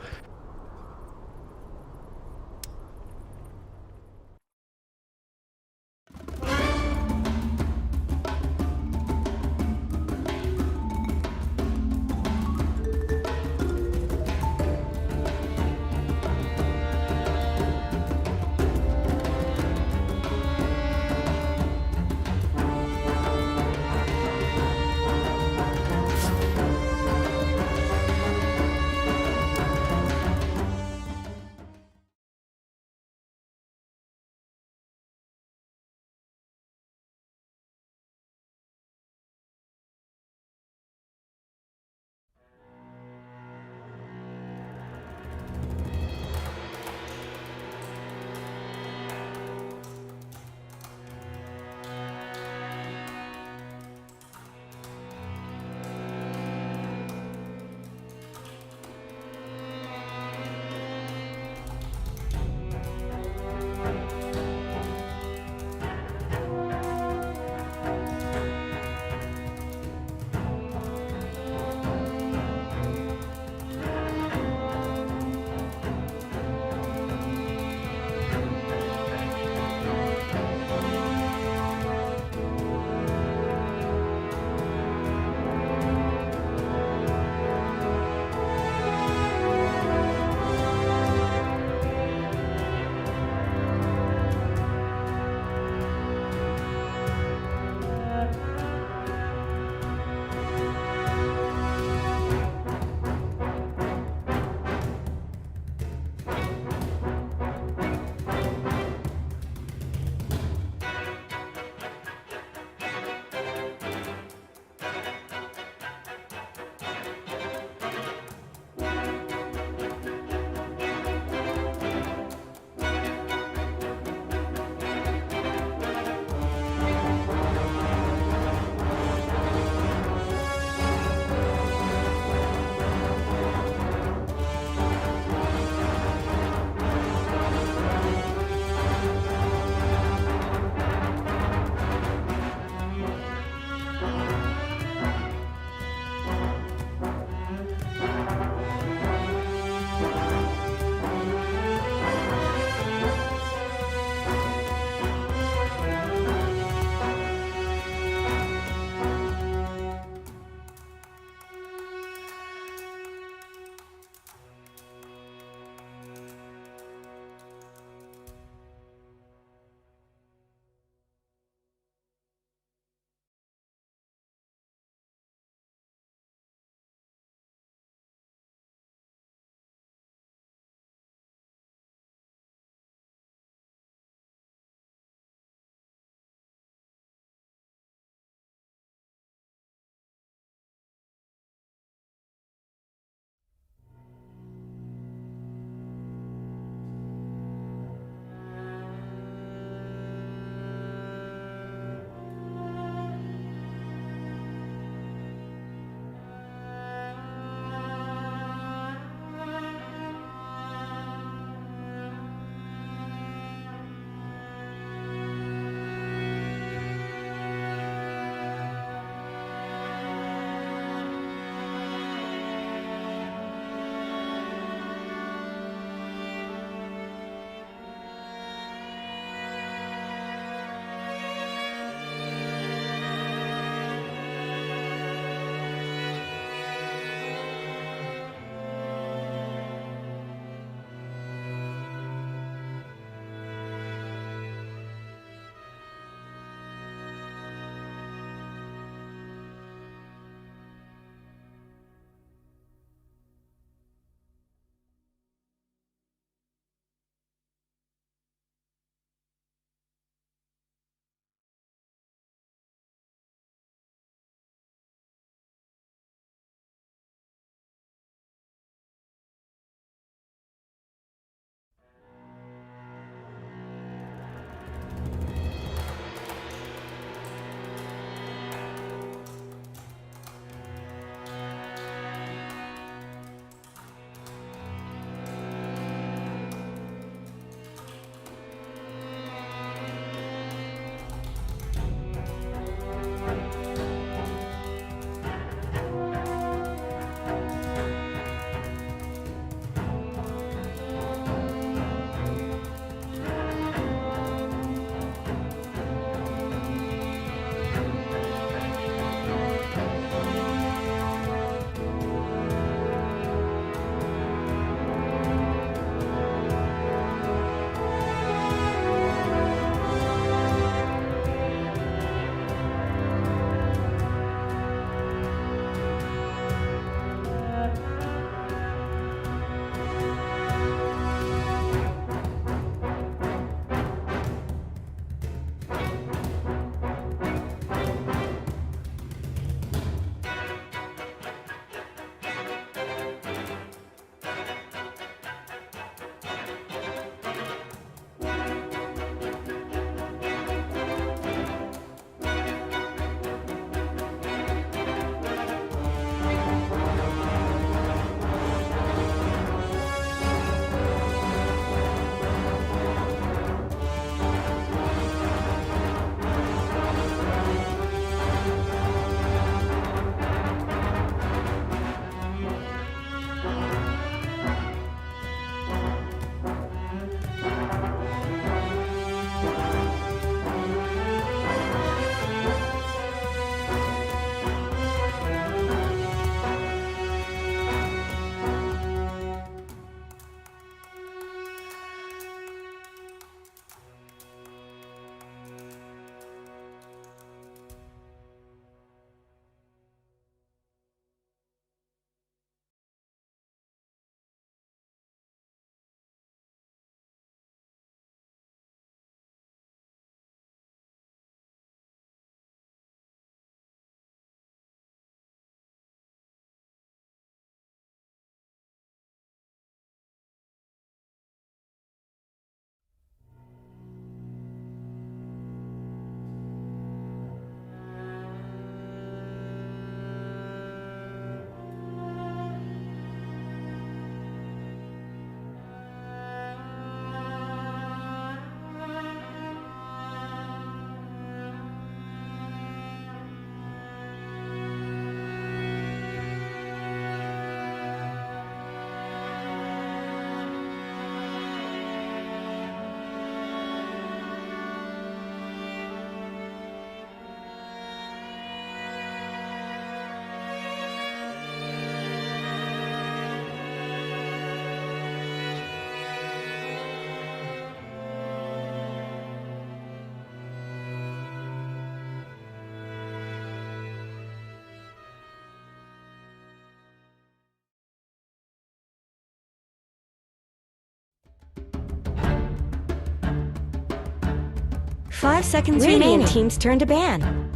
5 seconds remaining. Radiant team's turn to ban.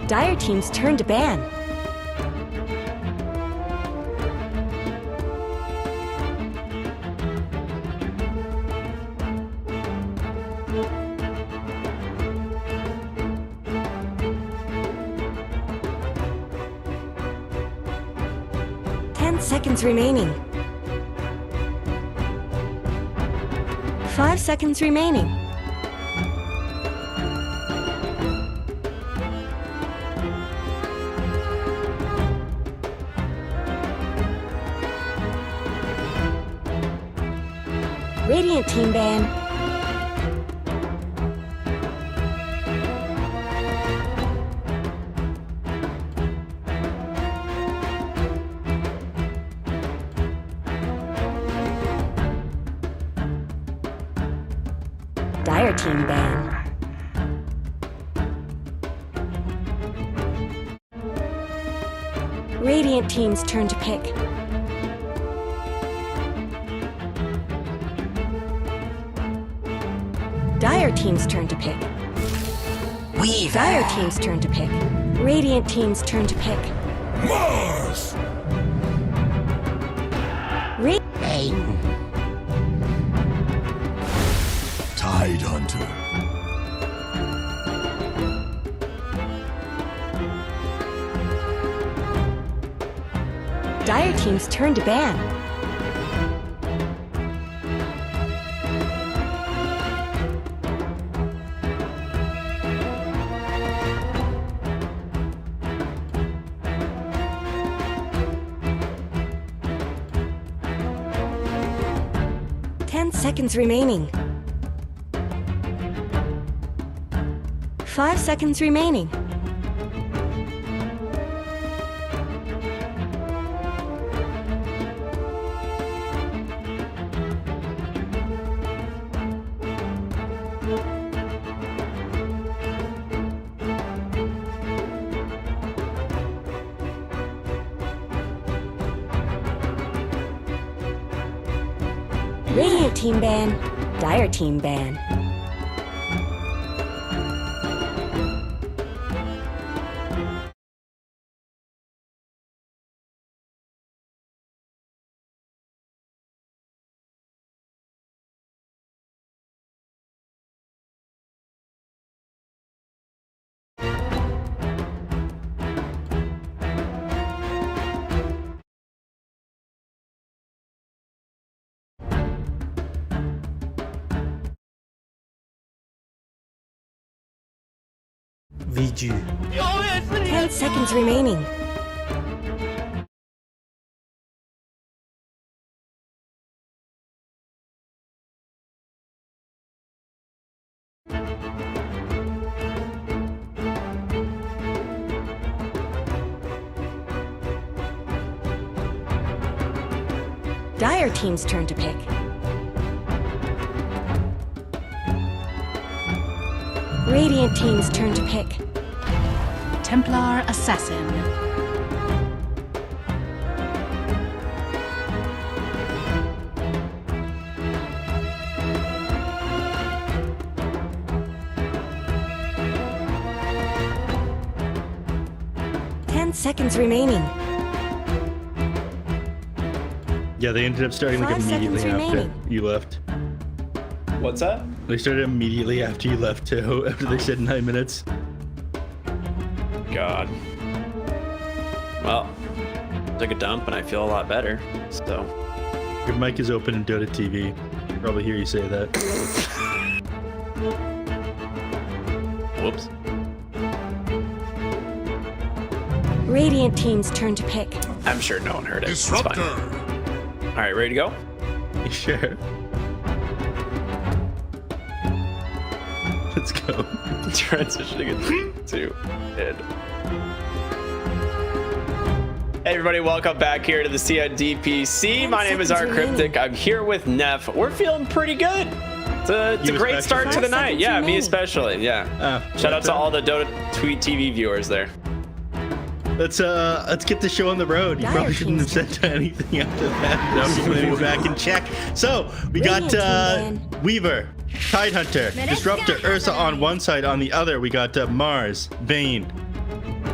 Dire team's turn to ban. Seconds remaining. 5 seconds remaining. Radiant team ban. Dire team ban. Radiant team's turn to pick. Dire team's turn to pick. Dire team's turn to pick. Radiant team's turn to pick. Mars! Tide Hunter. Dire team's turn to ban. Seconds remaining. 5 seconds remaining. Radiant team ban. Dire team ban. VG. 10 seconds remaining. Dire team's turn to pick. Radiant team's turn to pick. Templar Assassin. Seconds remaining. Yeah, they ended up starting like 5 immediately seconds after remaining. you left. What's that? They started immediately after you left too, after they said 9 minutes. God. Well, took a dump and I feel a lot better, so. Your mic is open in Dota TV. Probably hear you say that. Whoops. Radiant team's turn to pick. I'm sure no one heard it. Disruptor. It's fine. All right, ready to go? Sure. Let's go. Transitioning into id. Hey everybody, welcome back here to the DPC. My name is Cryptic. I'm here with Neff. We're feeling pretty good. It's a great start to the night. Yeah, me especially. Yeah. Shout out to all the Dota Tweet TV viewers there. Let's get the show on the road. You probably shouldn't have said anything after that. Now we're gonna go back and check. So we got Weaver, Tidehunter, Disruptor, Ursa on one side. On the other, we got Mars, Vayne,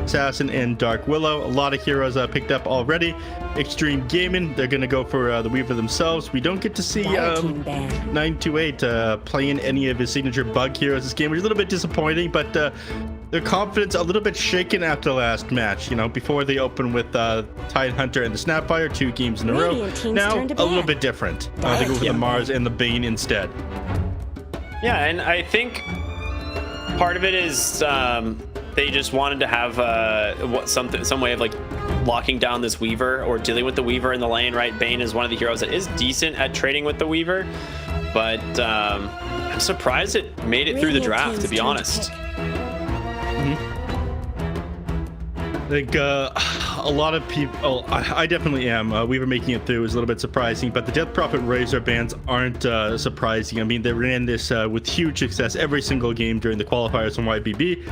Assassin, and Dark Willow. A lot of heroes picked up already. Xtreme Gaming, they're going to go for the Weaver themselves. We don't get to see 928 playing any of his signature bug heroes this game, which is a little bit disappointing, but their confidence a little bit shaken after the last match. You know, before they open with Tidehunter and the Snapfire, 2 games in a row. Now, a little bit different. They go for the Mars and the Bane instead. Yeah, and I think part of it is they just wanted to have some way of like locking down this Weaver or dealing with the Weaver in the lane, right? Bane is one of the heroes that is decent at trading with the Weaver, but I'm surprised it made it through the draft, to be honest. Like a lot of people, I definitely am. Weaver making it through is a little bit surprising, but the Death Prophet Razor bans aren't surprising. I mean, they ran this with huge success every single game during the qualifiers on YBB.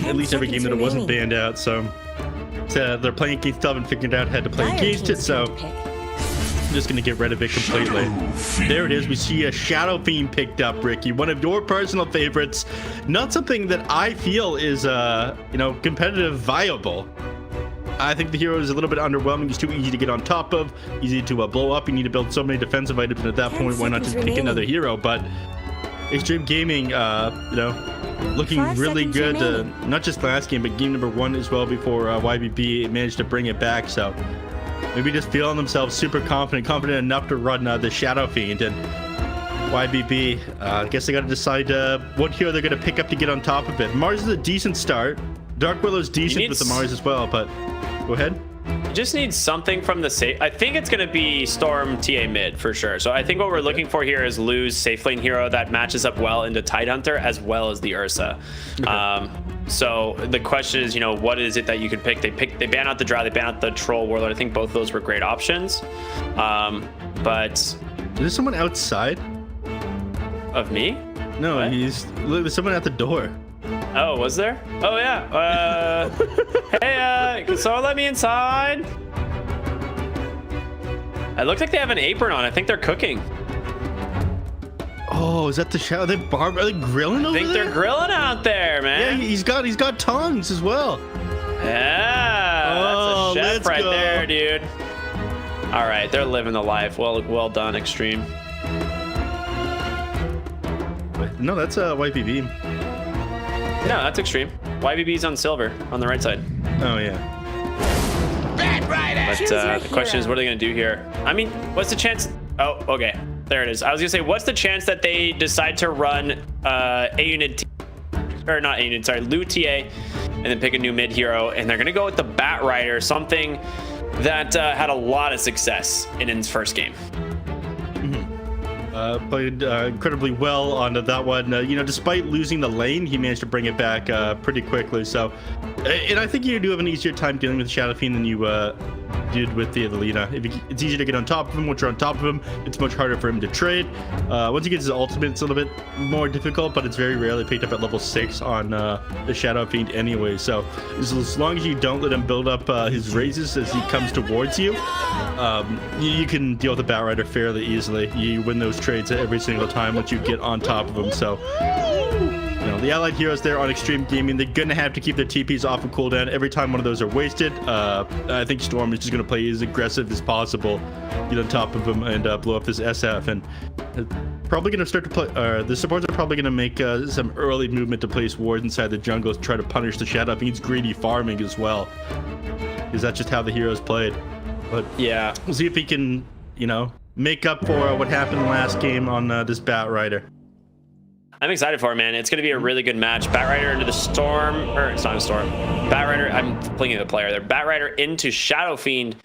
At least every game that it wasn't banned out, so they're playing against it and figured out how to play against it, so I'm just gonna get rid of it completely. There it is. We see a Shadow Fiend picked up, Ricky, one of your personal favorites. Not something that I feel is you know, competitive viable. I think the hero is a little bit underwhelming. He's too easy to get on top of, easy to blow up. You need to build so many defensive items, and at that point, why not just pick another hero? But Xtreme Gaming, you know, looking really good, not just last game, but game number 1 as well before YBB managed to bring it back. So maybe just feeling themselves super confident enough to run the Shadow Fiend. And YBB, I guess they got to decide what hero they're going to pick up to get on top of it. Mars is a decent start. Dark Willow's decent with the Mars as well, but go ahead. You just need something from the safe. I think it's going to be Storm TA mid for sure. So I think what we're looking for here is Lou's safe lane hero that matches up well into Tidehunter as well as the Ursa. Okay. So the question is, you know, what is it that you could pick? They ban out the Drow, they ban out the Troll Warlord. I think both of those were great options. But is there someone outside of me? No, what? There's someone at the door. Oh, was there? Oh yeah. Hey, can someone let me inside? It looks like they have an apron on. I think they're cooking. Oh, is that the Shadow? Are they grilling over there? I think they're grilling out there, man. Yeah, he's got tongs as well. Yeah, that's a chef right there, dude. All right, they're living the life. Well done, Xtreme. No, that's YBB. No, that's Xtreme. YBB's on silver on the right side. Oh yeah. But the question is, what are they gonna do here? I mean, what's the chance? Oh, okay. There it is. I was gonna say, what's the chance that they decide to run Lou TA, and then pick a new mid hero, and they're gonna go with the Bat Rider, something that had a lot of success in his first game. Played incredibly well on that one. You know, despite losing the lane, he managed to bring it back pretty quickly. So, and I think you do have an easier time dealing with Shadow Fiend than you did with the Lina. It's easier to get on top of him. Once you're on top of him, it's much harder for him to trade. Once he gets his ultimate, it's a little bit more difficult, but it's very rarely picked up at level 6 on the Shadow Fiend anyway. So as long as you don't let him build up his raises as he comes towards you, you can deal with the Bat Rider fairly easily. You win those trades every single time once you get on top of him. So, you know, the allied heroes there on Xtreme Gaming, they're gonna have to keep their TPs off of cooldown every time one of those are wasted. I think Storm is just gonna play as aggressive as possible, get on top of him and blow up this SF, and probably gonna start to play. The supports are probably gonna make some early movement to place wards inside the jungle to try to punish the Shadow. I think it's greedy farming as well, because that's just how the heroes played. But yeah, we'll see if he can, you know, make up for what happened last game on this Bat Rider. I'm excited for it, man. It's going to be a really good match. Bat Rider into the Storm, or it's not a Storm. Bat Rider, I'm playing the player there. Bat Rider into Shadow Fiend.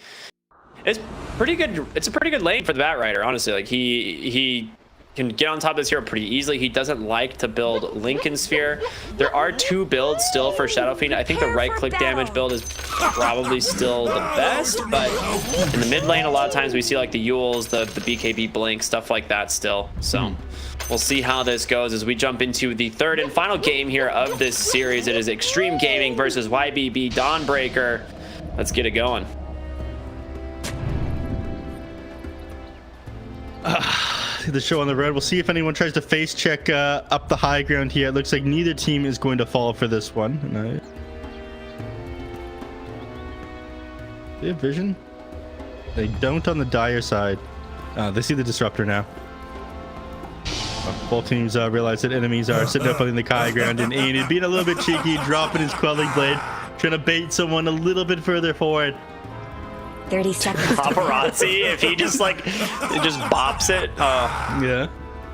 It's pretty good. It's a pretty good lane for the Bat Rider, honestly. Like he can get on top of this hero pretty easily. He doesn't like to build Lincoln Sphere. There are 2 builds still for Shadow Fiend. I think the right-click damage build is probably still the best, but in the mid lane, a lot of times we see like the Yules, the BKB Blink, stuff like that still. So we'll see how this goes as we jump into the 3rd and final game here of this series. It is Xtreme Gaming versus YBB Dawnbreaker. Let's get it going. the show on the road. We'll see if anyone tries to face check up the high ground here. It looks like neither team is going to fall for this one. No. They have vision? They don't on the Dire side. They see the disruptor now. Both teams realize that enemies are sitting up on the high ground, and Aenid being a little bit cheeky, dropping his quelling blade, trying to bait someone a little bit further forward. 30 seconds. Paparazzi, if he just like just bops it. Yeah.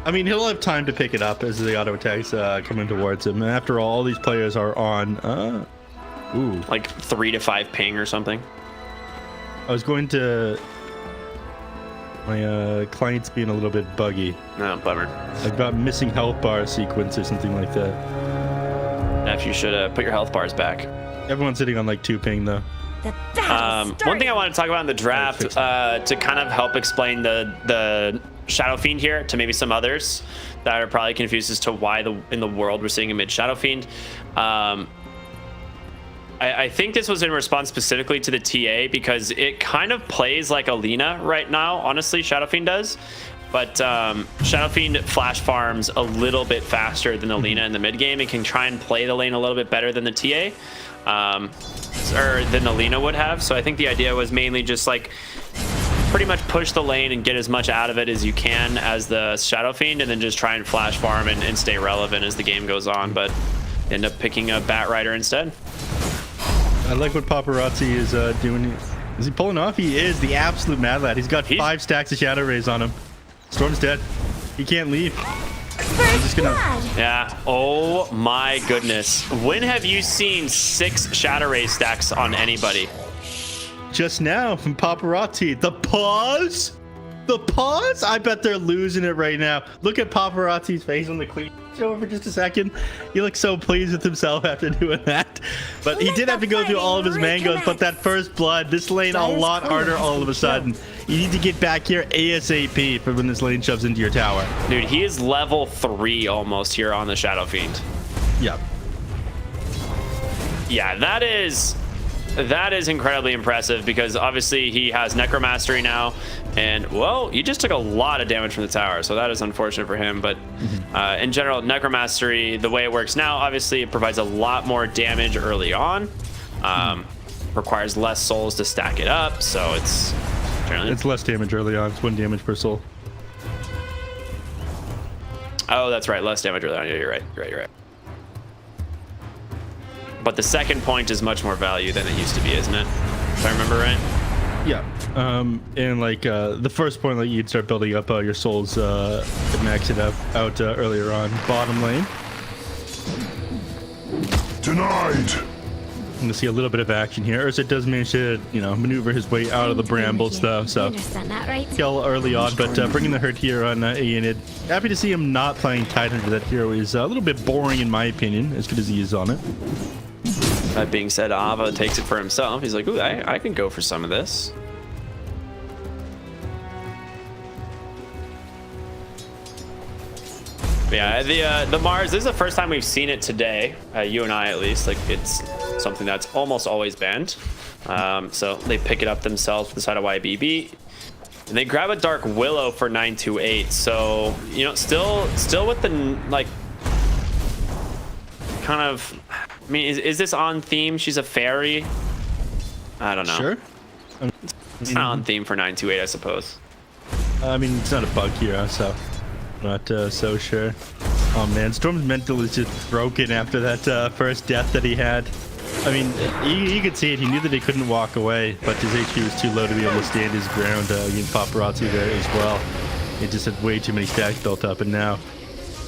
I mean, he'll have time to pick it up as the auto attacks coming towards him. And after all these players are on like 3 to 5 ping or something. I was going to my client's being a little bit buggy. No, bummer. I've got missing health bar sequence or something like that. If you should put your health bars back. Everyone's sitting on like 2 ping though. One thing I want to talk about in the draft to kind of help explain the Shadow Fiend here to maybe some others that are probably confused as to why in the world we're seeing a mid Shadow Fiend. I think this was in response specifically to the TA because it kind of plays like a Lina right now. Honestly, Shadow Fiend does. But Shadow Fiend flash farms a little bit faster than the Lina in the mid game and can try and play the lane a little bit better than the TA. Or than the Lina would have. So I think the idea was mainly just like pretty much push the lane and get as much out of it as you can as the Shadow Fiend, and then just try and flash farm and stay relevant as the game goes on. But end up picking a Bat Rider instead. I like what Paparazzi is doing. Is he pulling off? He is the absolute mad lad. He's got 5 stacks of Shadow Rays on him. Storm's dead. He can't leave. I'm just gonna... Yeah. Oh my goodness. When have you seen 6 Shadow Ray stacks on anybody? Just now from Paparazzi. The pause? The pause? I bet they're losing it right now. Look at Paparazzi's face on the clean show for just a second. He looks so pleased with himself after doing that. But he did have to go through all of his mangoes. But that first blood, this lane a lot harder all of a sudden. You need to get back here ASAP for when this lane shoves into your tower. Dude, he is level 3 almost here on the Shadow Fiend. Yep. Yeah, that is incredibly impressive because obviously he has Necromastery now, and well, he just took a lot of damage from the tower, so that is unfortunate for him. But in general, Necromastery, the way it works now, obviously it provides a lot more damage early on, requires less souls to stack it up, so it's generally... It's less damage early on. It's 1 damage per soul. Oh, that's right, less damage early on. Yeah, you're right. You're right. But the second point is much more value than it used to be, isn't it? If I remember right. Yeah. And like the first point, like you'd start building up your souls and max it out earlier on. Bottom lane. Denied. I'm gonna see a little bit of action here. Ursa does manage to, maneuver his way out of the brambles though. So kill early on, but bringing the hurt here on Aenid. Happy to see him not playing Tidehunter. That hero is a little bit boring in my opinion, as good as he is on it. That being said, Ava takes it for himself. He's like, ooh, I can go for some of this. But yeah, the Mars, this is the first time we've seen it today, you and I at least. Like, it's something that's almost always banned. So they pick it up themselves for the side of YBB. And they grab a Dark Willow for 928. So, still with the, like, kind of... I mean, is this on theme? She's a fairy. I don't know. Sure. It's not on theme for 928, I suppose. I mean, it's not a bug hero, so not so sure. Oh man, Storm's mental is just broken after that first death that he had. I mean, you could see it. He knew that he couldn't walk away, but his HP was too low to be able to stand his ground against Paparazzi there as well. He just had way too many stacks built up, and now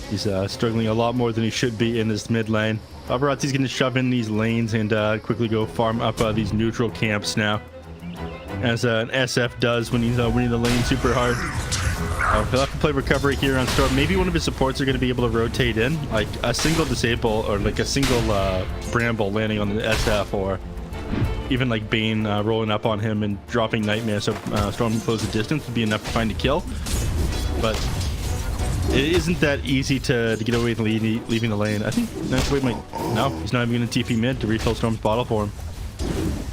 he's struggling a lot more than he should be in this mid lane. Paparazzi's going to shove in these lanes and quickly go farm up these neutral camps now, as an SF does when he's winning the lane super hard. He'll have to play recovery here on Storm. Maybe one of his supports are going to be able to rotate in, like a single disable or like a single bramble landing on the SF, or even like Bane rolling up on him and dropping Nightmare so Storm can close the distance would be enough to find a kill. But it isn't that easy to get away with leaving the lane. I think next wave might... No, he's not even going to TP mid to refill Storm's bottle for him.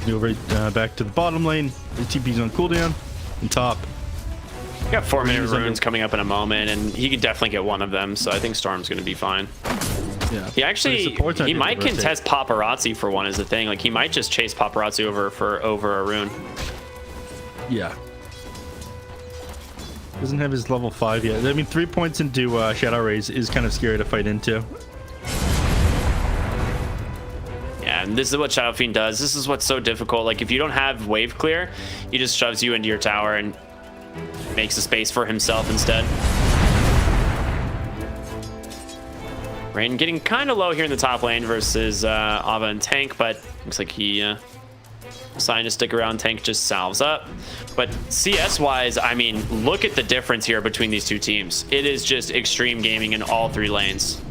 Go right back to the bottom lane. His TP's on cooldown. And top. got 4-minute runes coming up in a moment, and he could definitely get one of them. So I think Storm's going to be fine. Yeah. He actually he might contest Paparazzi for one is the thing. Like he might just chase Paparazzi over a rune. Yeah. Doesn't have his level 5 yet. I mean, 3 points into Shadow Rays is kind of scary to fight into. Yeah, and this is what Shadow Fiend does. This is what's so difficult. Like if you don't have wave clear, he just shoves you into your tower and makes a space for himself instead. Rain getting kind of low here in the top lane versus Ava and Tank, but looks like he decided to stick around. Tank just salves up. But CS-wise, I mean, look at the difference here between these two teams. It is just extreme gaming in all 3 lanes.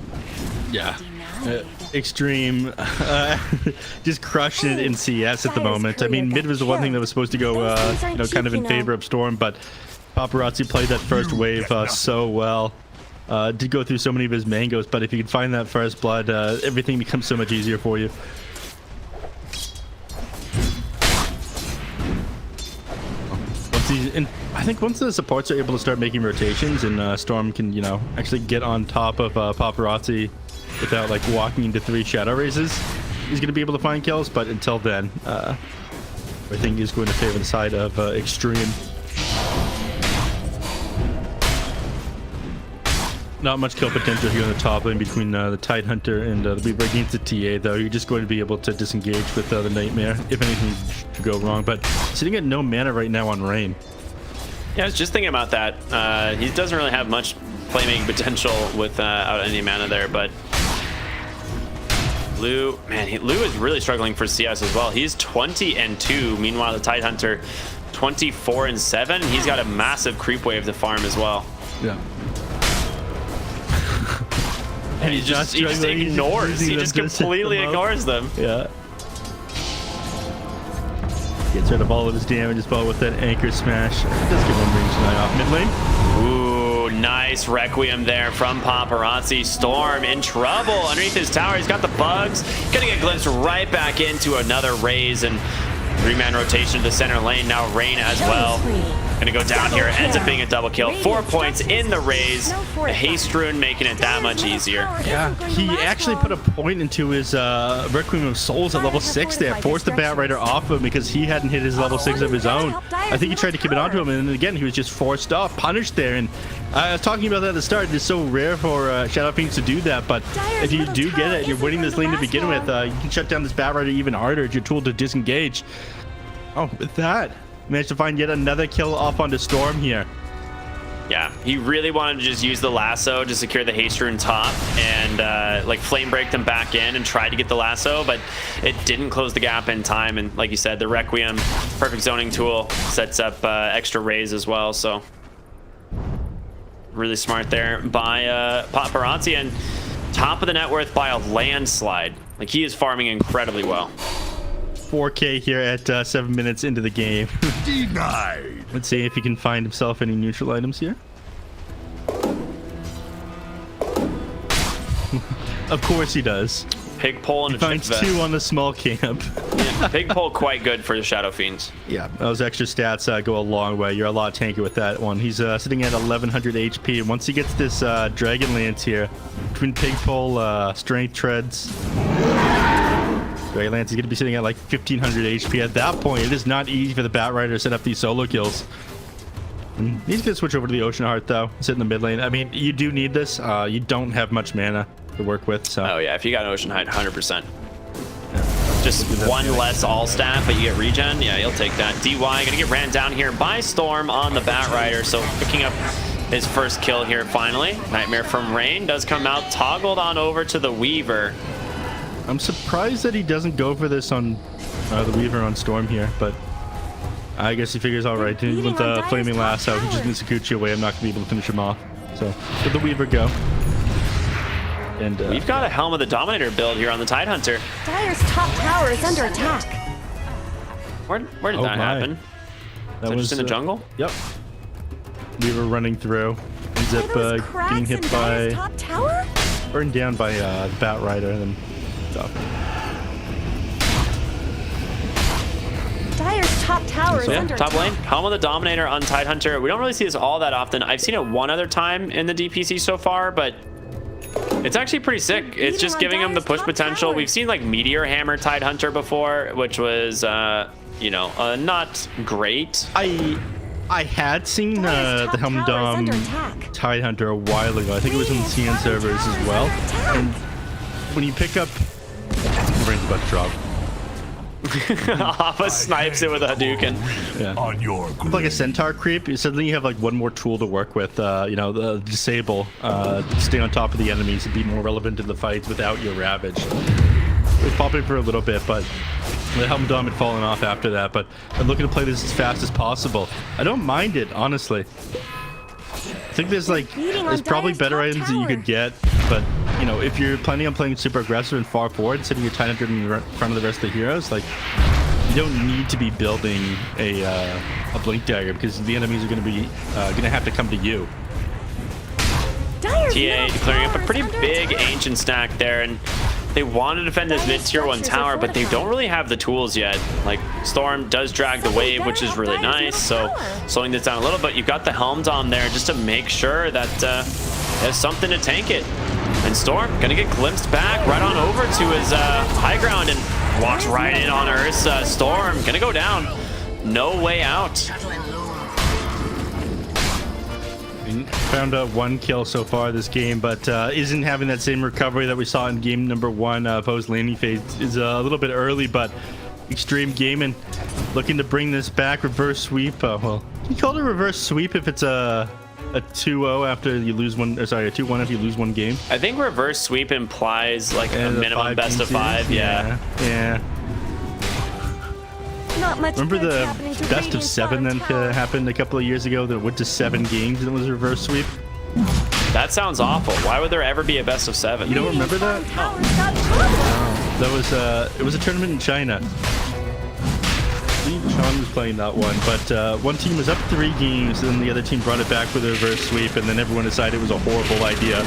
Yeah. Xtreme just crushing it in CS at the moment. I mean, mid was the one thing that was supposed to go, you know, kind of in favor of Storm, but Paparazzi played that first wave so well. Did go through so many of his mangoes, but if you can find that first blood, everything becomes so much easier for you. And I think once the supports are able to start making rotations and Storm can, you know, actually get on top of Paparazzi without like walking into 3 Shadow Raises, he's going to be able to find kills. But until then, I think he's going to favor the side of Xtreme. Not much kill potential here on the top lane between the Tidehunter and the Weaver against the TA, though. You're just going to be able to disengage with the Nightmare if anything should go wrong. But sitting at no mana right now on Rain. Yeah, I was just thinking about that. He doesn't really have much playmaking potential without any mana there, but Lou, man, Lou is really struggling for CS as well. He's 20-2. Meanwhile, the Tidehunter 24-7. He's got a massive creep wave to farm as well. Yeah. And he just ignores. He just completely ignores them. Yeah. Gets rid of all of his damage as well with that anchor smash. Does give him range 9 off mid lane. Ooh, nice Requiem there from Paparazzi. Storm in trouble underneath his tower. He's got the bugs. Gonna get glimpsed right back into another raise and 3-man rotation to the center lane. Now Rain as well. Gonna go down here. Ends up being a double kill. 4 points in the raise. The haste rune making it that much easier. Yeah, he actually put a point into his Requiem of Souls at level 6 there. Forced the Bat Rider off of him because he hadn't hit his level 6 of his own. I think he tried to keep it onto him, and then again, he was just forced off, punished there. And I was talking about that at the start. It's so rare for Shadow Fiends to do that, but if you do get it and you're winning this lane to begin with, you can shut down this Bat Rider even harder. It's your tool to disengage. Oh, with that, managed to find yet another kill off onto Storm here. Yeah, he really wanted to just use the lasso to secure the haste rune top and like flame break them back in and try to get the lasso, but it didn't close the gap in time. And like you said, the Requiem, perfect zoning tool, sets up extra raise as well. So really smart there by Paparazzi, and top of the net worth by a landslide. Like he is farming incredibly well. 4K here at 7 minutes into the game. Denied. Let's see if he can find himself any neutral items here. Of course he does. Pig pole and he finds 2 on the small camp. Yeah, pig pole quite good for the Shadow Fiends. Yeah, those extra stats go a long way. You're a lot tankier with that one. He's sitting at 1100 HP, and once he gets this Dragon Lance here, between pig pole, strength treads, Dragon Lance is going to be sitting at like 1500 HP. At that point, it is not easy for the Bat Rider to set up these solo kills. And he's going to switch over to the Ocean Heart, though. Sit in the mid lane. I mean, you do need this. You don't have much mana to work with, so. Oh, yeah. If you got an Ocean Heart, 100%. Just one less all stat, but you get regen. Yeah, you'll take that. DY going to get ran down here by Storm on the Bat Rider. So picking up his first kill here finally. Nightmare from Rain does come out. Toggled on over to the Weaver. I'm surprised that he doesn't go for this on the Weaver on Storm here, but I guess he figures, all right, with the Flaming Lasso, he just needs to Gucci away. I'm not going to be able to finish him off. So let the Weaver go. And we've got a Helm of the Dominator build here on the Tidehunter. Dire's top tower is under attack. Where did that happen? That was just in the jungle? Yep. Weaver running through. Ends up getting hit by... Top tower? Burned down by the Bat Rider and then... Dire's top top tower is So yeah, under top attack. lane, Helm of the Dominator on Tidehunter. We don't really see this all that often. I've seen it one other time in the DPC so far, but it's actually pretty sick. It's just giving him the push potential. We've seen like Meteor Hammer Tidehunter before, which was, you know, not great. I had seen the Helm Dom Tidehunter a while ago. I think it was on the CN servers as well. And when you pick up, brain's about to drop. Alpha snipes it with a Hadouken. Yeah. On your Like a centaur creep, suddenly you have like one more tool to work with. You know, the disable, stay on top of the enemies and be more relevant in the fights without your ravage. It was popping for a little bit, but the Helm Dom had fallen off after that. But I'm looking to play this as fast as possible. I don't mind it, honestly. I think there's probably better items that you could get, but you know, if you're planning on playing super aggressive and far forward, setting your Tidehunter in front of the rest of the heroes, like you don't need to be building a blink dagger because the enemies are going to have to come to you. TA clearing up a pretty big ancient stack there, and they want to defend this mid tier 1 tower, but they don't really have the tools yet. Like Storm does drag the wave, which is really nice, so slowing this down a little bit. You've got the Helm Dom there just to make sure that there's something to tank it. And Storm gonna get glimpsed back right on over to his high ground and walks right in on Ursa. Storm gonna go down. No way out. Found one kill so far this game, but isn't having that same recovery that we saw in game number 1. Post laning phase is a little bit early, but Xtreme Gaming looking to bring this back. Reverse sweep. Well, you call it a reverse sweep if it's a 2-0 after you lose one, or sorry, a 2-1 if you lose one game. I think reverse sweep implies like a minimum best of 5. Yeah. Not much Remember good's the happening to best of Radiant's 7 bottom that tower. happened a couple of years ago that went to 7 games and it was a reverse sweep? That sounds awful. Why would there ever be a best of 7? You don't remember that? Tower's got trouble. That was it was a tournament in China. I believe Sean was playing that one, but one team was up 3 games and the other team brought it back with a reverse sweep, and then everyone decided it was a horrible idea.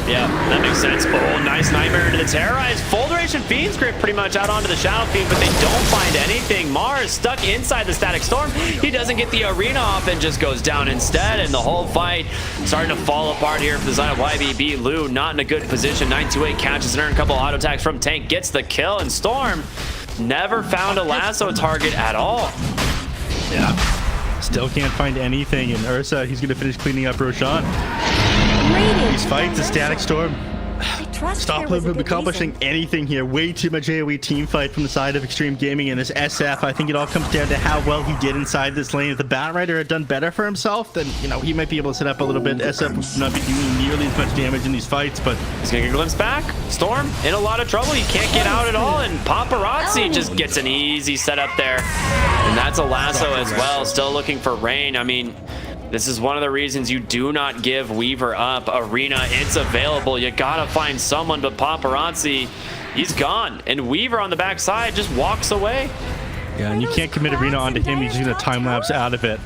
Yeah, that makes sense. Oh, nice Nightmare into the Terrorize. Full duration Fiend's Grip pretty much out onto the Shadow Fiend, but they don't find anything. Mars stuck inside the Static Storm. He doesn't get the arena off and just goes down instead, and the whole fight starting to fall apart here for the side of YBB. Lou not in a good position. 928 catches and earns a couple auto attacks from Tank, gets the kill, and Storm never found a lasso target at all. Yeah. Still can't find anything, and Ursa, he's going to finish cleaning up Roshan. These fights, the Static Storm. Stop them from accomplishing anything here. Way too much AoE team fight from the side of Xtreme Gaming and this SF. I think it all comes down to how well he did inside this lane. If the Batrider had done better for himself, then, you know, he might be able to set up a little bit. SF would not be doing nearly as much damage in these fights, but he's gonna get a glimpse back. Storm in a lot of trouble. He can't get out at all, and Paparazzi just gets an easy setup there. And that's a lasso as well. Still looking for Rain. I mean, this is one of the reasons you do not give Weaver up. Arena, it's available. You gotta find someone, but Paparazzi, he's gone. And Weaver on the backside just walks away. yeah, and you can't commit Arena onto him. He's just gonna time lapse out of it.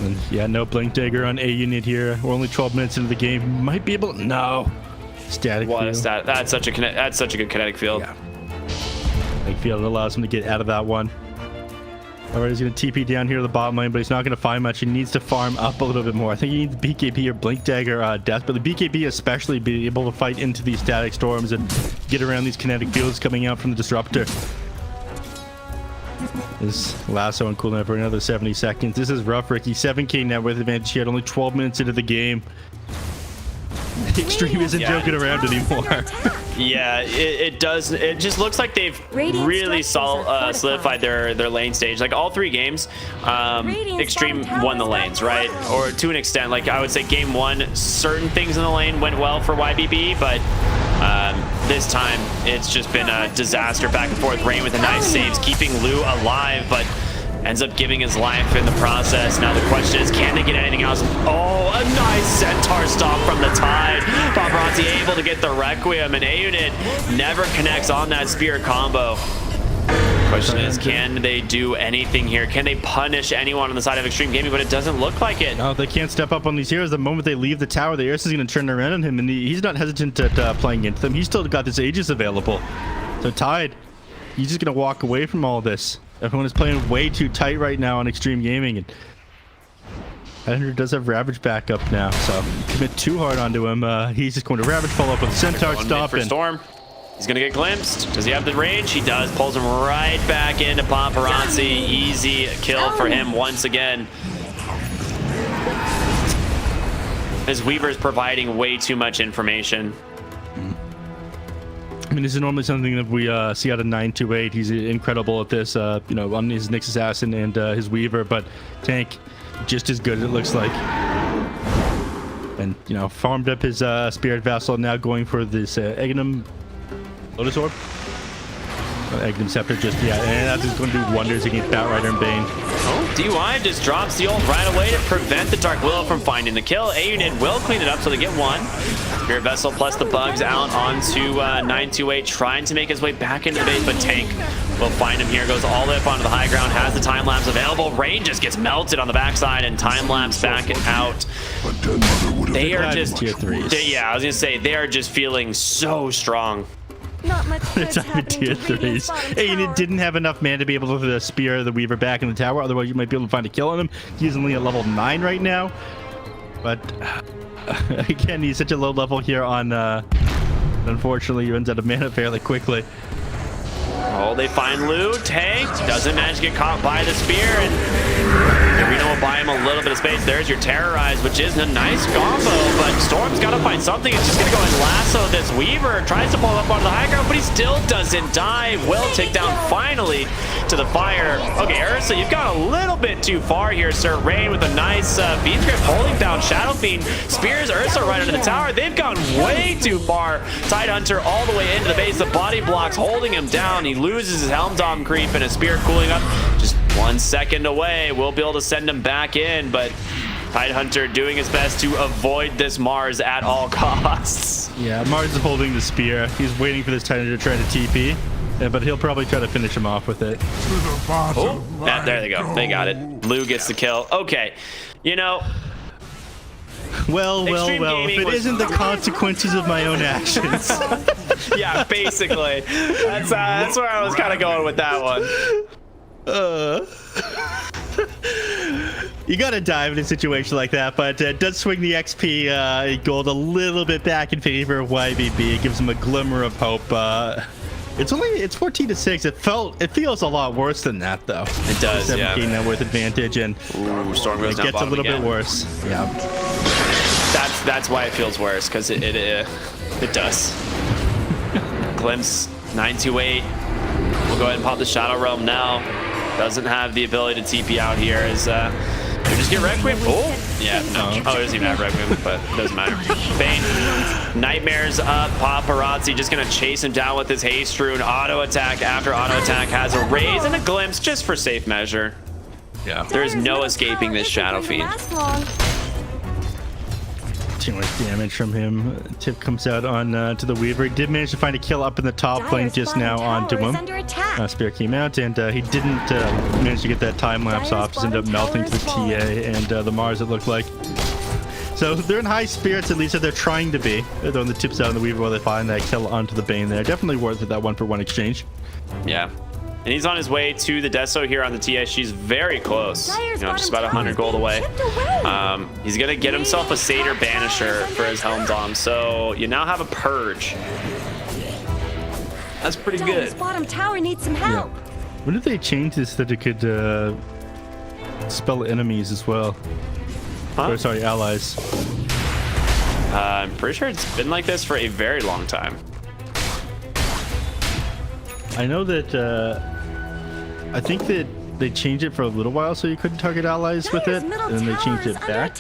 And yeah, no blink dagger on A unit here. We're only 12 minutes into the game. Might be able to, no. Static What a field. stat. That's such a good kinetic field. Yeah. Big field allows him to get out of that one. Alright, he's going to TP down here to the bottom lane, but he's not going to find much. He needs to farm up a little bit more. I think he needs BKB or Blink Dagger desperately. BKB especially, be able to fight into these Static Storms and get around these kinetic fields coming out from the Disruptor. His lasso and cooldown for another 70 seconds. This is rough, Ricky. 7k net worth advantage. He had only 12 minutes into the game. Xtreme isn't joking around anymore. Yeah, it does. It just looks like they've really solidified their lane stage. Like all 3 games, Xtreme won the lanes, right? Or to an extent. Like I would say game 1, certain things in the lane went well for YBB, but this time it's just been a disaster back and forth. Rain with a nice saves, keeping Lou alive, but ends up giving his life in the process. Now the question is, can they get anything else? Oh, a nice Centaur stomp from the Tide. Paparazzi able to get the Requiem, and A-Unit never connects on that spear combo. Question is, can they do anything here? Can they punish anyone on the side of Xtreme Gaming? But it doesn't look like it. No, they can't step up on these heroes. The moment they leave the tower, the Ursa is going to turn around on him, and he's not hesitant at playing into them. He's still got this Aegis available. So Tide, he's just going to walk away from all this. Everyone is playing way too tight right now on Xtreme Gaming, and Andrew does have Ravage back up now, so commit too hard onto him. He's just going to Ravage, follow up with Centaur stop. For Storm. He's gonna get glimpsed. Does he have the range? He does. Pulls him right back into Paparazzi. Easy kill for him once again. His Weaver's providing way too much information. I mean, this is normally something that we see out of 928. He's incredible at this, you know, on his Nyx Assassin and his Weaver, but Tank just as good, it looks like. And, you know, farmed up his Spirit Vassal, now going for this Egnum Lotus Orb. Egnum Scepter, just, yeah, and that's just going to do wonders against Batrider and Bane. Oh, DY just drops the ult right away to prevent the Dark Willow from finding the kill. A unit will clean it up, so they get one. Spirit Vessel plus the bugs out onto 928, trying to make his way back into the base, but Tank will find him here. Goes all the way up onto the high ground, has the time lapse available. Rain just gets melted on the backside, and time lapse back out. They are just tier 3s. Yeah, I was gonna say they are just feeling so strong. Not much It's on tier 3s. And it didn't have enough mana to be able to spear the Weaver back in the tower. Otherwise, you might be able to find a kill on him. He's only at level 9 right now. But again, he's such a low level here on. Unfortunately, he runs out of mana fairly quickly. Oh, they find Lou. Tank doesn't manage to get caught by the spear, and Arena will buy him a little bit of space. There's your Terrorize, which is a nice combo, but Storm's got to find something. It's just going to go and lasso this Weaver. Tries to pull up onto the high ground, but he still doesn't die. Will take down finally to the fire. Okay, Ursa, you've gone a little bit too far here, sir. Rain with a nice Fiend's Grip holding down Shadow Fiend. Spears Ursa right under the tower. They've gone way too far. Tidehunter all the way into the base. The body blocks holding him down. He loses his Helm Dom creep and his Spirit cooling up. Just 1 second away. We'll be able to send him back in, but Tidehunter doing his best to avoid this Mars at all costs. Yeah, Mars is holding the spear. He's waiting for this Tidehunter to try to TP, but he'll probably try to finish him off with it. Oh, yeah, there they go. They got it. Blue gets the kill. Okay, you know. Well, if it isn't the consequences of my own actions. Yeah, basically. That's where I was kind of going with that one. You gotta dive in a situation like that, but it does swing the XP gold a little bit back in favor of YBB. It gives him a glimmer of hope. It's 14-6. It feels a lot worse than that, though. It does, 17 net worth advantage, and Storm goes it down gets a little bit worse. Yeah, that's why it feels worse, because it does. Glimpse 928. We'll go ahead and pop the Shadow Realm now. Doesn't have the ability to TP out here. As we just get Requiem. Oh, yeah, no. Oh, it doesn't even have Requiem, but it doesn't matter. Bane, Nightmares up. Paparazzi just gonna chase him down with his Haste Rune. Auto attack after auto attack has a raise and a glimpse just for safe measure. yeah. There is no escaping this Shadow Fiend. Too much damage from him. Tip comes out on to the Weaver. He did manage to find a kill up in the top lane just now onto him. Spear came out, and he didn't manage to get that time lapse off. Just ended up melting to the TA and the Mars, it looked like. So they're in high spirits, at least if they're trying to be. They're throwing the tips out on the Weaver while they find that kill onto the Bane there. Definitely worth it, that 1-for-1 exchange. Yeah. And he's on his way to the Deso here on the TA. She's very close, you know, just about 100 gold away. He's gonna get himself a Satyr Banisher for his Helm Dom, so you now have a Purge. That's pretty good. Bottom tower needs some help. When did they change this that it could spell enemies as well? Huh? Or sorry, allies. I'm pretty sure it's been like this for a very long time. I know that I think that they changed it for a little while so you couldn't target allies with it, and then they changed it back.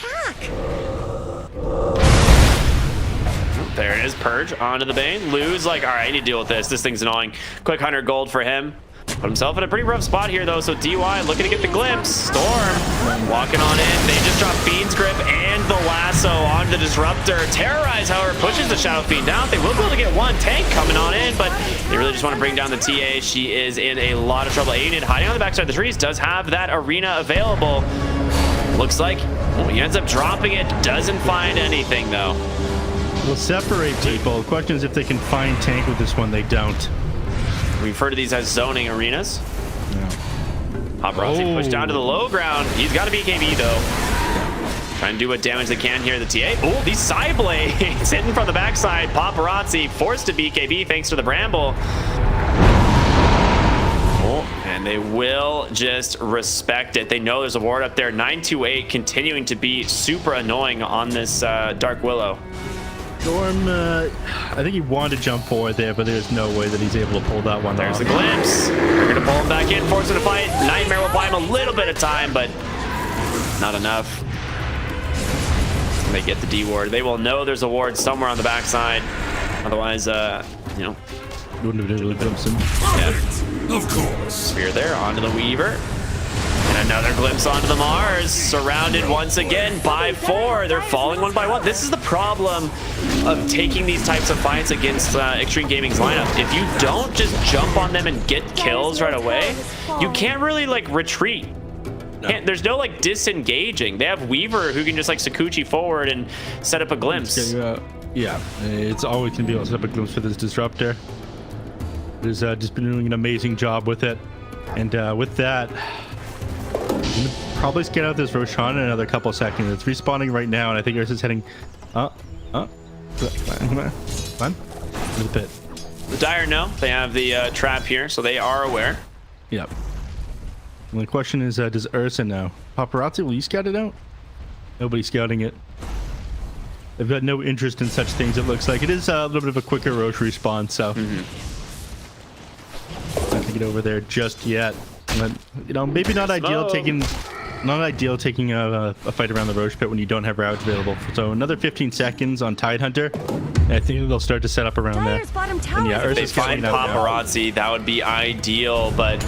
There it is, Purge onto the Bane. Lou's like, all right, I need to deal with this. This thing's annoying. Quick 100 gold for him. Put himself in a pretty rough spot here, though, so DY looking to get the glimpse. Storm walking on in. They just drop Fiend's Grip and the lasso on the Disruptor. Terrorize, however, pushes the Shadow Fiend down. They will be able to get one. Tank coming on in, but they really just want to bring down the TA. She is in a lot of trouble. Aiden hiding on the backside of the trees does have that arena available. Looks like he ends up dropping it. Doesn't find anything, though. We'll separate people. The question is if they can find Tank with this one. They don't. We refer to these as zoning arenas. Yeah. Paparazzi pushed down to the low ground. He's got a BKB though. Trying to do what damage they can here. The TA. Oh, these side blades hitting from the backside. Paparazzi forced to BKB thanks to the Bramble. And they will just respect it. They know there's a ward up there. 928 continuing to be super annoying on this Dark Willow. Storm, I think he wanted to jump forward there, but there's no way that he's able to pull that one There's off. the glimpse. They're going to pull him back in, force him to fight. Nightmare will buy him a little bit of time, but not enough. They get the D ward. They will know there's a ward somewhere on the backside. Otherwise, you know. Wouldn't have been able to glimpse him. Yeah. Of course. Spear there onto the Weaver. And another glimpse onto the Mars. Surrounded once again by 4. They're falling one by one. This is the problem of taking these types of fights against Xtreme Gaming's lineup. If you don't just jump on them and get kills right away, you can't really like retreat. There's no like disengaging. They have Weaver who can just like Sakuchi forward and set up a glimpse. Yeah, it's always going to be able to set up a glimpse for this disruptor. He's just been doing an amazing job with it. And with that, I'm gonna probably get out this Roshan in another couple seconds. It's respawning right now, and I think Ursa's heading come on, to the pit. The Dire know they have the trap here, so they are aware. Yep. And the question is, does Ursa know? Paparazzi, will you scout it out? Nobody's scouting it. They've got no interest in such things, it looks like. It is a little bit of a quicker Roche respawn, so not to get over there just yet. But, you know, maybe not ideal taking a fight around the Roche pit when you don't have routes available. So another 15 seconds on Tidehunter. And I think they'll start to set up around there. And yeah, If they find Paparazzi, that would be ideal, but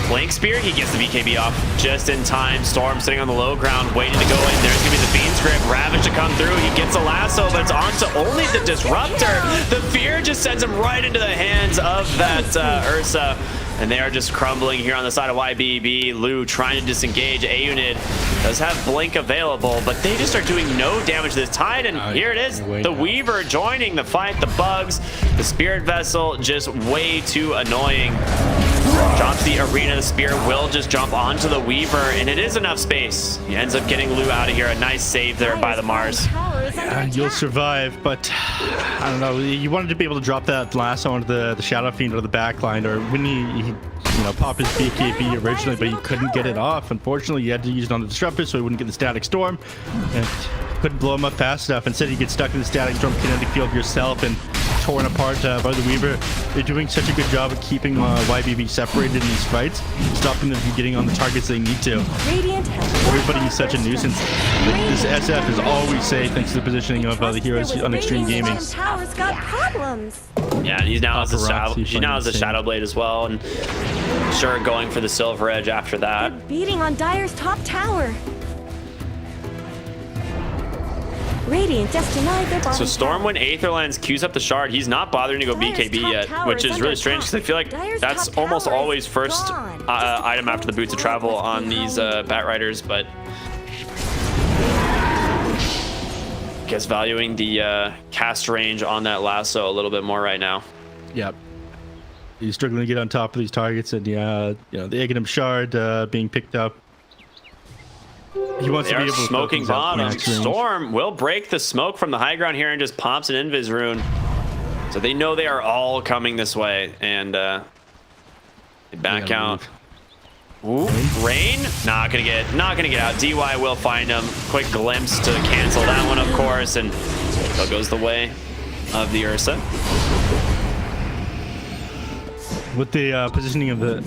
Blank Spear, he gets the BKB off just in time. Storm sitting on the low ground, waiting to go in. There's gonna be the Fiend's Grip. Ravage to come through. He gets a lasso, but it's onto only the Disruptor. The Fear just sends him right into the hands of that Ursa. And they are just crumbling here on the side of YBB. Lu trying to disengage. A-Unit does have Blink available, but they just are doing no damage this Tide. And here it is. The Weaver joining the fight. The Bugs. The Spirit Vessel just way too annoying. Drops the Arena. The Spear will just jump onto the Weaver, and it is enough space. He ends up getting Lu out of here. A nice save there by the Mars. You'll survive, but I don't know. You wanted to be able to drop that lasso onto the Shadow Fiend or the backline, or when he pop his BKB originally, but you couldn't get it off. Unfortunately, you had to use it on the Disruptor so he wouldn't get the Static Storm, and couldn't blow him up fast enough. Instead, you get stuck in the Static Storm kinetic field yourself and torn apart by the Weaver. They're doing such a good job of keeping YBB separated in these fights, stopping them from getting on the targets they need to. Everybody is such a nuisance. This SF is always safe thanks to the positioning of the heroes on Xtreme Gaming. Yeah, and he's now has a Shadow Blade as well, and sure going for the Silver Edge after that. Beating on Dire's top tower. Radiant just denied their bottom. So Storm, when Aetherlands queues up the shard, he's not bothering to go BKB yet, which is really strange because I feel like that's almost always first item after the Boots of Travel on these Bat Riders, but I guess valuing the cast range on that lasso a little bit more right now. Yep. He's struggling to get on top of these targets, and the Aghanim shard being picked up. He wants to be able to smoking bottom. Storm will break the smoke from the high ground here and just pops an Invis rune. So they know they are all coming this way, and they back out. Ooh, Rain not gonna get out. DY will find him. Quick glimpse to cancel that one, of course, and so goes the way of the Ursa. With the positioning of the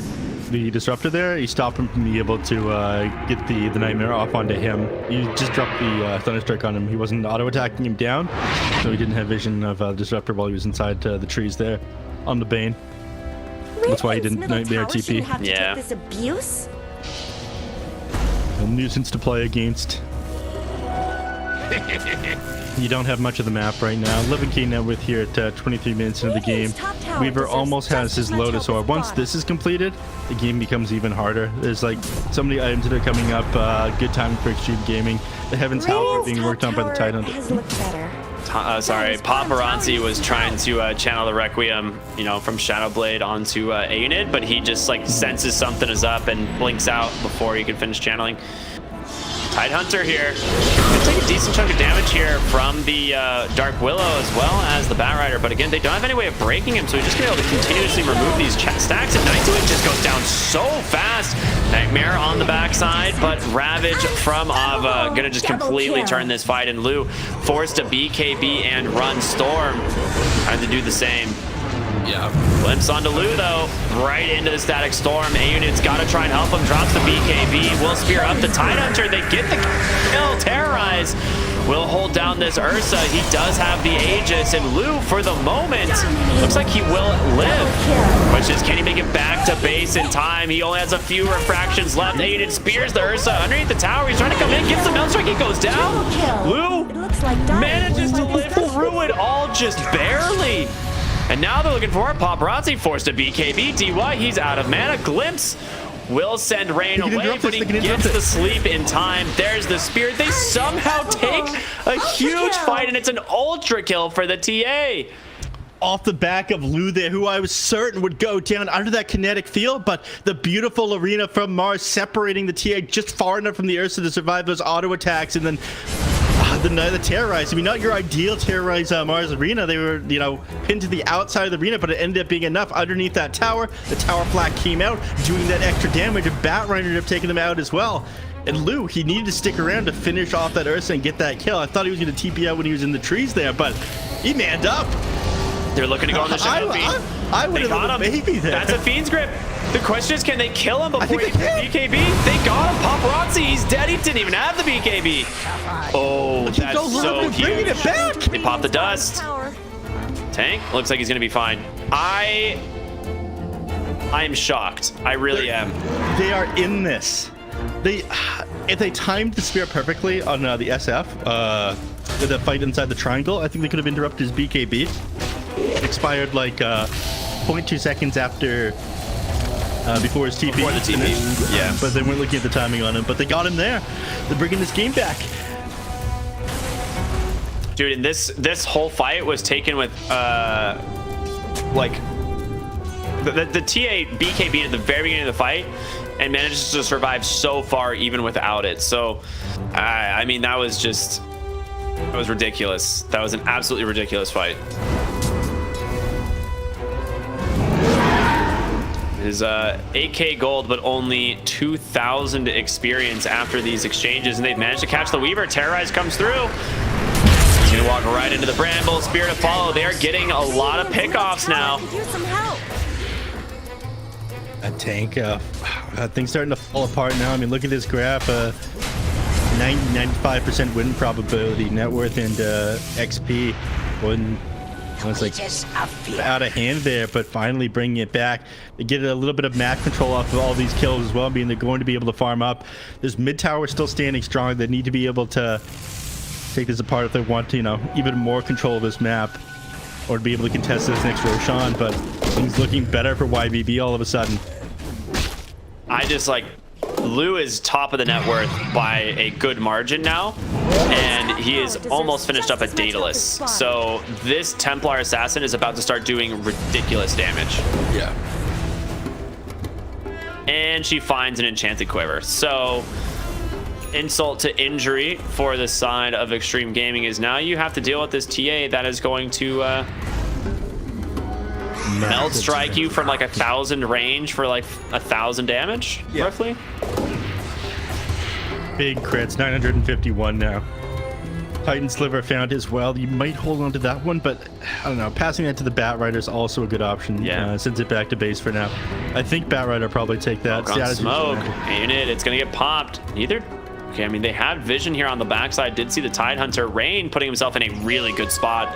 Disruptor there, he stopped him from being able to get the Nightmare off onto him. You just dropped the Thunderstrike on him. He wasn't auto-attacking him down, so he didn't have vision of the Disruptor while he was inside the trees there on the Bane. That's why he didn't Nightmare TP. Yeah. This abuse? A nuisance to play against. You don't have much of the map right now. 11k net worth here at 23 minutes into the game. Weaver almost has his Lotus Orb. Once this is completed, the game becomes even harder. There's like so many items that are coming up. Good timing for Xtreme Gaming. The Heaven's Tower being worked on by the Tidehunter. Paparazzi was trying to channel the Requiem, you know, from Shadowblade onto A unit, but he just like senses something is up and blinks out before he can finish channeling. Tidehunter here. Gonna take a decent chunk of damage here from the Dark Willow as well as the Batrider, but again, they don't have any way of breaking him, so he's just gonna be able to continuously remove these stacks, and Nightwing just goes down so fast. Nightmare on the backside, but Ravage from Ava gonna just completely turn this fight, and Lu forced to BKB and run Storm. Trying to do the same. Yeah. Glimpse onto Lu though, right into the static storm. A unit's gotta try and help him, drops the BKB, will spear up the Tidehunter, they get the kill, Terrorize will hold down this Ursa. He does have the Aegis, and Lu, for the moment, looks like he will live. Question is, can he make it back to base in time? He only has a few refractions left. A unit spears the Ursa underneath the tower. He's trying to come in, gets the Melt Strike, he goes down. Lu manages to live through it all just barely. And now they're looking for it. Paparazzi forced a BKB. DY, he's out of mana. Glimpse will send Rain away, but he gets the sleep in time. There's the Spirit. They somehow take a huge fight, and it's an ultra kill for the TA. Off the back of Lu there, who I was certain would go down under that kinetic field, but the beautiful arena from Mars separating the TA just far enough from the Ursa to survive those auto attacks, and then the Terrorize. I mean, not your ideal Terrorize Mars arena. They were, you know, pinned to the outside of the arena, but it ended up being enough underneath that tower. The tower flag came out, doing that extra damage, and Batrider ended up taking them out as well. And Lu, he needed to stick around to finish off that Ursa and get that kill. I thought he was going to TP out when he was in the trees there, but he manned up. They're looking to go on the Shadow Fiend. I would have got him. Maybe there. That's a Fiend's Grip. The question is, can they kill him before he gets the BKB? They got him. Paparazzi, he's dead. He didn't even have the BKB. Oh, that's so huge. Bringing it back. They pop the dust. Tank looks like he's going to be fine. I am shocked. I really am. They are in this. If they timed the spear perfectly on the SF, with the fight inside the triangle, I think they could have interrupted his BKB. It expired like 0.2 seconds after before his TP. Before the TP, yeah. But they weren't looking at the timing on him. But they got him there. They're bringing this game back. Dude, and this whole fight was taken with like the TA BKB at the very beginning of the fight and manages to survive so far even without it. So I mean, that was ridiculous. That was an absolutely ridiculous fight. Is 8k gold, but only 2,000 experience after these exchanges, and they've managed to catch the Weaver. Terrorize comes through. He's gonna walk right into the Bramble. Spirit of Follow. They are getting a lot of pickoffs now. A tank, things starting to fall apart now. I mean, look at this graph. 95% win probability, net worth, and XP. It's like out of hand there, but finally bringing it back. They get a little bit of map control off of all these kills as well, being they're going to be able to farm up. This mid tower is still standing strong. They need to be able to take this apart if they want to, you know, even more control of this map, or to be able to contest this next Roshan. But things looking better for YBB all of a sudden. I just like Lu is top of the net worth by a good margin now, and he is almost finished up at Daedalus. So this Templar Assassin is about to start doing ridiculous damage. Yeah. And she finds an Enchanted Quiver. So insult to injury for the side of Xtreme Gaming is now you have to deal with this TA that is going to Melt Strike you from like 1,000 range for like 1,000 damage, roughly. Big crits, 951 now. Titan Sliver found as well. You might hold on to that one, but I don't know. Passing that to the Batrider is also a good option. Yeah. Sends it back to base for now. I think Batrider probably take that. Smoke. Unit, it's going to get popped. Neither. Okay, I mean, they had vision here on the backside. Did see the Tidehunter. Rain putting himself in a really good spot.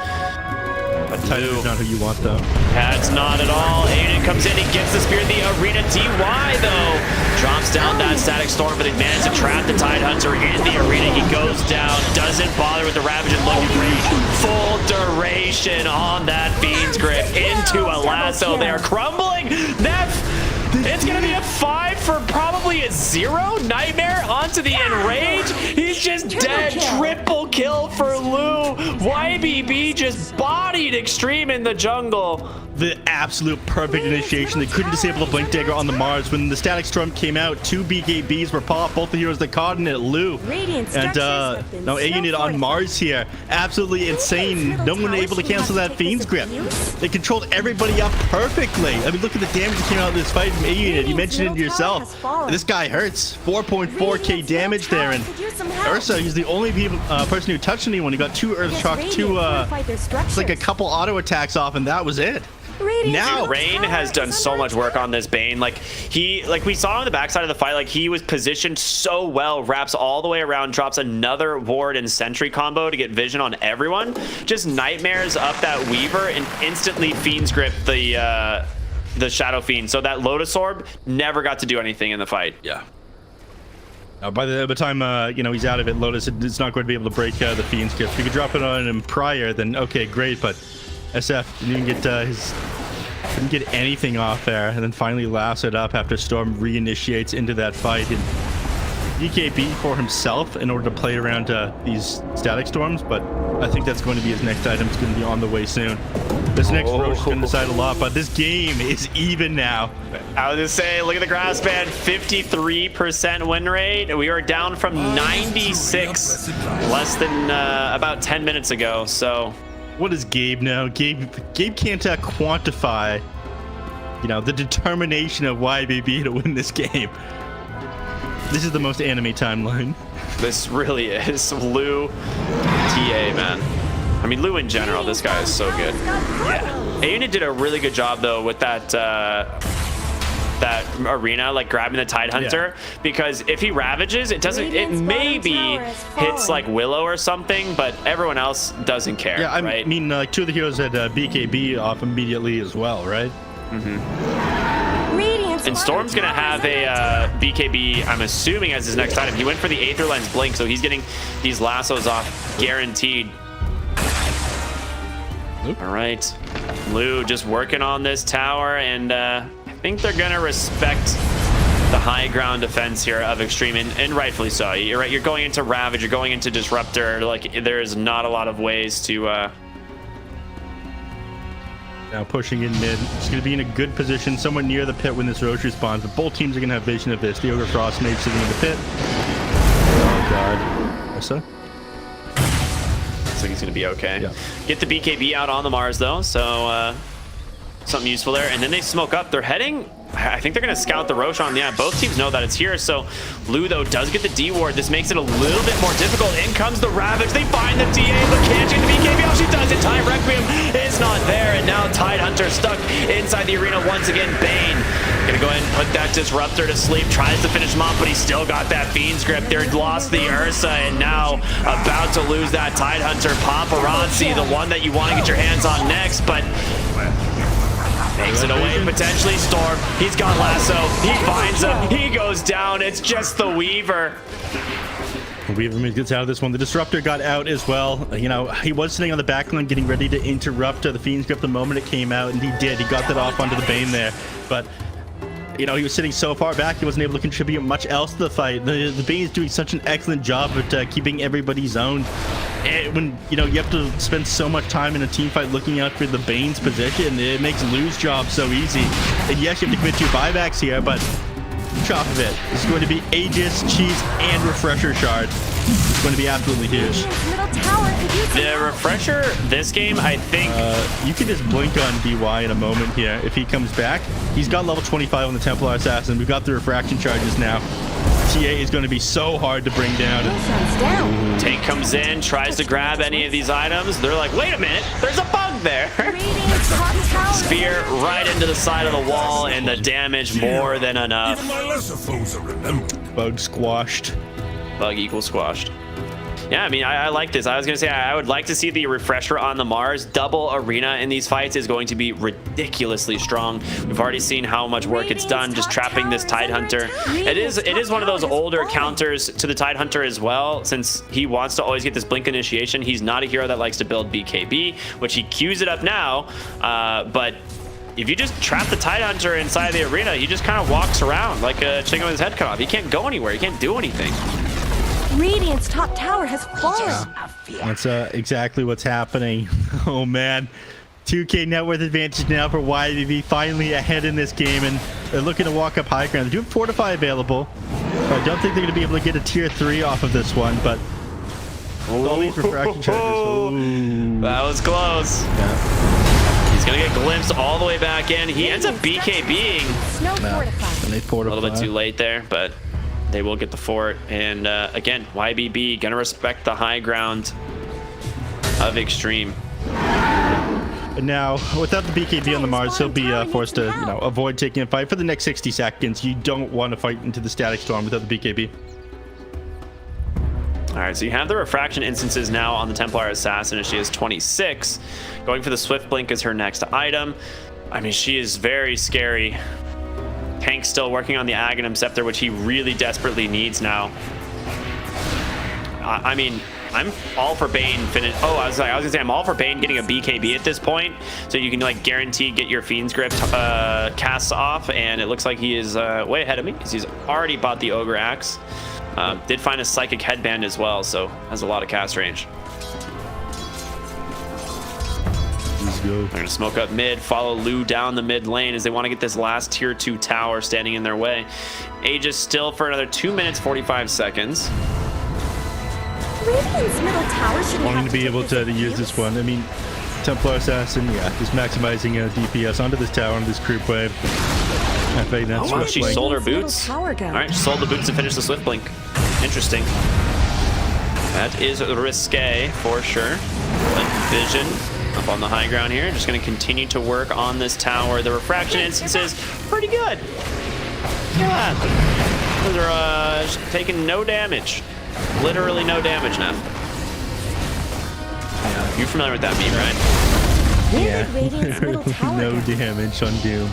But Titan is not who you want, though. That's not at all. Aiden comes in, he gets the spear. The arena DY, though, drops down that static storm, but they manage to trap the Tidehunter in the arena. He goes down, doesn't bother with the Ravage, and looking for full duration on that Fiend's Grip into a lasso. They are crumbling. It's going to be a 5 for probably a get 0. Nightmare onto the Enrage. He's just dead. Triple kill for Lou. YBB just bodied Xtreme in the jungle. The absolute perfect initiation. They couldn't disable the Blink Dagger on the Mars. When the Static Storm came out, 2 BKBs were popped. Both the heroes that caught in it, Lou. And now A unit on Mars here. Absolutely insane. No one able to cancel that Fiend's Grip. They controlled everybody up perfectly. I mean, look at the damage that came out of this fight from A unit. You mentioned it yourself. This guy hurts. 4.4k damage there. And Ursa, he's the only person who touched anyone. He got 2 Earth Shocks, 2 like a couple auto attacks off, and that was it. Now Rain has done so much work on this Bane. Like we saw on the backside of the fight, like he was positioned so well, wraps all the way around, drops another ward and sentry combo to get vision on everyone. Just nightmares up that Weaver and instantly Fiend's Grip the Shadow Fiend. So that Lotus Orb never got to do anything in the fight. Yeah. By the time he's out of it, Lotus is not going to be able to break the Fiend's Grip. If you could drop it on him prior, then okay, great. But SF didn't even didn't get anything off there, and then finally laughs it up after Storm reinitiates into that fight. And BKB for himself in order to play around these Static Storms, but I think that's going to be his next item. It's going to be on the way soon. This next Roche is going to decide a lot, but this game is even now. I was just saying, look at the grass band, 53% win rate. We are down from 96 less than about 10 minutes ago, so... What does Gabe know? Gabe can't quantify, the determination of YBB to win this game. This is the most anime timeline. This really is. Lou, TA, man. I mean, Lou in general, this guy is so good. Yeah. A-Unit did a really good job, though, with that arena, like grabbing the Tidehunter, because if he ravages, it maybe hits like Willow or something, but everyone else doesn't care. Yeah, right? I mean, like 2 of the heroes had BKB off immediately as well, right? And Storm's gonna have a BKB, I'm assuming, as his next item. He went for the Aether Lens Blink, so he's getting these lassos off guaranteed. All right, Lou just working on this tower, and I think they're gonna respect the high ground defense here of Xtreme, and rightfully so. You're right. You're going into Ravage. You're going into Disruptor. Like, there's not a lot of ways to. Now pushing in mid. It's going to be in a good position, somewhere near the pit when this Roche responds. But both teams are going to have vision of this. The Ogre Frost Mage sitting in the pit. Oh god. Ursa? Looks like he's going to be okay. Yeah. Get the BKB out on the Mars though, so something useful there. And then they smoke up. They're heading. I think they're going to scout the Roshan. Yeah, both teams know that it's here. So Lou, though, does get the D ward. This makes it a little bit more difficult. In comes the Ravage. They find the TA, but can't change the BKB. Oh, she does it. Time Requiem is not there. And now Tidehunter stuck inside the arena once again. Bane gonna go ahead and put that Disruptor to sleep. Tries to finish him off, but he's still got that Fiend's Grip. They're lost the Ursa, and now about to lose that Tidehunter. Paparazzi, the one that you want to get your hands on next, but takes it away, potentially. Storm, he's got lasso, he finds him, he goes down. It's just the Weaver. Weaver gets out of this one. The Disruptor got out as well. He was sitting on the backline getting ready to interrupt the Fiend's Grip the moment it came out, and he did. He got that off onto the Bane there, but he was sitting so far back, he wasn't able to contribute much else to the fight. The Bane is doing such an excellent job at keeping everybody zoned. And when you have to spend so much time in a team fight looking out for the Bane's position, it makes Lou's job so easy. And yes, you have to commit 2 buybacks here, but chop of it. It's going to be Aegis, Cheese, and Refresher Shard. It's going to be absolutely huge. The Refresher this game, I think... you can just blink on DY in a moment here. If he comes back, he's got level 25 on the Templar Assassin. We've got the refraction charges now. TA is going to be so hard to bring down. Tank comes in, tries to grab any of these items. They're like, wait a minute, there's a bug there. Spear right into the side of the wall, and the damage more than enough. Bug squashed. Bug equals squashed. Yeah, I mean, I like this. I was going to say, I would like to see the Refresher on the Mars. Double arena in these fights is going to be ridiculously strong. We've already seen how much work it's done just trapping this Tidehunter. It is one of those older counters to the Tidehunter as well, since he wants to always get this blink initiation. He's not a hero that likes to build BKB, which he queues it up now, but if you just trap the Tidehunter inside the arena, he just kind of walks around like a chicken with his head cut off. He can't go anywhere. He can't do anything. Radiant's top tower has fallen. That's exactly what's happening. Oh man, 2K net worth advantage now for YBB, finally ahead in this game, and they're looking to walk up high ground. They do have Fortify available. I don't think they're going to be able to get a tier 3 off of this one, but only refraction charges. That was close. Yeah. He's going to get glimpsed all the way back in. He ends up BKBing. Snow fortify. A little bit too late there, but they will get the fort. And again, YBB going to respect the high ground of Xtreme. And now, without the BKB on the Mars, he'll be forced to, avoid taking a fight for the next 60 seconds. You don't want to fight into the Static Storm without the BKB. All right, so you have the refraction instances now on the Templar Assassin, as she is 26. Going for the Swift Blink as her next item. I mean, she is very scary. Tank still working on the Aghanim Scepter, which he really desperately needs now. I mean, I'm all for Bane finish. Oh, I was gonna say I'm all for Bane getting a BKB at this point, so you can like guarantee get your Fiend's Grip casts off. And it looks like he is way ahead of me because he's already bought the Ogre Axe. Did find a Psychic Headband as well, so has a lot of cast range. They're gonna smoke up mid, follow Lu down the mid lane as they want to get this last tier 2 tower standing in their way. Aegis still for another 2 minutes 45 seconds. Radiant's middle tower should Wanting to be able to use this one. I mean, Templar Assassin, yeah, just maximizing DPS onto this tower, onto this creep wave. I think that's oh, she sold her boots. All right, she sold the boots to finish the Swift Blink. Interesting. That is risque for sure. But Vision up on the high ground here. Just going to continue to work on this tower. The refraction instances, pretty good. Yeah. Those are taking no damage. Literally no damage now. Yeah. You're familiar with that meme, right? Yeah. No damage on Doom.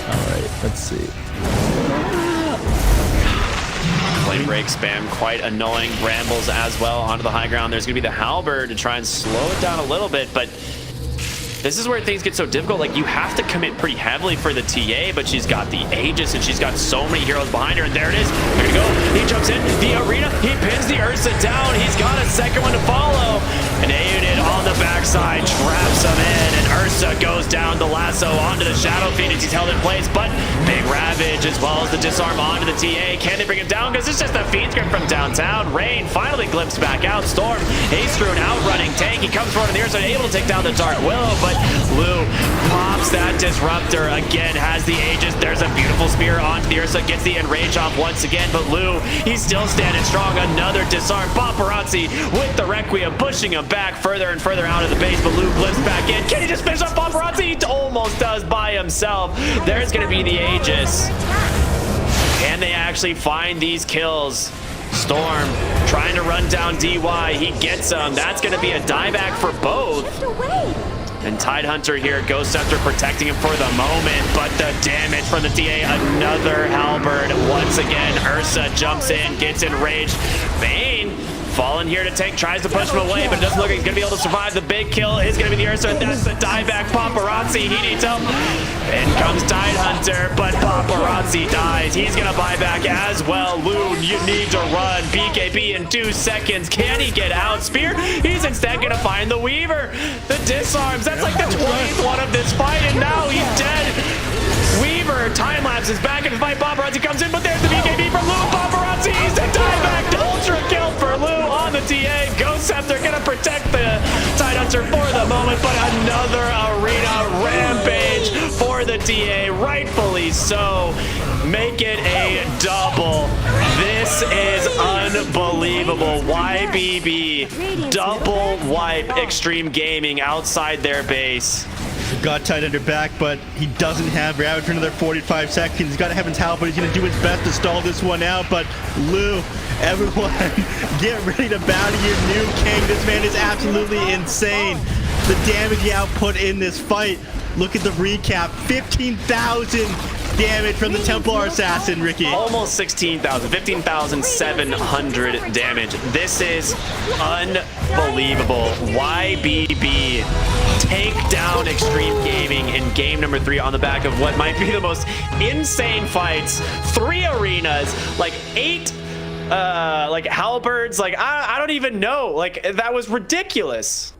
Alright, let's see. Flame break spam, quite annoying. Brambles as well onto the high ground. There's going to be the Halberd to try and slow it down a little bit, but this is where things get so difficult. Like, you have to commit pretty heavily for the TA, but she's got the Aegis and she's got so many heroes behind her, and there it is. Here we go. He jumps in the arena. He pins the Ursa down. He's got a second one to follow. And Aeonid on the backside traps him in, and Ursa goes down the lasso onto the Shadow Phoenix. He's held in place, but big Ravage as well as the disarm onto the TA. Can they bring him down? Because it's just a Fiend's Grip from downtown. Rain finally glimpsed back out. Storm, Xtreme outrunning Tank. He comes forward in the air, so able to take down the Dark Willow, but Lu pops that Disruptor again, has the Aegis. There's a beautiful spear onto the Ursa, gets the Enrage off once again, but Lu, he's still standing strong. Another disarm. Paparazzi with the Requiem, pushing him back further and further out of the base, but Lu blips back in. Can he just finish up Paparazzi? He almost does by himself. There's going to be the Aegis. Can they actually find these kills? Storm trying to run down DY. He gets him. That's going to be a dieback for both. And Tidehunter here, Ghost Scepter protecting him for the moment, but the damage from the TA, another Halberd. Once again, Ursa jumps in, gets enraged. Vayne falling here to Tank, tries to push him away, but it doesn't look like he's going to be able to survive. The big kill is going to be the Ursa, and that's the dieback. Paparazzi, he needs help. In comes Tidehunter, but Paparazzi dies. He's going to buy back as well. Loon, you need to run. BKB in 2 seconds. Can he get out? Spear, he's instead going to find the Weaver. The disarms, that's like the 20th one of this fight, and now he's dead. Weaver, time lapse is back in the fight. Paparazzi comes in, but there's the BKB from Lu. Paparazzi, he's the dieback. Ultra kill for Lu on the TA. Ghost Scepter gonna protect the Tidehunter for the moment, but another arena rampage for the TA, rightfully so. Make it a double. This is unbelievable. YBB double wipe Xtreme Gaming outside their base. Got Tidehunter back, but he doesn't have Ravage for another 45 seconds. He's got to have his help, but he's going to do his best to stall this one out. But Lu, everyone, get ready to bow to your new king. This man is absolutely insane. The damage he output in this fight. Look at the recap. 15,000 damage from the Templar Assassin, Ricky. Almost 16,000, 15,700 damage. This is unbelievable. YBB take down Xtreme Gaming in game number 3 on the back of what might be the most insane fights. 3 arenas, like 8 like halberds, like I don't even know, like that was ridiculous.